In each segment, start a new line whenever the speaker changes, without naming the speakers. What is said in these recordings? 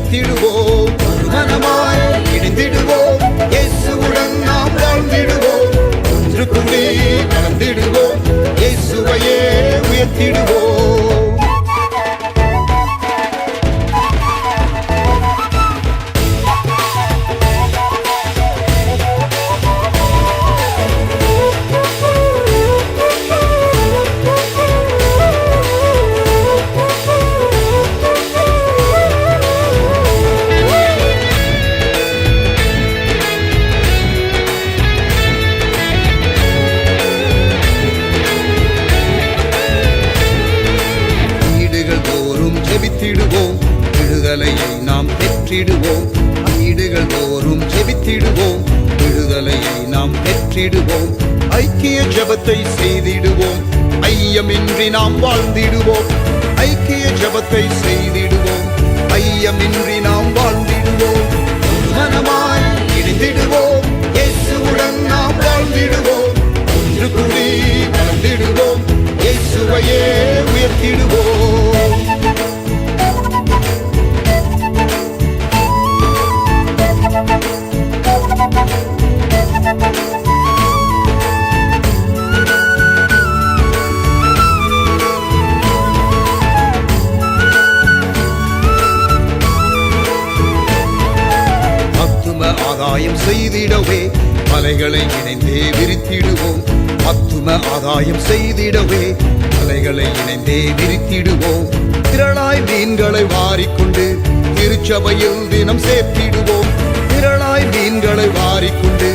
உயர்த்திடுவோம். மனமாய் இணைந்திடுவோம். இயேசுவுடன் நாம் வாழ்ந்திடுவோம். ஒன்று கூடி கலந்திடுவோம். இயேசுவையே உயர்த்திடுவோம். விடுதலையை நாம் பெற்றிடுவோம். வீடுகள் தோறும் ஜெபித்திடுவோம். விடுதலையை நாம் பெற்றிடுவோம். ஐக்கிய ஜெபத்தை செய்திடுவோம். ஐயமின்றி நாம் வாழ்ந்திடுவோம். ஐக்கிய ஜெபத்தை செய்திடுவோம். ஐயமின்றி நாம் வாழ்ந்திடுவோம். மனமாய் இணைந்திடுவோம். இயேசுவுடன் நாம் வாழ்ந்திடுவோம். ஒன்று கூடி வளர்ந்திடுவோம். இயேசுவையே உயர்த்திடுவோம். ஆதாயம் செய்திடவே மலைகளை இணைந்தே விரித்திடுவோம். ஆத்தும ஆதாயம் செய்திடவே மலைகளை இணைந்தே விரித்திடுவோம். திரளாய் மீன்களை வாரிக்கொண்டு திருச்சபையில் தினம் சேர்த்திடுவோம். திரளாய் மீன்களை வாரிக்கொண்டு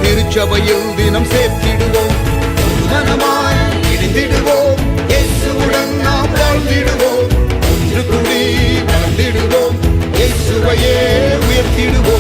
திருச்சபையில் தினம் சேர்த்திடுவோம். மனமாய் இணைந்திடுவோம். இயேசுவுடன் நாம் வாழ்ந்திடுவோம். ஒன்று கூடி வளர்ந்திடுவோம். இயேசுவையே உயர்த்திடுவோம்.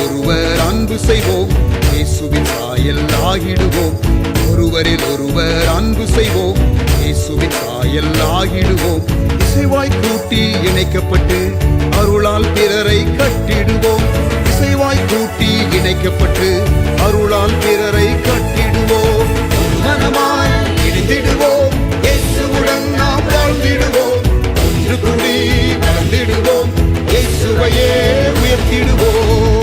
ஒருவர் அன்பு செய்வோம். இயேசுவின் சாயல் ஆகிடுவோம். ஒருவரில் ஒருவர் அன்பு செய்வோம். இயேசுவின் சாயல் ஆகிடுவோம். இசைவாய் கூட்டி இணைக்கப்பட்டு அருளால் பிறரை கட்டிடுவோம். இசைவாய் கூட்டி இணைக்கப்பட்டு அருளால் பிறரை கட்டிடுவோம். மனமாய் இணைந்திடுவோம். இயேசுவுடன் நாம் வாழ்ந்திடுவோம். ஒன்று கூடி வளர்ந்திடுவோம். இயேசுவையே உயர்த்திடுவோம்.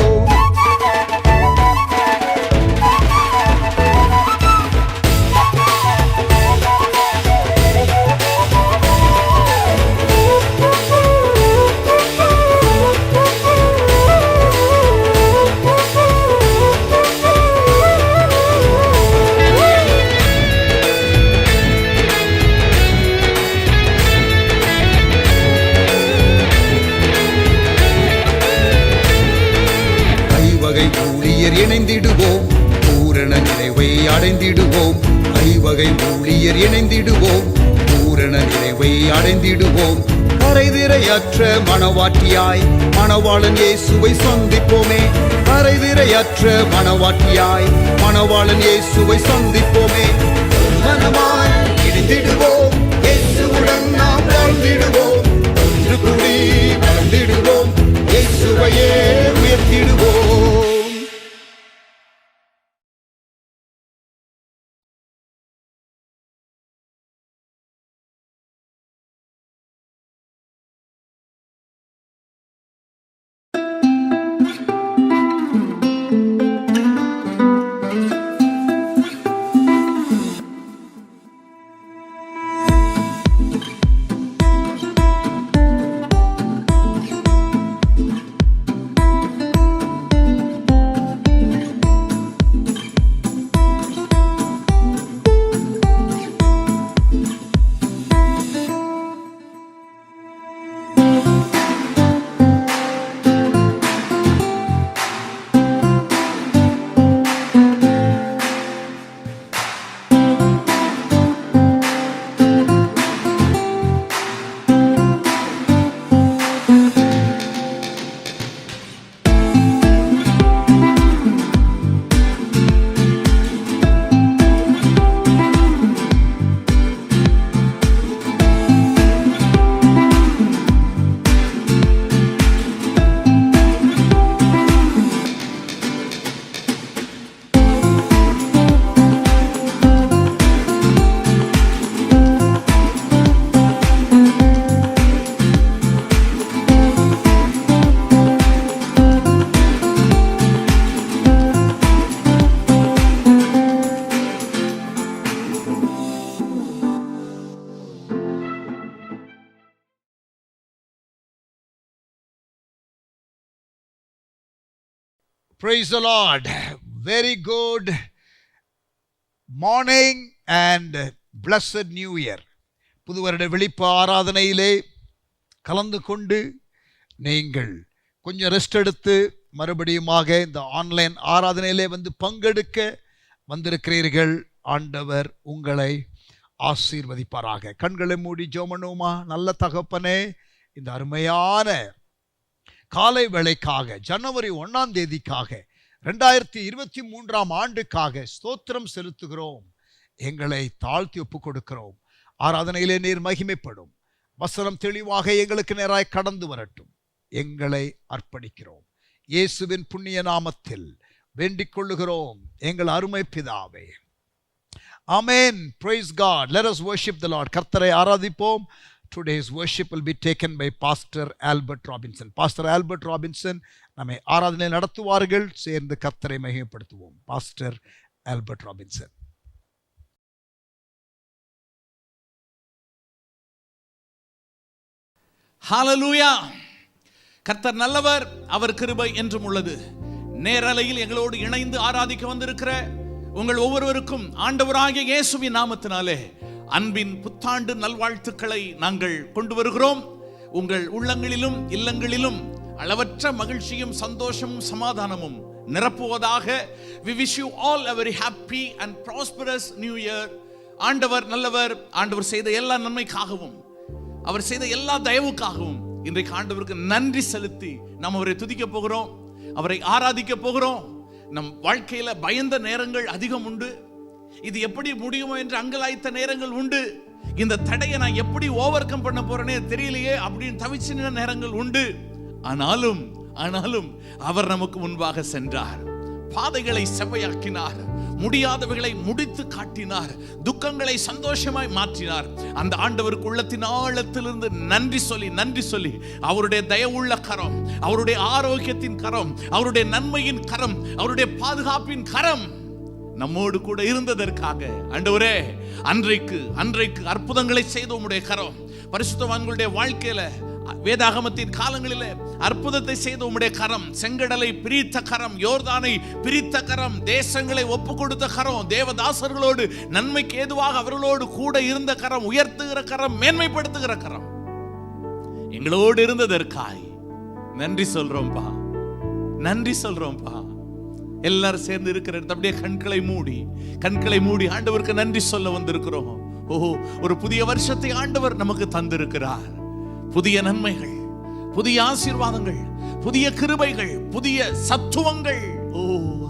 ஊழியர் இணைந்திடுவோம். பூரண நிறைவை அடைந்திடுவோம். ஐவகை ஊழியர் இணைந்திடுவோம். பூரண நிறைவை அடைந்திடுவோம். கரைதிரையற்ற மணவாட்டியாய் மணவாளன் இயேசுவை சந்திப்போமே. கரைதிரையற்ற மணவாட்டியாய் மணவாளன் இயேசுவை சந்திப்போமே. மனமாய் இணைந்திடுவோம். இயேசுவுடன் நாம் வாழ்ந்திடுவோம். ஒன்று கூடி வளர்ந்திடுவோம். இயேசுவையே உயர்த்திடுவோம். Praise the Lord. Very good morning and blessed new year. புது வருட விழிப்பு ஆராதனையிலே கலந்து கொண்டு நீங்கள் கொஞ்சம் ரெஸ்ட் எடுத்து மறுபடியுமாக இந்த ஆன்லைன் ஆராதனையிலே வந்து பங்கெடுக்க வந்திருக்கிறீர்கள். ஆண்டவர் உங்களை ஆசீர்வதிப்பாராக. கண்களை மூடி ஜெபம் பண்ணுவோமா? நல்ல தகப்பனே, இந்த அருமையான காலை வேளைக்காக, ஜனவரி 1ஆம் தேதிக்காக, 2023ஆம் ஆண்டுக்காக ஸ்தோத்திரம் செலுத்துகிறோம். எங்களை தாழ்த்தி ஒப்புக் கொடுக்கிறோம். ஆராதனையிலே நீர் மகிமைப்படும். வசனம் தெளிவாக எங்களுக்கு நேராய் கடந்து வரட்டும். எங்களை அர்ப்பணிக்கிறோம். இயேசுவின் புண்ணிய நாமத்தில் வேண்டிக் கொள்ளுகிறோம் எங்கள் அருமை பிதாவே. Amen. Praise God. Let us worship the Lord. கர்த்தரை ஆராதிப்போம். Today's worship will be taken by Pastor Albert Robinson. Pastor Albert Robinson நம்மை ஆராதனை நடத்துவார்கள். சேர்ந்து கர்த்தரை மகிமைப்படுத்துவோம். Pastor Albert Robinson.
Hallelujah. கர்த்தர் நல்லவர், அவர் கிருபை என்றும் உள்ளது. நேரலையில் எங்களோடு இணைந்து ஆராதிக்க வந்திருக்கிற உங்கள் ஒவ்வொருவருக்கும் ஆண்டவராகிய இயேசுவின் நாமத்தினாலே அன்பின் புத்தாண்டு நல்வாழ்த்துக்களை நாங்கள் கொண்டு வருகிறோம். உங்கள் உள்ளங்களிலும் இல்லங்களிலும் அளவற்ற மகிழ்ச்சியும் சந்தோஷமும் சமாதானமும் நிரப்புவதாக. We wish you all a very happy and prosperous new year. ஆண்டவர் நல்லவர். ஆண்டவர் செய்த எல்லா நன்மைக்காகவும், அவர் செய்த எல்லா தயவுக்காகவும் இன்றைக்கு ஆண்டவருக்கு நன்றி செலுத்தி நாம் அவரை துதிக்க போகிறோம், அவரை ஆராதிக்க போகிறோம். நம் வாழ்க்கையில பயந்த நேரங்கள் அதிகம் உண்டு. இது எப்படி முடியுமோ என்று அங்கலாய்த்த நேரங்கள் உண்டு. இந்த தடையை நான் எப்படி ஓவர் கம் பண்ண போறேனே தெரியலையே அப்படின்னு தவிச்சின நேரங்கள் உண்டு. ஆனாலும் அவர் நமக்கு முன்பாக சென்றார். பாதைகளை செவ்வையாக்கினார், முடியாதவைகளை முடித்து காட்டினார், துக்கங்களை சந்தோஷமாய் மாற்றினார். அந்த ஆண்டவருக்கு உள்ளத்தின் ஆழத்திலிருந்து நன்றி சொல்லி அவருடைய தயவுள்ள கரம், அவருடைய ஆரோக்கியத்தின் கரம், அவருடைய நன்மையின் கரம், அவருடைய பாதுகாப்பின் கரம் நம்மோடு கூட இருந்ததற்காக ஆண்டவரே அன்றைக்கு அற்புதங்களை செய்த உம்முடைய கரம், பரிசுத்தவான்களுடைய வாழ்க்கையில வேதாகமத்தின் காலங்களிலே அற்புதத்தை செய்த உம்முடைய கரம், செங்கடலை பிரித்த கரம், யோர்தானை பிரித்த கரம், தேசங்களை ஒப்பு கொடுத்த கரம், தேவதாசர்களோடு நன்மைக்கு ஏதுவாக அவர்களோடு கூட இருந்த கரம், உயர்த்துகிற கரம், மேன்மைப்படுத்துகிற கரம் எங்களோடு இருந்ததற்காய் நன்றி சொல்றோம்பா. எல்லாரும் சேர்ந்து இருக்கிற அப்படியே கண்களை மூடி ஆண்டவருக்கு நன்றி சொல்ல வந்திருக்கிறோம். ஒரு புதிய வருஷத்தை ஆண்டவர் நமக்கு தந்திருக்கிறார். புதிய நன்மைகள், புதிய ஆசீர்வாதங்கள், புதிய கிருபைகள், புதிய சத்துவங்கள்.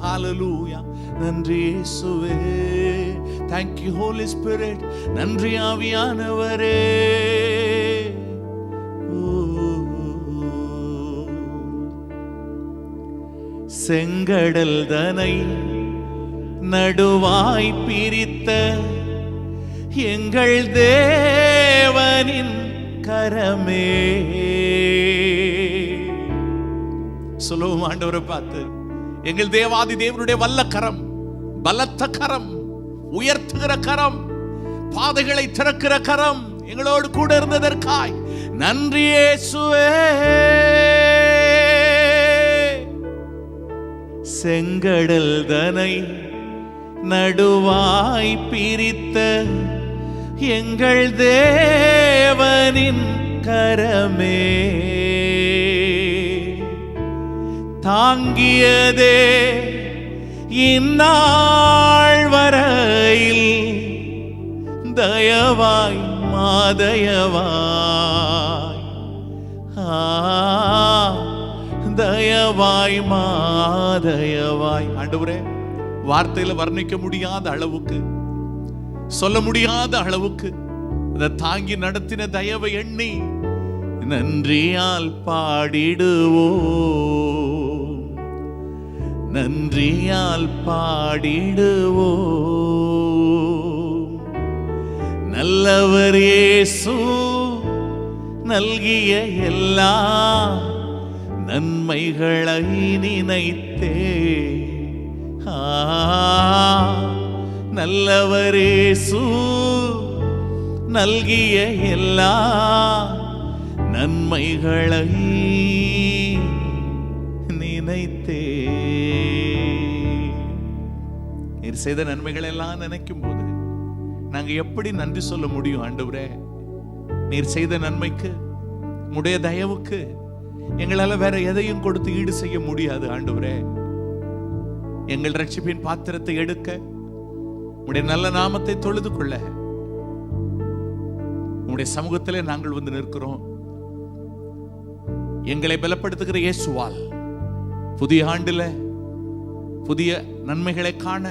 ஹalleluya. நன்றி இயேசுவே. Thank you Holy Spirit. நன்றி ஆவியானவரே. செங்கடல் தனை நடுவாய் பிரித்த எங்கள் தேவனின் கரமே. சொல்லுவோம் ஆண்டவரை பார்த்து, எங்கள் தேவாதி தேவனுடைய வல்ல கரம், பலத்த கரம், உயர்த்துகிற கரம், பாதைகளை திறக்கிற கரம் எங்களோடு கூட இருந்ததற்காய் நன்றி இயேசுவே. செங்கடல் தனை நடுவாய் பிரித்த எங்கள் தேவனின் கரமே தாங்கியதே இந்நாள் வரையில் தயவாய் மாதயவாய் தயவாய் மாதயவாய். ஆண்டவரே, வார்த்தையில வர்ணிக்க முடியாத அளவுக்கு, சொல்ல முடியாத அளவுக்கு அதை தாங்கி நடத்தின தயவை எண்ணி நன்றியால் பாடிடுவோம், நன்றியால் பாடிடுவோம். நல்லவர் இயேசு நல்கிய எல்லா நன்மைகளை நினைத்தே, நல்லவர் இயேசு நல்கிய எல்லா நன்மைகளை நினைத்தே. நீர் செய்த நன்மைகள் எல்லாம் நினைக்கும் போது நாங்க எப்படி நன்றி சொல்ல முடியும் ஆண்டவரே? நீர் செய்த நன்மைக்கு, உம்முடைய தயவுக்கு எங்களால வேற எதையும் கொடுத்து ஈடு செய்ய முடியாது ஆண்டவரே. எங்கள் ரட்சிப்பின் பாத்திரத்தை எடுக்க, உம்முடைய நல்ல நாமத்தை தொழுது கொள்ள உம்முடைய சமூகத்திலே நாங்கள் வந்து நிற்கிறோம். எங்களை பலப்படுத்துகிற இயேசுவால் புதிய ஆண்டுல புதிய நன்மைகளை காண,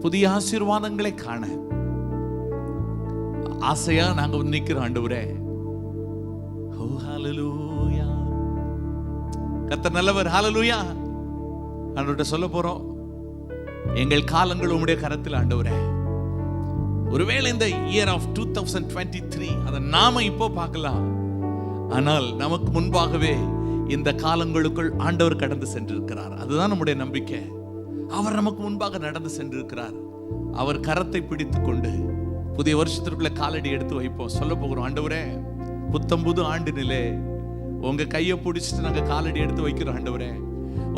புதிய ஆசீர்வாதங்களை காண ஆசையா நாங்க வந்து நிற்கிறோம் ஆண்டவரே. ஓ ஹல்லேலூயா, கர்த்தர் நல்லவர். ஹல்லேலூயா. ஆண்டவர்ட்ட சொல்ல போறோம், எங்கள் காலங்கள் உம்முடைய கரத்தில் ஆண்டவரே. ஒருவேளை இந்த இயர் ஆஃப் 2023 அதை நாம இப்போ பார்க்கலாம், ஆனால் நமக்கு முன்பாகவே இந்த காலங்களுக்குள் ஆண்டவர் கடந்து சென்றிருக்கிறார். அதுதான் நம்முடைய நம்பிக்கை. அவர் நமக்கு முன்பாக நடந்து சென்றிருக்கிறார். அவர் கரத்தை பிடித்துக் கொண்டு புதிய வருஷத்திற்குள்ள காலடி எடுத்து வைப்போம். சொல்ல போகிறோம், ஆண்டவரே புத்தம்புது ஆண்டினிலே உங்க கையை பிடிச்சிட்டு நாங்க காலடி எடுத்து வைக்கிறோம் ஆண்டவரே.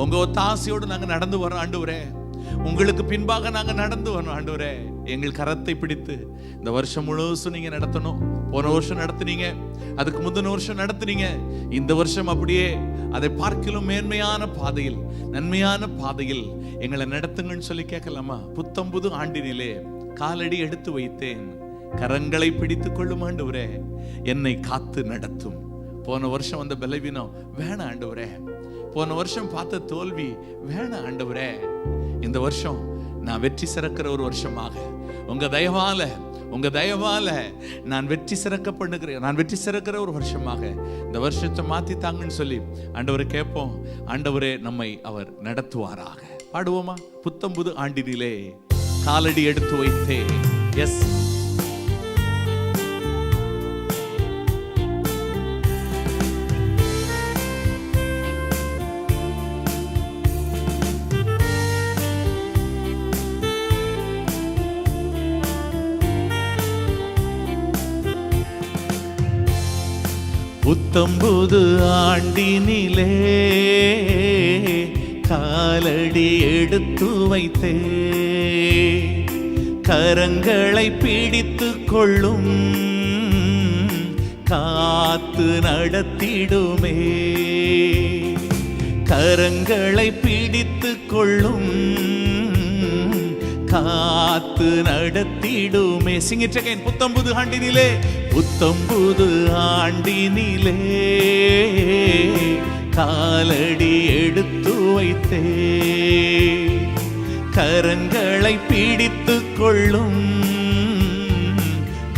உங்க ஒத்தாசையோடு நாங்க நடந்து வரோம் ஆண்டவரே. உங்களுக்கு பின்பாக நாங்க நடந்து வரோம் ஆண்டவரே. எங்கள் கரத்தை பிடித்து இந்த வருஷம் முழுசும் நீங்க நடத்தணும். போன வருஷம் நடத்துனீங்க, அதுக்கு முந்தின வருஷம் நடத்துனீங்க. இந்த வருஷம் அப்படியே அதை பார்க்கிலும் மேன்மையான பாதையில், நன்மையான பாதையில் எங்களை நடத்துங்கன்னு சொல்லி கேட்கலாமா? புத்தம்புது ஆண்டினிலே காலடி எடுத்து வைத்தேன், கரங்களை பிடித்துக் கொள்ளும் ஆண்டவரே, என்னை காத்து நடத்தும். போன வருஷம் வந்த பலவீனம் வேணாம் ஆண்டவரே. போன வருஷம் பார்த்த தோல்வி வேணாம் ஆண்டவரே. இந்த வருஷம் நான் வெற்றி சிறக்கிற ஒரு வருஷமாக உங்க தயவால நான் வெற்றி சிறக்க பண்ணுகிறேன். நான் வெற்றி சிறக்கிற ஒரு வருஷமாக இந்த வருஷத்தை மாத்தி தாங்கன்னு சொல்லி ஆண்டவரை கேட்போம். ஆண்டவரே நம்மை அவர் நடத்துவாராக. பாடுவோமா? புத்தம்புது ஆண்டினிலே காலடி எடுத்து வைத்தேன். எஸ், புத்தம்புது ஆண்டினிலே காலடி எடுத்து வைத்தே, கரங்களை பிடித்துக் கொள்ளும் காத்து நடத்திடுமே. கரங்களை பிடித்துக் கொள்ளும் காத்து நடத்திடுமே. Sing it again. புத்தம்புது ஆண்டினிலே, புத்தம்புது ஆண்டினிலே காலடி எடுத்து வைத்தே, கரங்களை பிடித்துக் கொள்ளும்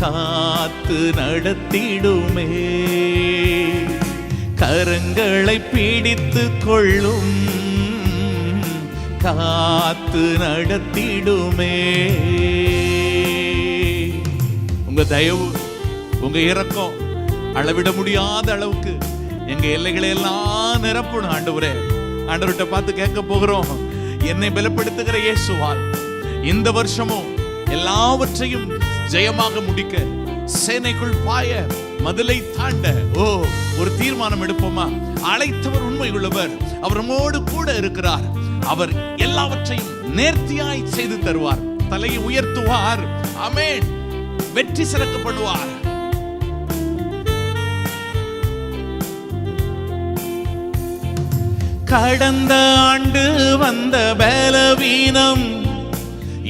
காத்து நடத்திடுமே. கரங்களை பிடித்துக் கொள்ளும் காத்து நடத்திடுமே. உங்க தயவு, உங்க இரக்கம் அளவிட முடியாத அளவுக்கு எங்க எல்லைகளை எல்லாம் நிரப்பணும் ஆண்டவரே. ஆண்டவர்கிட்ட பார்த்து கேட்க போகிறோம், என்னை பலப்படுத்துகிற இயேசுவால் இந்த வருஷமும் எல்லாவற்றையும் ஜெயமாக முடிக்க, சேனைக்குள் பாய, மதிலை தாண்ட ஒரு தீர்மானம் எடுப்போமா? அழைத்தவர் உண்மை உள்ளவர், அவர் நம்மோடு கூட இருக்கிறார். அவர் எல்லாவற்றையும் நேர்த்தியாய் செய்து தருவார். தலையை உயர்த்துவார். ஆமென். வெற்றி சிறக்க பண்ணுவார். கடந்த ஆண்டு வந்த பலவீனம்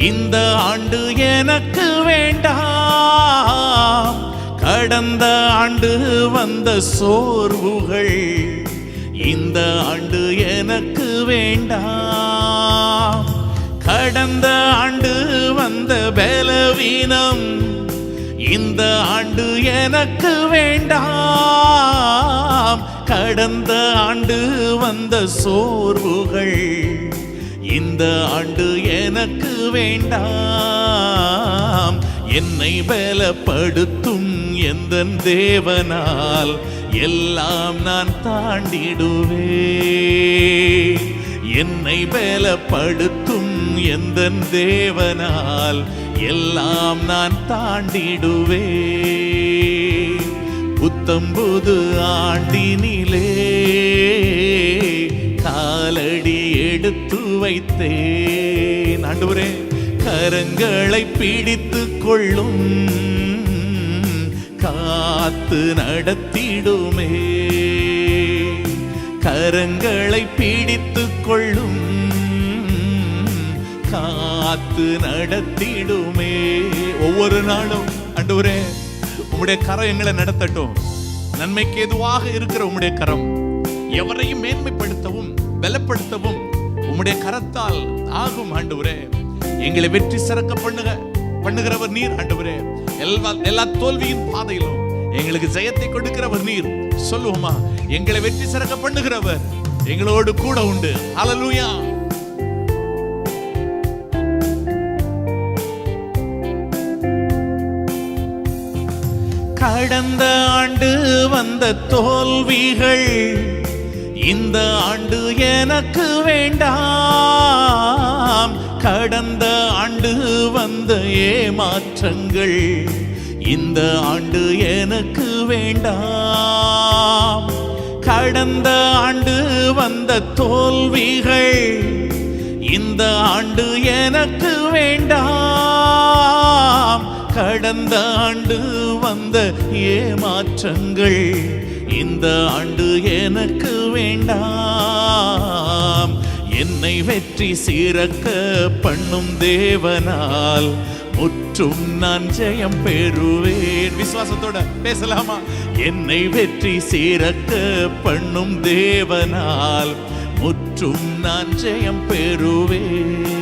இந்த ஆண்டு எனக்கு வேண்டாம். கடந்த ஆண்டு வந்த சோர்வுகள் இந்த ஆண்டு எனக்கு வேண்டாம். கடந்த ஆண்டு வந்த பலவீனம் இந்த ஆண்டு எனக்கு வேண்டாம். கடந்த ஆண்டு வந்த சோர்வுகள் இந்த ஆண்டு எனக்கு வேண்டாம். என்னை பலப்படுத்தும் எந்தன் தேவனால் எல்லாம் நான் தாண்டிடுவேன். என்னை பலப்படுத்தும் எந்தன் தேவனால் எல்லாம் நான் தாண்டிடுவேன். புத்தம்புது ஆண்டினிலே காலடி எடுத்து வைத்தேன். ஆண்டவரே கரங்களை பிடித்து கொள்ளும், காத்து நடத்திடுமே. கரங்களை பிடித்து கொள்ளும், காத்து நடத்திடுமே. ஒவ்வொரு நாளும் ஆண்டவரே உம்முடைய கரம் எங்களை நடத்தட்டும். நன்மைக்கு எதுவாக இருக்கிற உம்முடைய கரம் எவரையும் மேன்மைப்படுத்தவும் பலப்படுத்தவும் உம்முடைய கரத்தால் ஆகும். ஆண்டவரே எங்களை வெற்றி சிறக்க பண்ணுகிறவர் நீர். ஆண்டவரே எல்லா தோல்வியின் பாதையிலும் எங்களுக்கு ஜெயத்தை கொடுக்கிறவர் நீர். சொல்லுவோமா, எங்களை வெற்றி சிறக்க பண்ணுகிறவர் எங்களோடு கூட உண்டு. ஹல்லேலூயா. கடந்த ஆண்டு வந்த தோல்விகள் இந்த ஆண்டு எனக்கு வேண்டாம். கடந்த ஆண்டு வந்த ஏமாற்றங்கள் இந்த ஆண்டு எனக்கு வேண்டாம். கடந்த ஆண்டு வந்த தோல்விகள் இந்த ஆண்டு எனக்கு வேண்டாம். கடந்த ஆண்டு வந்த ஏமாற்றங்கள் இந்த ஆண்டு எனக்கு வேண்டாம். என்னை வெற்றி சிறக்க பண்ணும் தேவனால் முற்றும் நான் ஜெயம் பெறுவேன். விசுவாசத்தோட பேசலாமா? என்னை வெற்றி சிறக்க பண்ணும் தேவனால் முற்றும் நான் ஜெயம் பெறுவேன்.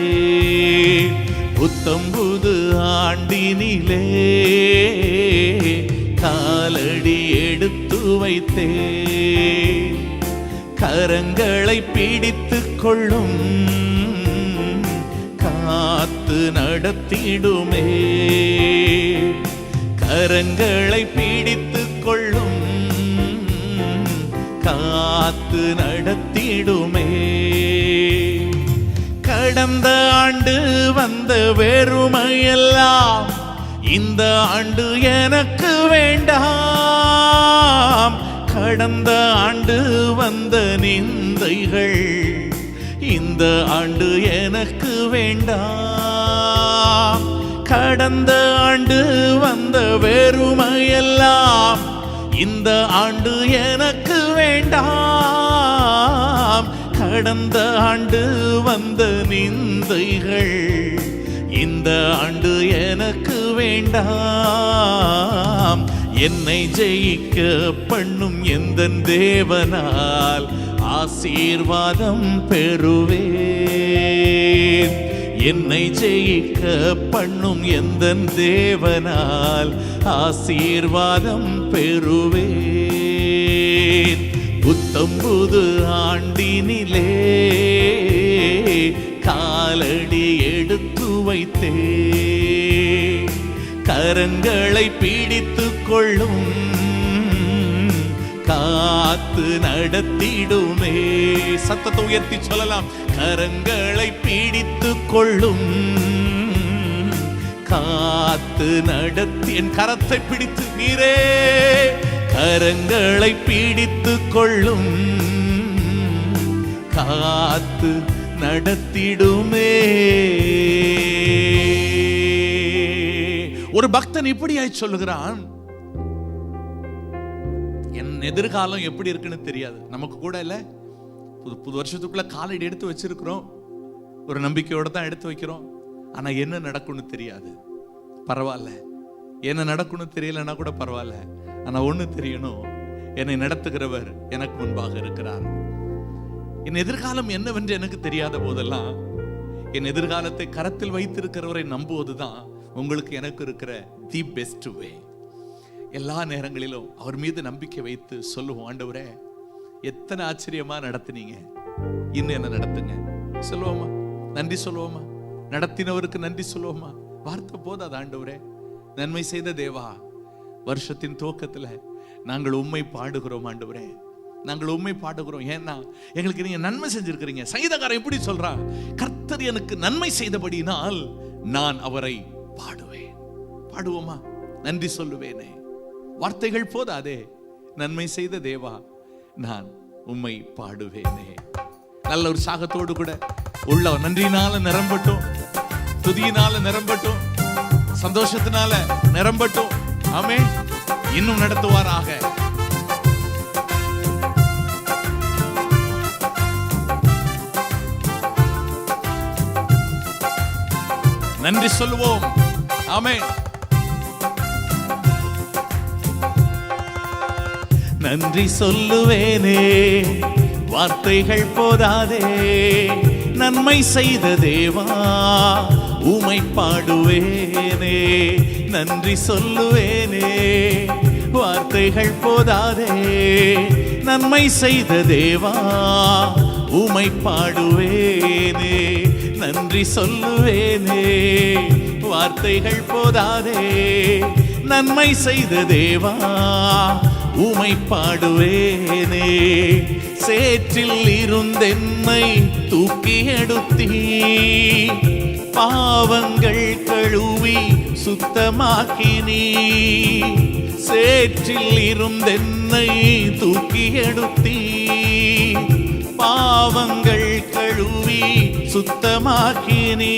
புத்தம்புது ஆண்டினிலே காலடி எடுத்து வைத்தே, கரங்களை பிடித்து கொள்ளும், காத்து நடத்திடுமே. கரங்களை பிடித்து கொள்ளும், காத்து நடத்திடுமே. கடந்த ஆண்டு வந்த வெறுமையெல்லாம் இந்த ஆண்டு எனக்கு வேண்டாம். கடந்த ஆண்டு வந்த நிந்தைகள் இந்த ஆண்டு எனக்கு வேண்டாம். கடந்த ஆண்டு வந்த வெறுமையெல்லாம் இந்த ஆண்டு எனக்கு வேண்டாம். கடந்த ஆண்டு வந்த நிந்தைகள் இந்த ஆண்டு எனக்கு வேண்டாம். என்னை ஜெயிக்க பண்ணும் எந்தன் தேவனால் ஆசீர்வாதம் பெறுவேன். என்னை ஜெயிக்க பண்ணும் எந்தன் தேவனால் ஆசீர்வாதம் பெறுவேன். புத்தம்புது ஆண்டினிலே காலடி எடுத்து வைத்தே, கரங்களை பிடித்து கொள்ளும், காத்து நடத்திடுமே. சத்தத்தை உயர்த்தி சொல்லலாம். கரங்களை பிடித்து கொள்ளும், காத்து நடத்தி. என் கரத்தை பிடித்து நீரே கரங்களை பிடித்து கொள்ளும், காத்து நடத்திடுமே. ஒரு பக்தன் இப்படியாய் சொல்லுகிறான், என் எதிர்காலம் எப்படி இருக்குன்னு தெரியாது. நமக்கு கூட இல்ல, புது வருஷத்துக்குள்ள காலடி எடுத்து வச்சிருக்கிறோம், ஒரு நம்பிக்கையோட தான் எடுத்து வைக்கிறோம். ஆனா என்ன நடக்கும்னு தெரியாது. பரவாயில்ல, என்ன நடக்கும்னு தெரியலன்னா கூட பரவாயில்ல. ஆனா ஒண்ணு தெரியணும், என்னை நடத்துகிறவர் எனக்கு முன்பாக இருக்கிறார். என் எதிர்காலம் என்னவென்று எனக்கு தெரியாத போதெல்லாம் என் எதிர்காலத்தை கரத்தில் வைத்திருக்கிறவரை நம்புவதுதான் உங்களுக்கு எனக்கு இருக்கிற தி பெஸ்ட் வே. எல்லா நேரங்களிலும் அவர் மீது நம்பிக்கை வைத்து சொல்லுவோம், ஆண்டவரே எத்தனை ஆச்சரியமா நடத்தினீங்க, இன்னும் என்ன நடத்துங்க. சொல்லுவோமா? நன்றி சொல்லுவோமா? நடத்தினவருக்கு நன்றி சொல்லுவோமா? வார்த்தை போதாது. ஆண்டவரே நன்மை செய்த தேவா, வருஷத்தின் துவக்கத்துல நாங்கள் உம்மை பாடுகிறோம். ஆண்டவரே நாங்கள் உம்மை பாடுகிறோம். ஏன்னா எங்களுக்கு நீங்க நன்மை செஞ்சிருக்கிறீங்க. சங்கீதக்காரன் எப்படி சொல்றான்? கர்த்தர் எனக்கு நன்மை செய்தபடினால் நான் அவரை பாடுவேன். பாடுவோமா? நன்றி சொல்லுவேனே. வார்த்தைகள் போதாதே. நன்மை செய்த தேவா, நான் உம்மை பாடுவேனே. நல்ல ஒரு சாகத்தோடு கூட உள்ள நன்றினால நிரம்பட்டும். துதியினால நிரம்பட்டும், சந்தோஷத்தினால நிரம்பட்டும். ஆமென். இன்னும் நடத்துவாராக. நன்றி சொல்லுவோம். ஆமென். நன்றி சொல்லுவேனே, வார்த்தைகள் போதாதே. நன்மை செய்த தேவா உமை பாடுவேனே. நன்றி சொல்லுவேனே, வார்த்தைகள் போதாதே. நன்மை செய்த தேவா உமை பாடுவேனே. நன்றி சொல்லுவேனே, வார்த்தைகள் போதாதே. நன்மை செய்த தேவா உமை பாடுவேனே. சேற்றில் இருந்தென்னை தூக்கி எடுத்தீ, பாவங்கள் கழுவி சுத்தமாக்கினீ. சேற்றில் இருந்தென்னை தூக்கி எடுத்தீ, பாவங்கள் கழுவி சுத்தமாக்கினீ.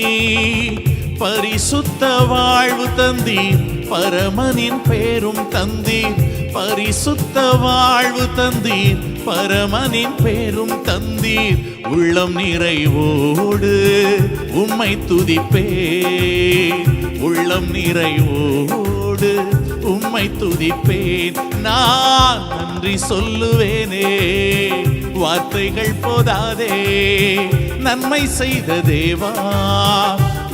பரிசுத்த வாழ்வு தந்தீர், பரமனின் பேரும் தந்தீர். பரிசுத்த வாழ்வு தந்தீர், பரமனின் பேரும் தந்தீர். உள்ளம் நிறைவோடு உம்மை துதிப்பேன். உள்ளம் நிறைவோடு உம்மை துதிப்பேன். நான் நன்றி சொல்லுவேனே, வார்த்தைகள் போதாதே. நன்மை செய்த தேவா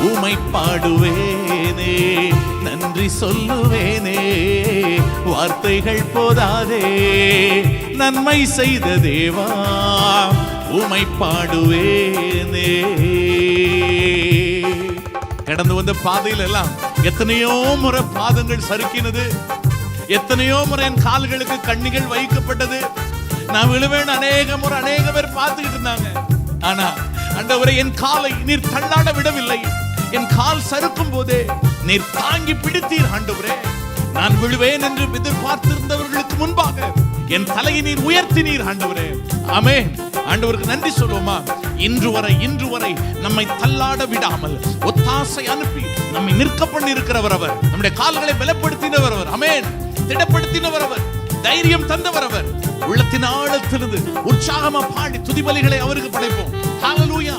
உமை பாடுவேனே. நன்றி சொல்லுவேனே, வார்த்தைகள் போதாதே. நன்மை செய்த தேவா உமை பாடுவேனே. கடந்து வந்த பாதையில் எல்லாம் எத்தனையோ முறை பாதங்கள் சறுக்கினது, எத்தனையோ முறை என் கால்களுக்கு கண்ணிகள் வைக்கப்பட்டது. நான் விழுவேன் அநேக முறை அநேக பேர் பார்த்துக்கிட்டு இருந்தாங்க. ஆனா ஆண்டவரே, என் காலை நீர் தள்ளாட விடவில்லை. என் கால் சறுக்கும் போதே நீர் தாங்கி பிடித்தீர். ஆண்டவரே, நான் விழுவேன் என்று எதிர்பார்த்திருந்தவர்களுக்கு முன்பாக என் தலையை நீர் உயர்த்தினீர். ஆண்டவரே, ஆமென். ஆண்டவருக்கு நன்றி சொல்லுவோமா? இன்று வரை நம்மை தள்ளாட விடாமல் ஒத்தாசை அனுப்பி நம்மை நிற்க பண்ணி இருக்கிறவர் அவர். நம்முடைய கால்களை பலப்படுத்தினவர் அவர். ஆமென். திடப்படுத்தினவர் அவர். தைரியம் தந்தவர் அவர். உள்ளத்தின் ஆழத்திலிருந்து உற்சாகமா பாடி துதிபலிகளை அவருக்கு படைப்போம். ஹalleluya.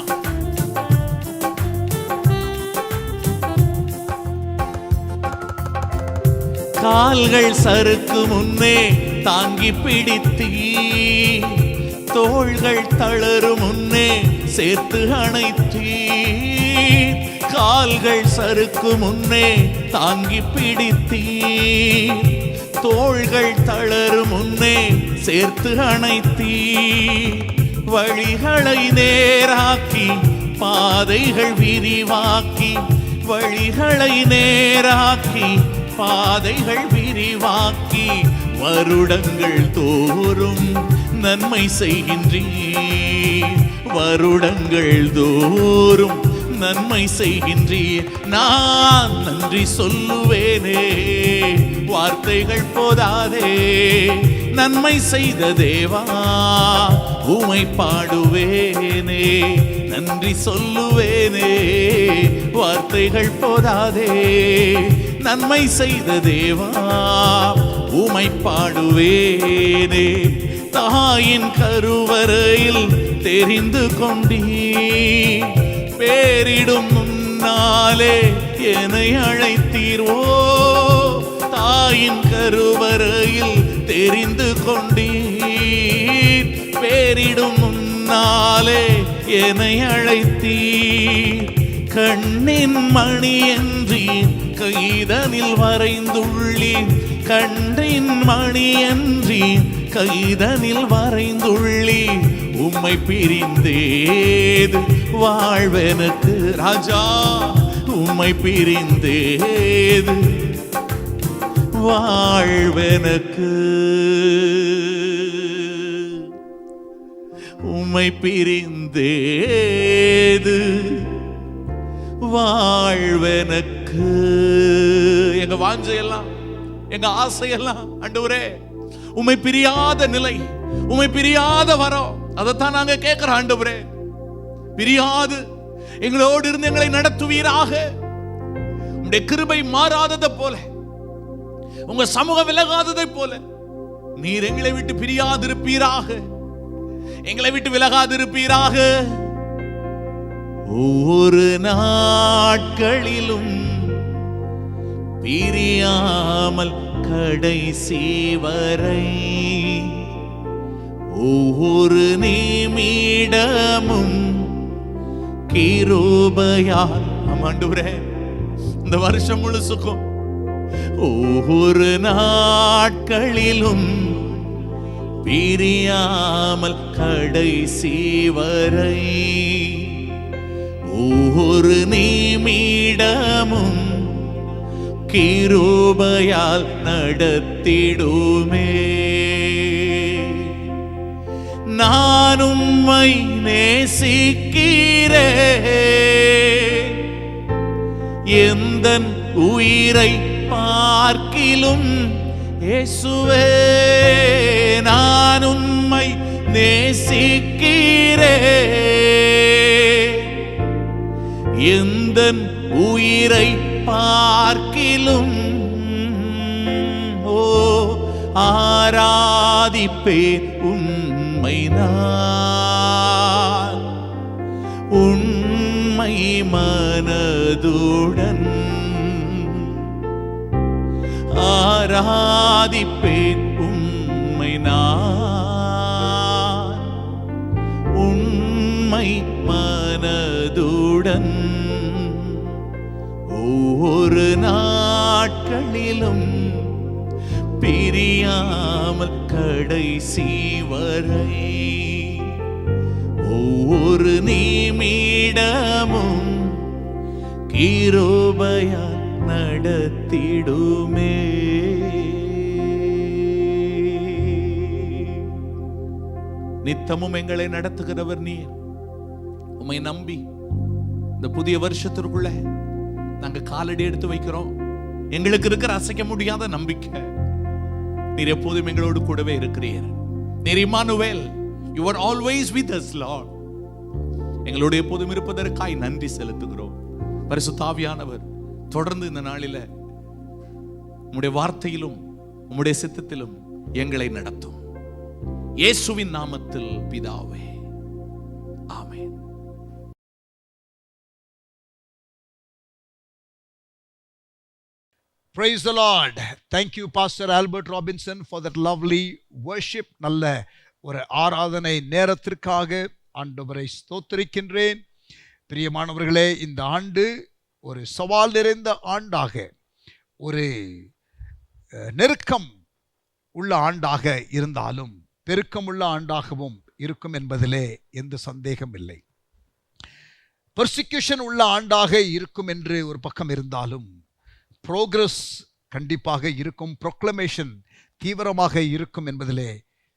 கால்கள் சறுக்கு முன்னே தாங்கி பிடித்தீ, தோள்கள் தளரும் முன்னே சேர்த்து அணைத்தீ. கால்கள் சறுக்கு முன்னே தாங்கி பிடித்தீ, தோள்கள் தளரும் முன்னே சேர்த்து அணைத்தீ. வழிகளை நேராக்கி பாதைகள் விரிவாக்கி, வழிகளை நேராக்கி பாதைகள் விரிவாக்கி. வருடங்கள் தோறும் நன்மை செய்கின்றீர், வருடங்கள் தோறும் நன்மை செய்கின்றீர். நான் நன்றி சொல்லுவேனே, வார்த்தைகள் போதாதே. நன்மை செய்த தேவா உமை பாடுவேனே. நன்றி சொல்லுவேனே, வார்த்தைகள் போதாதே. நன்மை செய்த தேவா உமை பாடுவேனே. தாயின் கருவறையில் தெரிந்து கொண்டீ, பேரிடும் முன்னாலே என்னை அழைத்தீர்வோ. தாயின் கருவறையில் தெரிந்து கொண்டீர், பேரிடும் முன்னாலே என்னை அழைத்தீர். கண்ணின் மணி என்று கைதனில் வரைந்துள்ளீர், கண்ணின் மணி என்று கைதனில் வரைந்துள்ளீர். உம்மை பிரிந்தேது வாழ்வெனக்கு ராஜா, உம்மை பிரிந்தேது வாழ்வெனக்கு. உம்மை பிரிந்தேது வாழ்வெனக்கு. எங்க வாஞ்சையெல்லாம் எங்க ஆசையெல்லாம் ஆண்டவரே உம்மை பிரியாத நிலை, உம்மை பிரியாத வரோம். அதைத்தான் நாங்க கேட்கிறோம் ஆண்டவரே. பிரியாது எங்களோடு இருந்து எங்களை நடத்துவீராக. உம்முடைய கிருபை மாறாததை போல, உங்க சமூகம் விலகாததை போல நீர் எங்களை விட்டு பிரியாதிருப்பீராக, எங்களை விட்டு விலகாதிருப்பீராக. ஒவ்வொரு நாட்களிலும் பிரியாமல் கடைசி வரை, ஒவ்வொரு நிமிடமும் கிருபையால். ஆண்டவரே, இந்த வருஷம் முழுசுக்கும் ஒவ்வொரு நாட்களிலும் பிரியாமல் கடைசி வரை, ஒவ்வொரு நிமிடமும் கிருபையால் நடத்திடுமே. நான் உம்மை நேசிக்கிறேன், எந்தன் உயிரை பார்க்கிலும் இயேசுவே. நான் உம்மை நேசிக்கிறேன், எந்தன் உயிரை பார்க்கிலும் ஆராதிப்பேன் உம்மை நான், உண்மை மனதுடன் ஆராதிப்பேன் உம்மை நான், உண்மை மனதுடன். ஒவ்வொரு நாட்களிலும் பிரியாமல் கடைசி வரை, ஒவ்வொரு நிமிடமும் கிருபையால் நடத்திடுமே. நித்தமும் எங்களை நடத்துகிறவர் நீர். உம்மை நம்பி இந்த புதிய வருஷத்திற்குள்ள நாங்க காலடி எடுத்து வைக்கிறோம். எங்களுக்கு இருக்கிற அசைக்க முடியாத நம்பிக்கை, நீர் எப்போதும் எங்களோடு கூடவே இருக்கிறீர். நீர் Emmanuel, you are always with us Lord. எங்களோடு எப்போதும் இருப்பதற்காய் நன்றி செலுத்துகிறோம். பரிசுத்த ஆவியானவர் தொடர்ந்து இந்த நாளில உம்முடைய வார்த்தையிலும் உம்முடைய சித்தத்திலும் எங்களை நடத்தும். இயேசுவின் நாமத்தில் பிதாவே, ஆமென்.
Praise the Lord. Thank you Pastor Albert Robinson for that lovely worship. நல்ல ஒரு ஆராதனை நேரத்திற்காக ஆண்டவரை ஸ்தோத்திரிக்கின்றேன். பிரியமானவர்களே, இந்த ஆண்டு ஒரு சவால் நிறைந்த ஆண்டாக, ஒரு நெருக்கம் உள்ள ஆண்டாக இருந்தாலும் பெருக்கமுள்ள ஆண்டாகவும் இருக்கும் என்பதிலே எந்த சந்தேகம் இல்லை. பெர்சிக்யூஷன் உள்ள ஆண்டாக இருக்கும் என்று ஒரு பக்கம் இருந்தாலும் ப்ரோக்ரஸ் கண்டிப்பாக இருக்கும், ப்ரொக்ளமேஷன் தீவிரமாக இருக்கும் என்பதிலே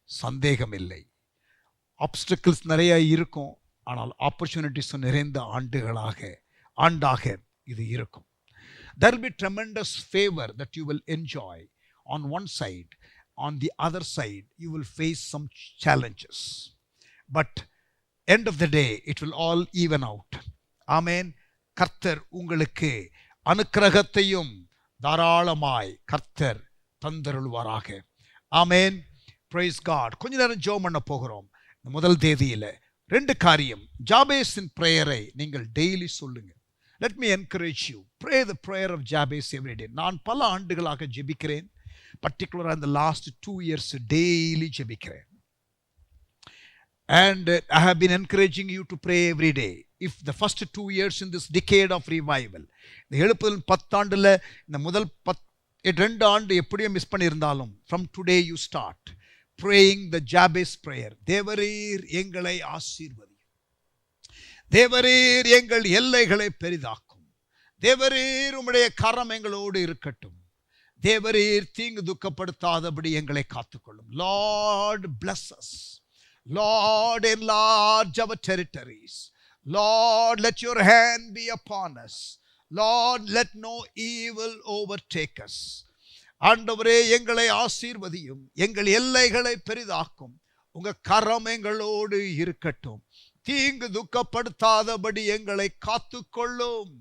சந்தேகம் இல்லை. ஆப்ஸ்டிக்கிள்ஸ் நிறைய இருக்கும், ஆனால் ஆப்பர்ச்சுனிட்டிஸும் நிறைந்த ஆண்டாக இது இருக்கும். There will be tremendous favor that you will enjoy on one side. On the other side, you will face some challenges. But end of the day, it will all even out. Amen. கர்த்தர் உங்களுக்கு அனுக்கிரகத்தையும் தாராளமாய் கர்த்தர் தந்தருள்வாராக. ஆமென். Praise God. கொஞ்ச நேரம் ஜெபம் பண்ண போகிறோம். முதல் தேதியில 2 காரியம். ஜாபேஸின் பிரேயரை நீங்கள் டெய்லி சொல்லுங்க. Let me encourage you. Pray the prayer of Jabez every day. நான் பல ஆண்டுகளாக ஜெபிக்கிறேன். Particularly in the last 2 years daily ஜெபிக்கிறேன். And I have been encouraging you to pray every day. If the first 2 years in this decade of revival, இந்த எழுப்புதல் 10 ஆண்டுல இந்த முதல் 2 ஆண்டு எப்படியோ மிஸ் பண்ணியிருந்தாலும், from today you start praying the Jabez prayer. தேவரீர் எங்களை ஆசீர்வதி, தேவரீர் எங்கள் எல்லைகளை பெரிதாக்கும், தேவரீர் உம்முடைய கரம் எங்களோடு இருக்கட்டும், தேவரீர் தீங்கு துக்கப்படுத்தாதபடி எங்களை காத்துக்கொள்ளும். Lord bless us. Lord enlarge our territories. Lord let your hand be upon us. Lord let no evil overtake us. ஆண்டவரே எங்களை ஆசீர்வதியும், எங்கள் எல்லைகளை பெரிதாக்கும், உங்க கரம் எங்களோடு இருக்கட்டும். தீங்கு துக்கப்படுத்தாதபடி எங்களை காத்துக்கொள்ளும்.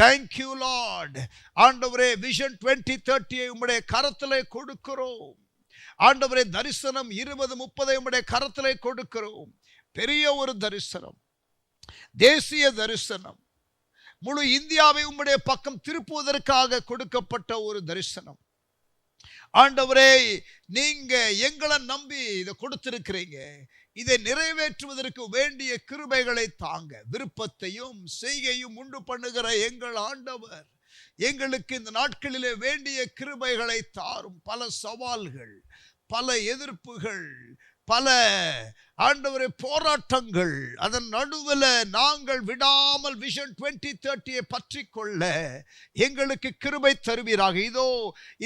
Thank you Lord. ஆண்டவரே, விஷன் 2030 உம்முடைய கரத்திலே கொடுக்கிறோம். ஆண்டவரே, தரிசனம் 2030 உம்முடைய கரத்திலே கொடுக்கிறோம். பெரிய ஒரு தரிசனம், தேசிய தரிசனம், முழு இந்தியாவை உம்முடைய பக்கம் திருப்புவதற்காக கொடுக்கப்பட்ட ஒரு தரிசனம். ஆண்டவரே, நீங்க எங்களை நம்பி இதை கொடுத்திருக்கிறீங்க. இதை நிறைவேற்றுவதற்கு வேண்டிய கிருபைகளை தாங்க. விருப்பத்தையும் செய்கையும் உண்டு பண்ணுகிற எங்கள் ஆண்டவர், எங்களுக்கு இந்த நாட்களிலே வேண்டிய கிருபைகளை தாரும். பல சவால்கள், பல எதிர்ப்புகள், பல ஆண்டவரே போராட்டங்கள், அதன் நடுவில் நாங்கள் விடாமல் விஷன் 2030 பற்றி கொள்ள எங்களுக்கு கிருபை தருவீராக. இதோ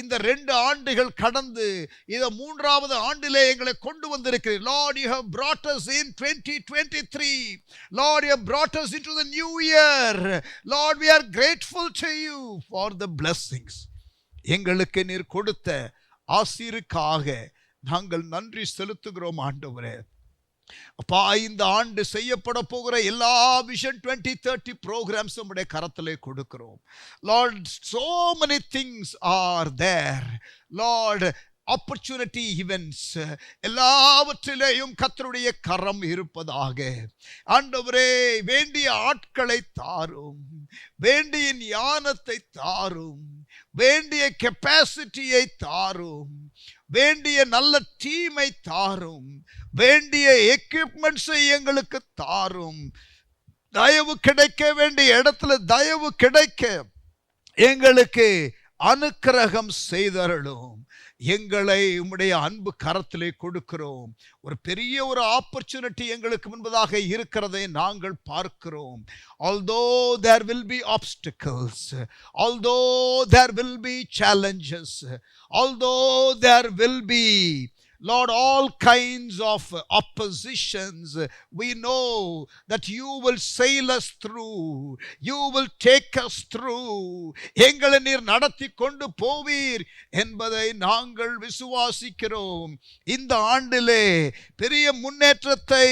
இந்த 2 ஆண்டுகள் கடந்து இதோ 3வது ஆண்டிலே எங்களை கொண்டு வந்திருக்கிறீர். Lord, you have brought us in 2023. Lord, you have brought us into the new year. Lord, we are grateful to you for the blessings. எங்களுக்கு நீர் கொடுத்த ஆசீர்வாதத்துக்காக நாங்கள் நன்றி செலுத்துகிறோம் ஆண்டவரே. அப்பா, இந்த ஆண்டு செய்யப்பட போகிற எல்லா விஷன் 2030 ப்ரோக்ராம்ஸ் நம்முடைய கரத்திலே கொடுக்கிறோம். Lord, so many things are there. Lord, opportunity events, எல்லாவற்றிலேயும் கர்த்தருடைய கரம் இருப்பதாக. ஆண்டவரே, வேண்டிய ஆட்களை தாரும், வேண்டிய ஞானத்தை தாரும், வேண்டிய கெப்பாசிட்டியை தாரும், வேண்டிய நல்ல டீமை தாரும், வேண்டிய எக்யூப்மெண்ட்ஸை எங்களுக்கு தாரும். தயவு கிடைக்க வேண்டிய இடத்துல தயவு கிடைக்க எங்களுக்கு அனுக்கிரகம் செய்தருளும். எங்களை உம்முடைய அன்பு கரத்திலே கொடுக்கிறோம். ஒரு பெரிய ஒரு ஆப்பர்ச்சுனிட்டி எங்களுக்கு முன்பதாக இருக்கிறதை நாங்கள் பார்க்கிறோம். Although there will be obstacles, although there will be challenges, although there will be, Lord, all kinds of oppositions, we know that you will sail us through, you will take us through. எங்களை நீர் நடத்தி கொண்டு போவீர் என்பதை நாங்கள் விசுவாசிக்கிறோம். இந்த ஆண்டிலே பெரிய முன்னேற்றத்தை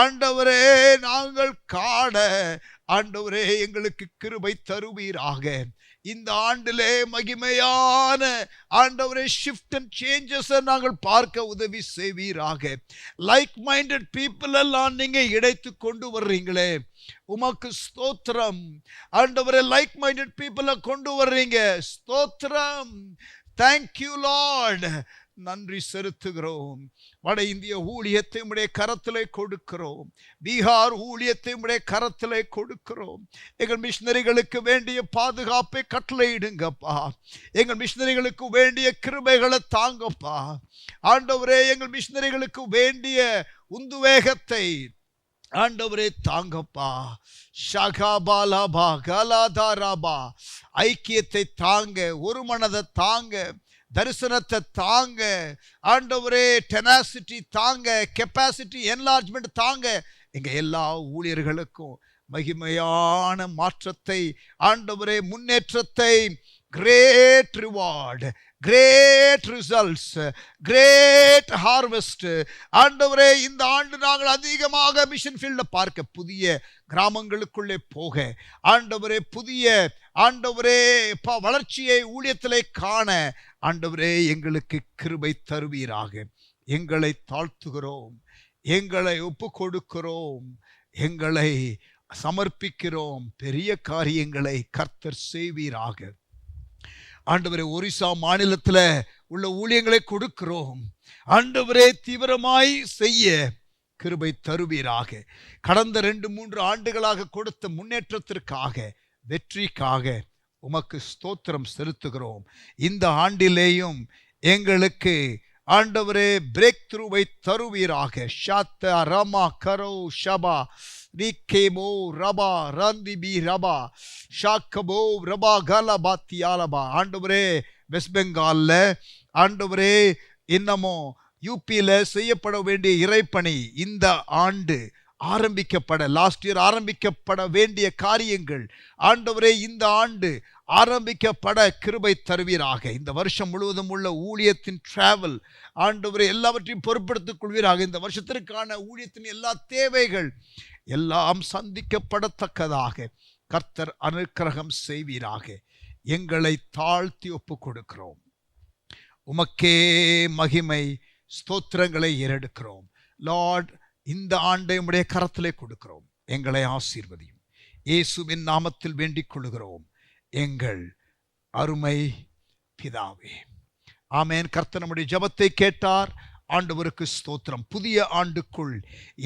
ஆண்டவரே நாங்கள் காண ஆண்டவரே எங்களுக்கு கிருபை தருவீராக. இந்த ஆண்டிலே மகிமையான ஆண்டவரே ஷிஃப்ட் அண்ட் சேஞ்சஸ் நாங்கள் பார்க்க உதவி செய்வீராக. லைக் மைண்டட் பீப்புள் எல்லாம் நீங்க இணைத்து கொண்டு வர்றீங்களே, உமக்கு ஸ்தோத்திரம் ஆண்டவரே. லைக் மைண்டட் பீப்புளை கொண்டு வர்றீங்க, ஸ்தோத்திரம். Thank you Lord. நன்றி செலுத்துகிறோம். வட இந்திய ஊழியத்தை உம்முடைய கரத்திலே கொடுக்கிறோம். பீகார் ஊழியத்தை உம்முடைய கரத்திலே கொடுக்கிறோம். எங்கள் மிஷனரிகளுக்கு வேண்டிய பாதுகாப்பை கட்டளையிடுங்கப்பா. எங்கள் மிஷனரிகளுக்கு வேண்டிய கிருபைகளை தாங்கப்பா ஆண்டவரே. எங்கள் மிஷனரிகளுக்கு வேண்டிய உந்துவேகத்தை ஆண்டவரே தாங்கப்பா. ஷகாபாலாபா கலாதாராபா, ஐக்கியத்தை தாங்க, ஒரு மனதை தாங்க, தரிசனத்தை தாங்க ஆண்டவரே, டெனாசிட்டி தாங்க, கெப்பாசிட்டி என்லார்ஜ்மெண்ட் தாங்க. எங்க எல்லா ஊழியர்களுக்கும் மகிமையான மாற்றத்தை ஆண்டவரே, முன்னேற்றத்தை, great reward, great results, great harvest ஆண்டவரே. இந்த ஆண்டு நாங்கள் அதிகமாக மிஷன் ஃபீல்ட பார்க்க, புதிய கிராமங்களுக்குள்ளே போக ஆண்டவரே, புதிய ஆண்டவரே வளர்ச்சியை ஊழியத்திலே காண ஆண்டவரே எங்களுக்கு கிருபை தருவீராக. எங்களை தாழ்த்துகிறோம், எங்களை ஒப்பு கொடுக்கிறோம், எங்களை சமர்ப்பிக்கிறோம். பெரிய காரியங்களை கர்த்தர் செய்வீராக. ஆண்டவரே, ஒரிசா மாநிலத்தில் உள்ள ஊழியங்களை கொடுக்கிறோம். ஆண்டவரே, தீவிரமாய் செய்ய கிருபை தருவீராக. கடந்த 2-3 ஆண்டுகளாக கொடுத்த முன்னேற்றத்திற்காக, வெற்றிக்காக உமக்கு ஸ்தோத்திரம் செலுத்துகிறோம். இந்த ஆண்டிலேயும் எங்களுக்கு ஆண்டவரே பிரேக் த்ரூவை தருவீராக. ஷாத்த ரமா கரோ ஷபா ரிகேபோ ரபா ரந்திபி ரபா ஷாக்கபோ ரபா கலபாத்தியாலபா. ஆண்டவரே, வெஸ்ட் பெங்கால்ல ஆண்டவரே, இன்னமும் யூபியில் செய்யப்பட வேண்டிய இறைப்பணி இந்த ஆண்டு ஆரம்பிக்கப்பட, லாஸ்ட் இயர் ஆரம்பிக்கப்பட வேண்டிய காரியங்கள் ஆண்டவரே இந்த ஆண்டு ஆரம்பிக்கப்பட கிருபை தருவீராக. இந்த வருஷம் முழுவதும் உள்ள ஊழியத்தின் டிராவல் ஆண்டவரே எல்லாவற்றையும் பொறுப்படுத்திக் கொள்வீராக. இந்த வருஷத்திற்கான ஊழியத்தின் எல்லா தேவைகள் எல்லாம் சந்திக்கப்படத்தக்கதாக கர்த்தர் அனுக்கிரகம் செய்வீராக. எங்களை தாழ்த்தி ஒப்புக் கொடுக்கிறோம். உமக்கே மகிமை ஸ்தோத்திரங்களை ஏறெடுக்கிறோம். லார்ட், இந்த ஆண்டை உம்முடைய கரத்திலே கொடுக்கிறோம். எங்களை ஆசீர்வதியும். இயேசுவின் நாமத்தில் வேண்டிக் கொள்கிறோம் எங்கள் அருமை பிதாவே, ஆமென். கர்த்தர் நம்முடைய ஜெபத்தை கேட்டார். ஆண்டவருக்கு ஸ்தோத்திரம். புதிய ஆண்டுக்குள்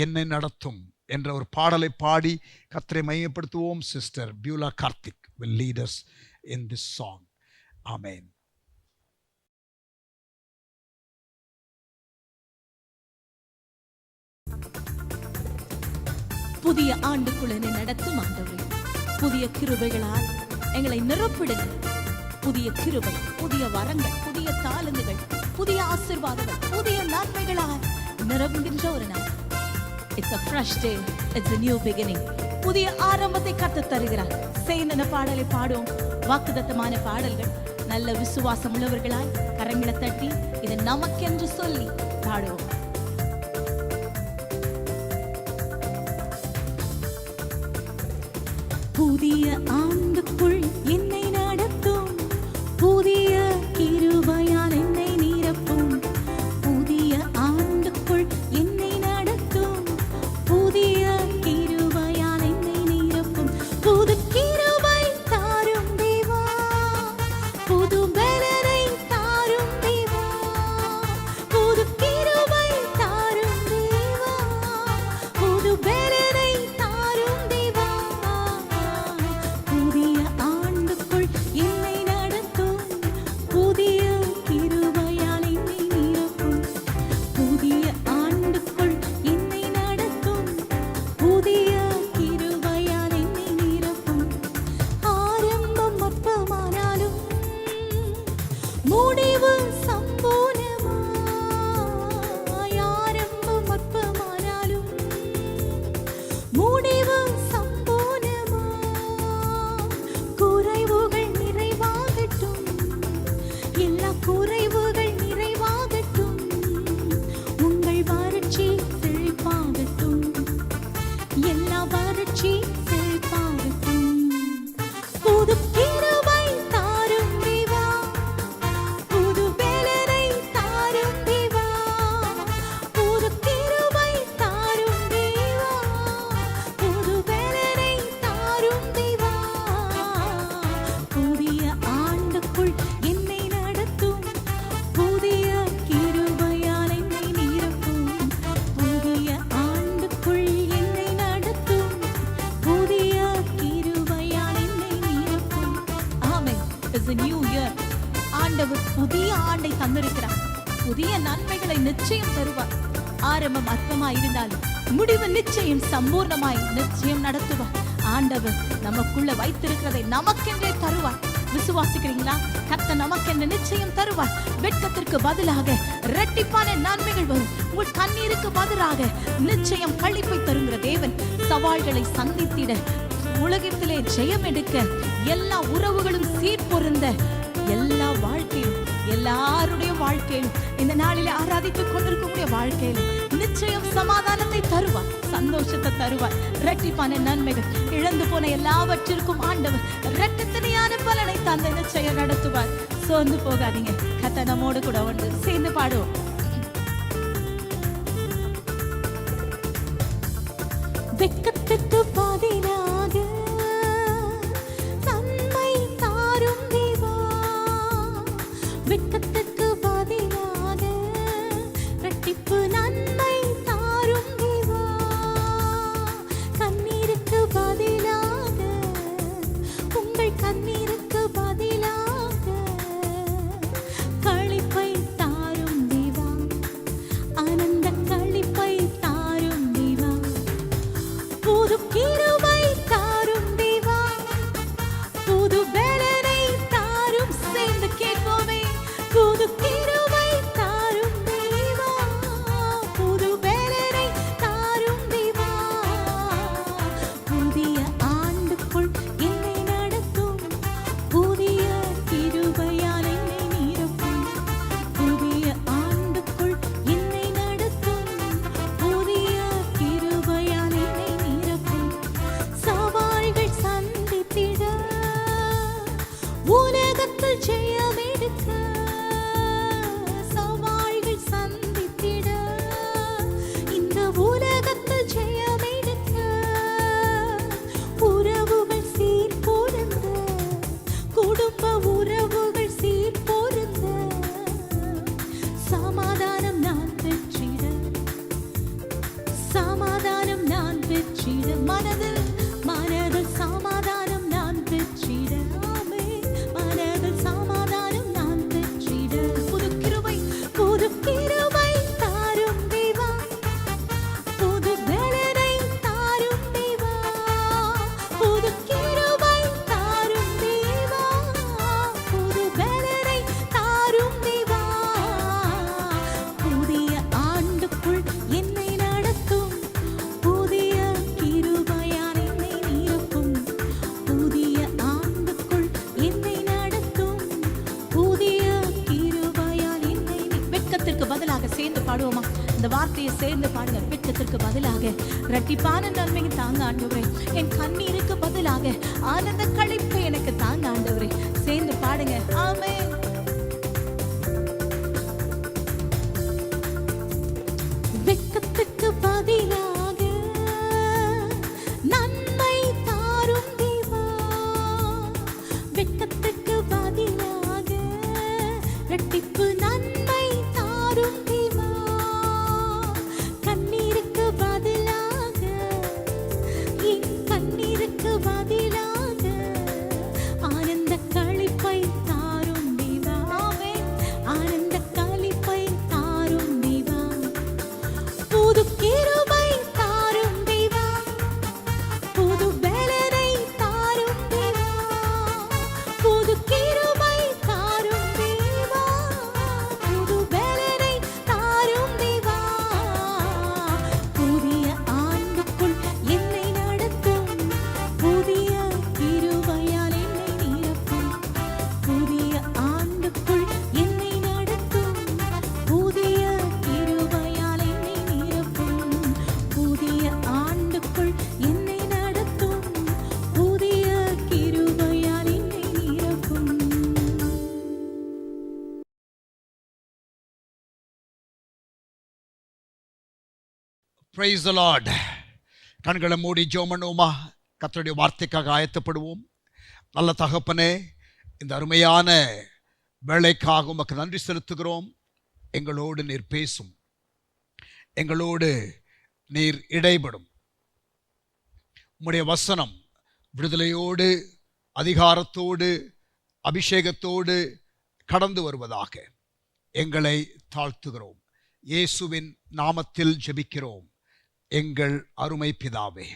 என்னை நடத்தும் என்ற ஒரு பாடலை பாடி கர்த்தரை மையப்படுத்துவோம். Sister Beulah Karthik will lead us in this song. Amen.
புதிய ஆண்டுக்குள் என்னை நடத்தும் ஆண்டவரே, புதிய கிருபைகளால் எங்களை நிரப்பிடுங்க. புதிய கிருபை, புதிய வரங்கள், புதிய தாளந்துகள், புதிய ஆசீர்வாதங்கள், புதிய நன்மைகளால் நிரம்புகின்ற ஒரு நாள். It's a fresh day. It's a new beginning. புதிய ஆரம்பத்தை கர்த்தர் தருகிறார். சேர்ந்த பாடலை பாடுவோம். வாக்குத்தத்தமான பாடல்கள். நல்ல விசுவாசம் உள்ளவர்களாய் கரங்களை தட்டி இது நமக்கென்று சொல்லி பாடுவோம். புதிய ஆண்டுக்குள் என்னை நடத்தும், புதிய கிருபையால் என்னை நிரப்பும். புதிய ஆண்டுக்குள் என்னை நடத்தும், புதிய கிருபையால் என்னை நிரப்பும். புது கிருபை தாரும் தேவா, புது பலனை தாரும் தேவா, புது கிருபை தாரும் தேவா, புது பலனை தாரும் தேவா. புதிய ஆண்டுக்குள் என்னை நடத்தும், புதிய கிருபையால் என்னை நிரப்பும். புதிய ஆண்டுக்குள் என்னை நடத்தும், புதிய கிருபையால் என்னை நிரப்பும். ஆரம்பம் அற்பமானாலும் முடிவு சம்பூர்ணமாய். ஆரம்பம் அற்பமானாலும் முடிவு சம்பூர்ணமாய். குறைவுகள் நிறைவாகட்டும், எல்லா குறைவுகள் நிறைவாகட்டும். உங்கள் வறட்சி செழிப்பாகட்டும், எல்லா வறட்சி செழிப்பாகட்டும். புது கிருபை தாரும் தேவா, புது பலனை தாரும் தேவா, புது கிருபை தாரும் தேவா, புது பலனை தாரும் தேவா. புதிய ஆண்டுக்குள் என்னை நடத்தும், புதிய கிருபையால் என்னை நிரப்பும். புதிய ஆண்டுக்குள் என்னை நடத்தும், புதிய கிருபையால் என்னை நிரப்பும். ஆமென். It's a new year. ஆண்டவர் புதிய ஆண்டை தந்திருக்கிறார். புதிய நன்மைகளை நிச்சயம் தருவார். ஆரம்பம் அற்பமாய் இருந்தாலும் முடிவு நிச்சயம் சம்பூர்ணமாய் நிச்சயம் நடத்துவார். ஆண்டவர் நமக்குள்ள வைத்திருக்கிறதை நமக்கென்றே தருவார். விசுவாசிக்கிறீங்களா? கர்த்தர் நமக்கென்று நிச்சயம் தருவார். வெட்கத்திற்கு பதிலாக இரட்டிப்பான நன்மைகள் வரும். உங்கள் கண்ணீருக்கு பதிலாக நிச்சயம் களிப்பை தருகிற தேவன் சவால்களை சந்தித்திட, உலகத்திலே ஜெயம் எடுக்க, எல்லா உறவுகளும் சீர்பொருந்த, எல்லா வாழ்க்கையிலும் எல்லாருடைய வாழ்க்கையிலும் இந்த நாளிலே ஆராதித்துக் கொண்டிருக்கக்கூடிய வாழ்க்கையிலும் நிச்சயம் சமாதானத்தை தருவார், சந்தோஷத்தை தருவார், இரட்டிப்பான நன்மைகள். இழந்து போன எல்லாவற்றிற்கும் ஆண்டவர் இரட்டத்தனையான பலனை தந்து நிச்சயம் நடத்துவார். சோர்ந்து போகாதீங்க. கர்த்தர் நம்மோடு கூட வந்து சேர்ந்து பாடுவோம். வெட்கத்துக்கு பதிலாக நன்மை தாரும் தேவா, வெட்கத்துக்கு பதிலாக இரட்டிப்பு நன்மை தாரும் தேவா. கண்ணீருக்கு பதிலாக, உங்கள் கண்ணீருக்கு பதிலாக களிப்பை தாரும் தேவா, ஆனந்த களிப்பை தாரும் தேவா. புது கிருபை தாரும் தேவா, புது பலனை தாரும். சேர்ந்து கேட்போமே. புது கிருபை தாரும் தேவா, புது பலனை தாரும் தேவா. புதிய ஆண்டுக்குள் என்னை நடத்தும், புதிய பாடுவோமா? இந்த வார்த்தையை சேர்ந்து பாடுங்க. வெட்கத்திற்கு பதிலாக இரட்டிப்பான நன்மையை தாங்க ஆண்டவரே. என் கண்ணீருக்கு பதிலாக ஆனந்த களிப்பை எனக்கு தாங்க ஆண்டவரே. சேர்ந்து பாடுங்க. ஆமென். வெட்கத்துக்கு பதிலாக நன்மை தாரும் தேவா. வெட்கத்துக்கு பதிலாக இரட்டிப்பு நன்மை தாரும் தேவா. கண்ணீருக்கு பதிலாக என் கண்ணீருக்கு பதிலாக ஆனந்த களிப்பை தாரும் தேவா. ஆமென். ஆனந்த களிப்பை தாரும் தேவா. புது கிருபை தாரும் தேவா. புது பலனை தாரும் தேவா. புது கிருபை தாரும் தேவா. புது பலனை தாரும் தேவா. புதிய ஆண்டுக்குள் என்னை நடத்தும். புதிய கிருபையால் என்னை நிரப்பும். புதிய ஆண்டுக்குள் என்னை நடத்தும். புதிய கிருபையால் என்னை நிரப்பும். புதிய ஆண்டுக்குள் என்னை நடத்தும். புதிய கிருபையால் என்னை நிரப்பும்.
Praise the Lord. கண்களை மூடி ஜெபம் பண்ணுவோமா? கர்த்தருடைய வார்த்தைக்காக ஆயத்தப்படுவோம். நல்ல தகப்பனே, இந்த அருமையான வேளைக்காக உமக்கு நன்றி செலுத்துகிறோம். எங்களோடு நீர் பேசும், எங்களோடு நீர் இடைபடும். உம்முடைய வசனம் விடுதலையோடு, அதிகாரத்தோடு, அபிஷேகத்தோடு கடந்து வருவதாக எங்களை தாழ்த்துகிறோம். இயேசுவின் நாமத்தில் ஜெபிக்கிறோம் எங்கள் அருமை பிதாவே.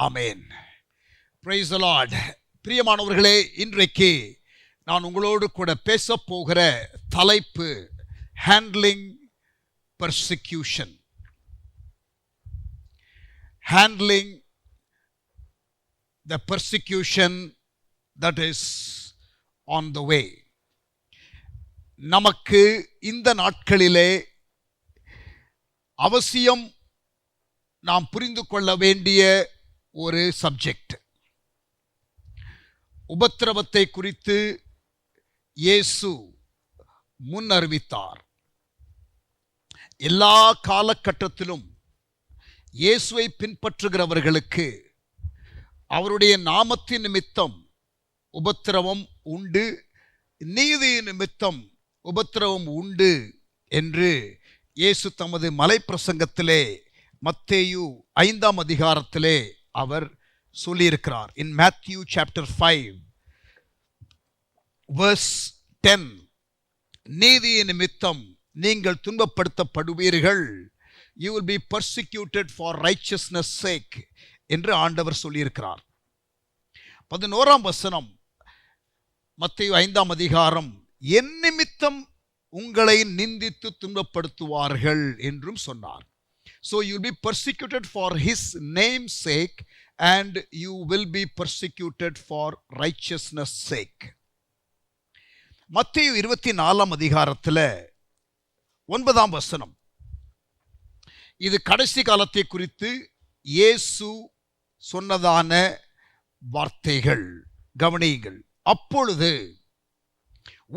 ஆமென். Praise the Lord. பிரியமானவர்களே, இன்றைக்கு நான் உங்களோடு கூட பேசப் போகிற தலைப்பு handling persecution. Handling the persecution that is on the way. நமக்கு இந்த நாட்களிலே அவசியம் நாம் புரிந்து கொள்ள வேண்டிய ஒரு சப்ஜெக்ட். உபத்திரவத்தை குறித்து இயேசு முன் அறிவித்தார். எல்லா காலகட்டத்திலும் இயேசுவை பின்பற்றுகிறவர்களுக்கு அவருடைய நாமத்தின் நிமித்தம் உபத்திரவம் உண்டு, நீதி நிமித்தம் உபத்திரவம் உண்டு என்று இயேசு தமது மலைப்பிரசங்கத்திலே மத்தேயு 5ஆம் அதிகாரத்திலே அவர் சொல்லியிருக்கிறார். In Matthew chapter 5 verse 10, நீதி நிமித்தம் நீங்கள் துன்பப்படுத்தப்படுவீர்கள், you will be persecuted for righteousness sake என்று ஆண்டவர் சொல்லியிருக்கிறார். 11ஆம் வசனம் மத்தேயு 5ஆம் அதிகாரம், என் நிமித்தம் உங்களை நிந்தித்து துன்பப்படுத்துவார்கள் என்றும் சொன்னார். So you will be persecuted for his name's sake and you will be persecuted for righteousness sake. மத்தேயு 24ஆம் அதிகாரத்தில் 9ஆம் வசனம், இது கடைசி காலத்தை குறித்து இயேசு சொன்னதான வார்த்தைகள். கவனியுங்கள். அப்பொழுது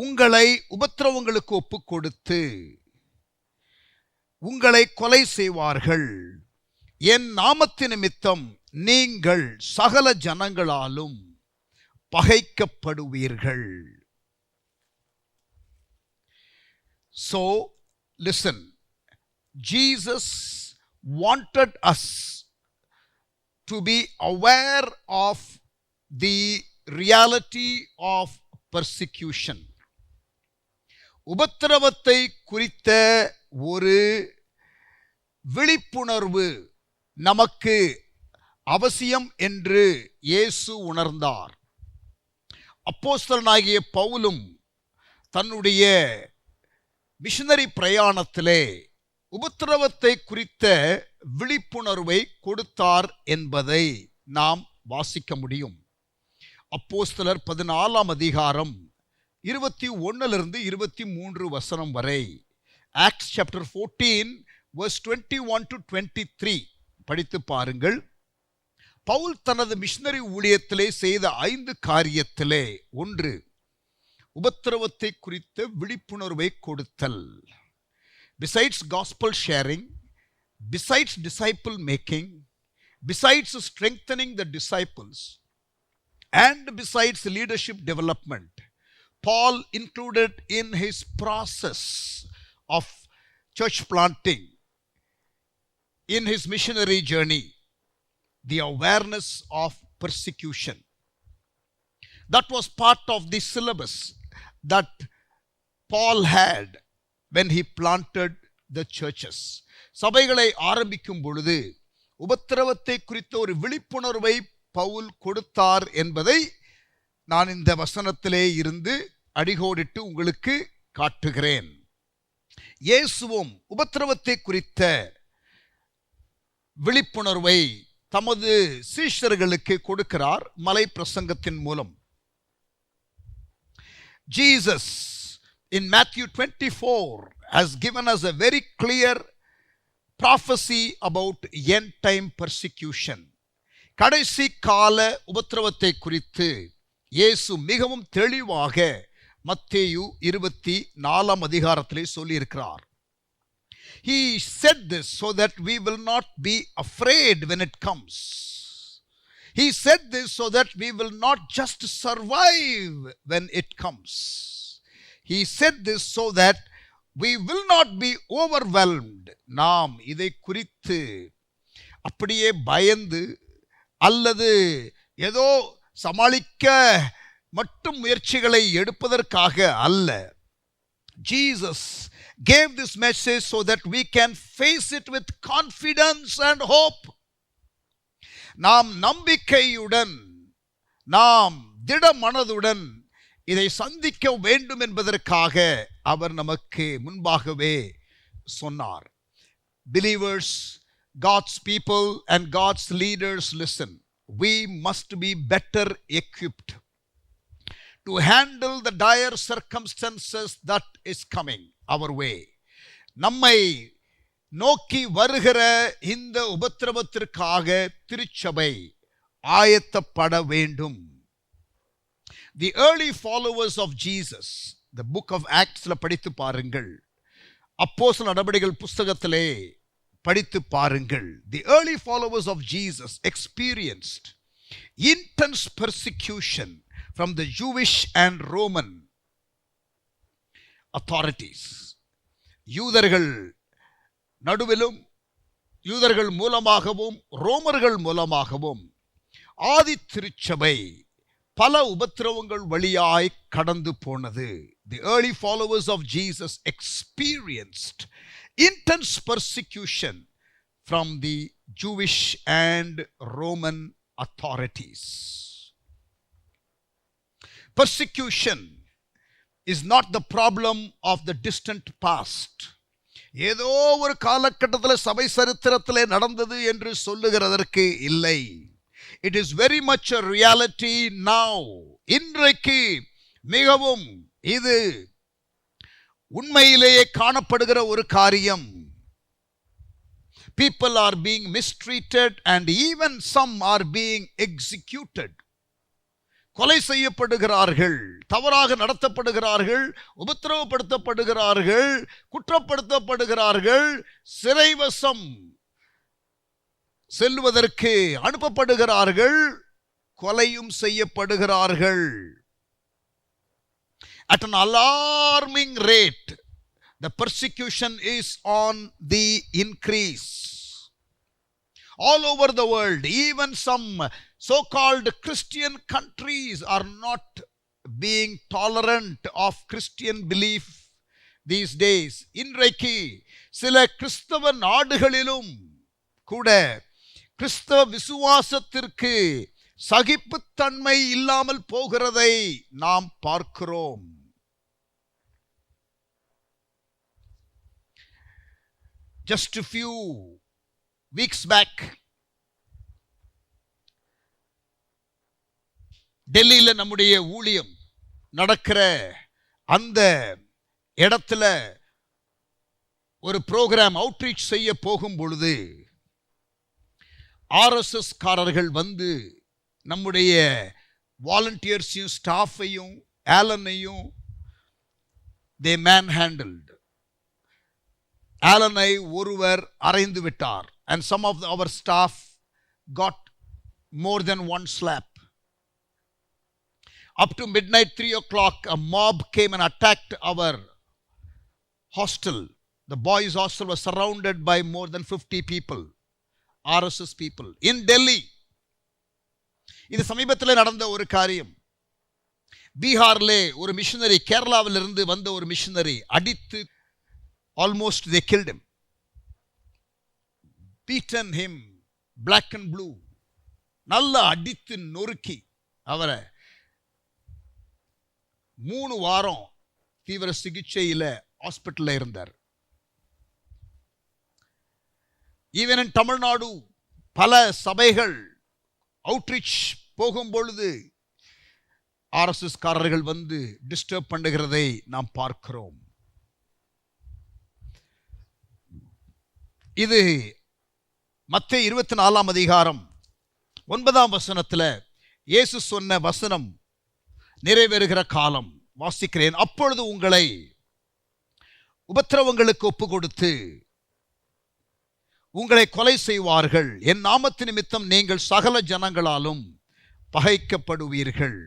உங்களை உபத்திரவங்களுக்கு ஒப்புக் கொடுத்து உங்களை கொலை செய்வார்கள். என் நாமத்தின் நிமித்தம் நீங்கள் சகல ஜனங்களாலும் பகைக்கப்படுவீர்கள். So listen, Jesus wanted us to be aware of the reality of persecution. உபத்திரவத்தை குறித்த ஒரு விழிப்புணர்வு நமக்கு அவசியம் என்று இயேசு உணர்ந்தார். அப்போஸ்தலனாகிய பவுலும் தன்னுடைய மிஷனரி பிரயாணத்திலே உபத்திரவத்தை குறித்த விழிப்புணர்வை கொடுத்தார் என்பதை நாம் வாசிக்க முடியும். அப்போஸ்தலர் 14ஆம் அதிகாரம் 21 23 வசனம் வரை Acts chapter 14 verse 21 to 23 படித்து பாருங்கள். பவுல் தனது மிஷனரி ஊழியத்திலே செய்த 5 காரியத்திலே ஒன்று, உபத்திரவத்தை குறித்த விழிப்புணர்வை கொடுத்தல். Besides gospel sharing, besides disciple making, besides strengthening the disciples, and besides leadership development, Paul included in his process of church planting, in his missionary journey, the awareness of persecution. That was part of the syllabus that Paul had when he planted the churches. சபைகளை ஆரம்பிக்கும் பொழுது உபத்திரவத்தை குறித்த ஒரு விழிப்புணர்வை பவுல் கொடுத்தார் என்பதை நான் இந்த வசனத்திலே இருந்து அடிகோடிட்டு உங்களுக்கு காட்டுகிறேன். இயேசுவும் உபத்திரவத்தை குறித்த விழிப்புணர்வை தமது சீஷர்களுக்கு கொடுக்கிறார் மலை பிரசங்கத்தின் மூலம். Jesus in Matthew 24 has given us a very clear prophecy about end time persecution. கடைசி கால உபத்திரவத்தை குறித்து இயேசு மிகவும் தெளிவாக மத்தேயு 24 அதிகாரத்திலே சொல்லியிருக்கிறார். He said this so that we will not be afraid when it comes. He said this so that we will not just survive when it comes. He said this so that we will not be overwhelmed. நாம் இதை குறித்து அப்படியே பயந்து அல்லது ஏதோ சமாளிக்க மட்டும் முயற்சிகளை எடுப்பதற்காக அல்ல. Jesus gave this message so that we can face it with confidence and hope. நாம் நம்பிக்கையுடன், நாம் திட மனதுடன் இதை சந்திக்க வேண்டும் என்பதற்காக அவர் நமக்கு முன்பாகவே சொன்னார். Believers, God's people and God's leaders, listen. We must be better equipped to handle the dire circumstances that is coming our way. நம்மை நோக்கி வருகிற இந்த உபத்திரவத்திற்காக திருச்சபை ஆயத்தப்பட வேண்டும். The early followers of Jesus, the book of Actsல படித்து பாருங்கள், அப்போஸ்தலர் நடபடிகள் புத்தகத்திலே படித்து பாருங்கள். The early followers of Jesus experienced intense persecution from the Jewish and Roman authorities. யூதர்கள் நடுவிலும் யூதர்கள் மூலமாகவும் ரோமர்கள் மூலமாகவும் ஆதி திருச்சபை பல உபத்திரவங்கள் வழியாய் கடந்து போனது. The early followers of Jesus experienced intense persecution from the Jewish and Roman authorities. Persecution is not the problem of the distant past. ஏதோ ஒரு காலகட்டத்தில் சபை சரித்திரத்திலே நடந்தது என்று சொல்லுகிறதற்கு இல்லை. It is very much a reality now. இன்றைக்கு மிகவும் இது உண்மையிலேயே காணப்படுகிற ஒரு காரியம். People are being mistreated and even some are being executed. கொலை செய்யப்படுகிறார்கள், தவறாக நடத்தப்படுகிறார்கள், உபத்திரவப்படுத்தப்படுகிறார்கள், குற்றப்படுத்தப்படுகிறார்கள், சிறைவசம் செல்வதற்கு அனுப்பப்படுகிறார்கள், கொலையும் செய்யப்படுகிறார்கள். At an alarming rate, the persecution is on the increase. All over the world, even some so-called Christian countries are not being tolerant of Christian belief these days. இன்றைக்கு சில கிறிஸ்தவ நாடுகளிலும் கூட கிறிஸ்தவ விசுவாசத்திற்கு சகிப்புத்தன்மை இல்லாமல் போகிறதை நாம் பார்க்கிறோம். Just a few weeks back, டெல்லியில நம்முடைய ஊழியம் நடக்கிற அந்த இடத்துல ஒரு ப்ரோக்ராம் அவுட்ரீச் செய்ய போகும் பொழுது RSS காரர்கள் வந்து நம்முடைய வாலண்டியர்ஸையும் ஸ்டாஃபையும் ஆலனையும் தே மேன் ஹேண்டில்டு. ஆலனை ஒருவர் அறைந்து விட்டார். And some of our staff got more than one slap. Up to midnight, 3 o'clock, a mob came and attacked our hostel. The boys' hostel was surrounded by more than 50 people, RSS people, in Delhi. இது சமீபத்தில் நடந்த ஒரு காரியம். பீகாரிலே ஒரு missionary, கேரளாவிலிருந்து வந்த ஒரு missionary அடித்து almost they killed him, beaten him black and blue. நல்லா அடித்து நொறுக்கி அவரை 3 வாரம் தீவிர சிகிச்சையில் ஹாஸ்பிட்டலில் இருந்தார். ஈவன் இன் தமிழ்நாடு பல சபைகள் அவுட்ரீச் போகும் பொழுது RSS காரர்கள் வந்து டிஸ்டர்ப் பண்ணுகிறதை நாம் பார்க்கிறோம். இது மத்தேயு 24 அதிகாரம் 9 வசனத்தில் இயேசு சொன்ன வசனம் நிறைவேறுகிற காலம் வாசிக்கிறேன். அப்பொழுது உங்களை உபத்திரவங்களுக்கு ஒப்பு கொடுத்து உங்களை கொலை செய்வார்கள். என் நாமத்து நிமித்தம் நீங்கள் சகல ஜனங்களாலும் பகைக்கப்படுவீர்கள்.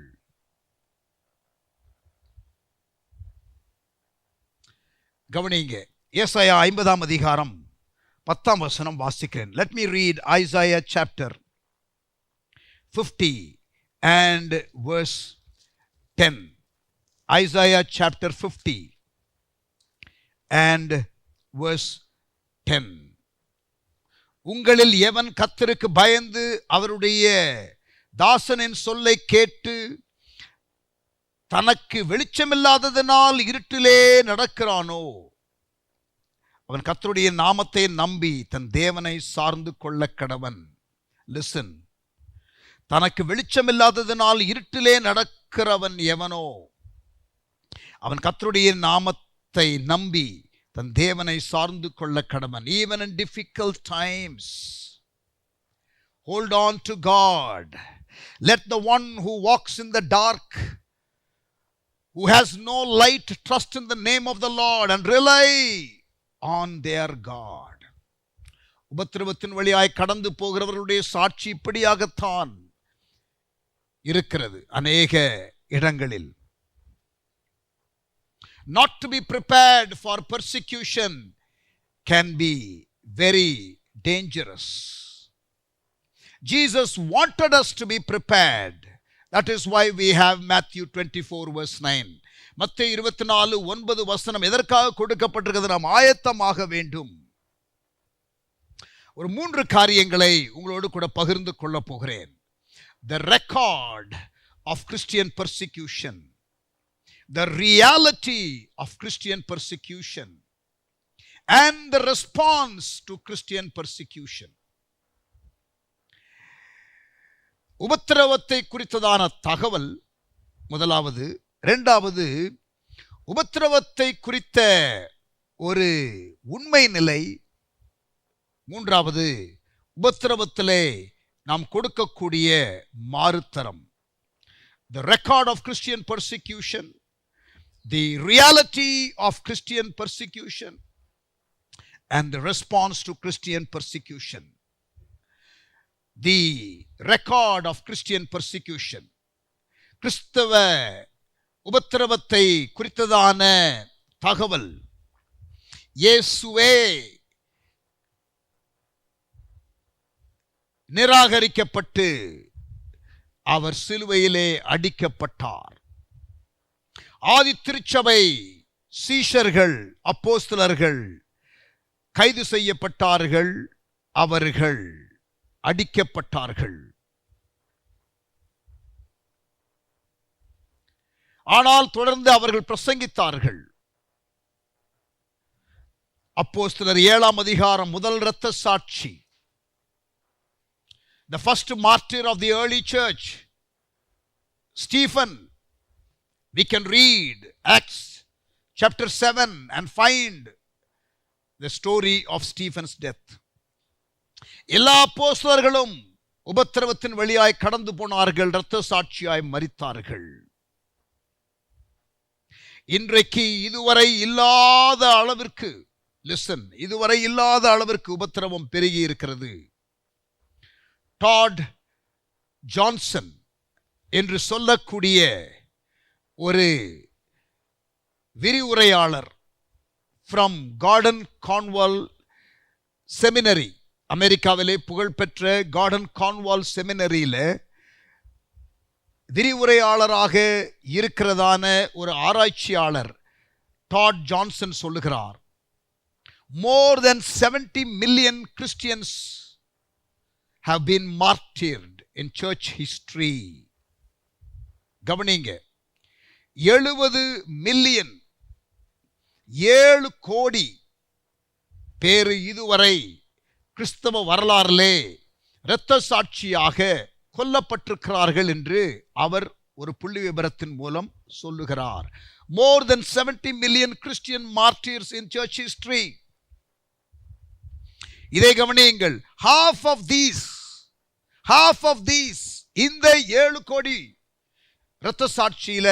கவனிங்க, ஏசாயா 50 அதிகாரம் 10 வசனம் வாசிக்கிறேன். Let me read Isaiah chapter 50 and verse 10. Isaiah chapter 50 and verse 10. உங்களில் எவன் கர்த்தருக்கு பயந்து அவருடைய தாசனின் சொல்லை கேட்டு தனக்கு வெளிச்சமில்லாததினால் இருட்டிலே நடக்கிறானோ அவன் கர்த்தருடைய நாமத்தை நம்பி தன் தேவனை சார்ந்து கொள்ள கடவன். லிசன், தனக்கு வெளிச்சமில்லாததினால் இருட்டிலே நடக்கிறவன் எவனோ அவன் கர்த்தருடைய நாமத்தை நம்பி தன் தேவனை சார்ந்து கொள்ள கடவன். Even in difficult times, hold on to God. Let the one who walks in the dark, who has no light, trust in the name of the Lord and rely on their God. உபத்திரவத்தின் வழியாய் கடந்து போகிறவர்களுடைய சாட்சி இப்படியாகத்தான் இருக்கிறது அநேக இடங்களில். Not to be prepared for persecution can be very dangerous. Jesus wanted us to be prepared. That is why we have Matthew 24 verse 9. மத்தேயு 24:9 வசனம் எதற்காக கொடுக்கப்பட்டிருக்கிறது? நாம் ஆயத்தமாக வேண்டும். ஒரு 3 காரியங்களை உங்களோடு கூட பகிர்ந்து கொள்ள போகிறேன். The record of Christian persecution, the reality of Christian persecution, and the response to Christian persecution. உபத்திரவத்தை குறித்ததான தகவல் முதலாவது. இரண்டாவது, உபத்திரவத்தை குறித்த ஒரு உண்மை நிலை. மூன்றாவது, உபத்திரவத்திலே நாம் கொடுக்கக்கூடிய மாறுத்தரம். The record of Christian persecution, the reality of Christian persecution, and the response to Christian persecution. The record of Christian persecution, கிறிஸ்தவ உபத்திரவத்தை குறித்ததான தகவல். இயேசுவே நிராகரிக்கப்பட்டு அவர் சிலுவையிலே அடிக்கப்பட்டார். ஆதி திருச்சபை சீஷர்கள், அப்போஸ்தலர்கள் கைது செய்யப்பட்டார்கள், அவர்கள் அடிக்கப்பட்டார்கள். ஆனால் தொடர்ந்து அவர்கள் பிரசங்கித்தார்கள். அப்போஸ்தலர் 7 அதிகாரம் முதல் இரத்த சாட்சி, the first martyr of the early church, Stephen. We can read Acts chapter 7 and find the story of Stephen's death. எல்லா அப்போஸ்தலர்களும் உபத்திரவத்தின் வழியாய் கடந்து போனார்கள், இரத்த சாட்சியாய் மரித்தார்கள். இன்றைக்கு இதுவரை இல்லாத அளவிற்கு, லிசன், இதுவரை இல்லாத அளவிற்கு உபத்திரவம் பெருகி இருக்கிறது. டாட் ஜான்சன் என்று சொல்லக்கூடிய ஒரு விரிவுரையாளர் from கார்டன் கான்வால் செமினரி, அமெரிக்காவிலே புகழ்பெற்ற கார்டன் கான்வால் செமினரியில விரிவுரையாளராக இருக்கிறதான ஒரு ஆராய்ச்சியாளர் டாட் ஜான்சன் சொல்லுகிறார், more than 70 million Christians have been martyred in church history. கவனிங்க, 70 மில்லியன், 7 கோடி பேரு இதுவரை கிறிஸ்தவ வரலாறிலே இரத்த சாட்சியாக கொல்லப்பட்டிருக்கிறார்கள் என்று அவர் ஒரு புள்ளி விபரத்தின் மூலம் சொல்லுகிறார். More than 70 million Christian martyrs in church history. இதை கவனியுங்கள், half of these இந்த 7 கோடி இரத்த சாட்சியில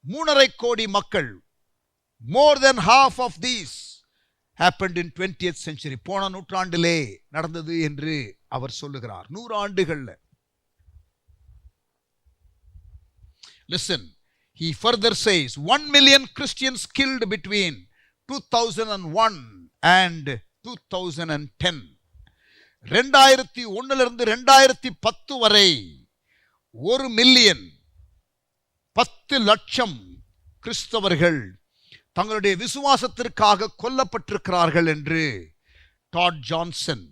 3.5 கோடி மக்கள், more than half of these happened in 20th century. போன நூற்றாண்டிலே நடந்தது என்று அவர் சொல்லுகிறார். 100 ஆண்டுகள்ல. Listen, he further says 1 million Christians killed between 2001 and 2010. 2001 இருந்து 2010 வரை 1 மில்லியன், 10 லட்சம் கிறிஸ்தவர்கள் தங்களுடைய விசுவாசத்திற்காக கொல்லப்பட்டிருக்கிறார்கள் என்று டாட் ஜான்சன்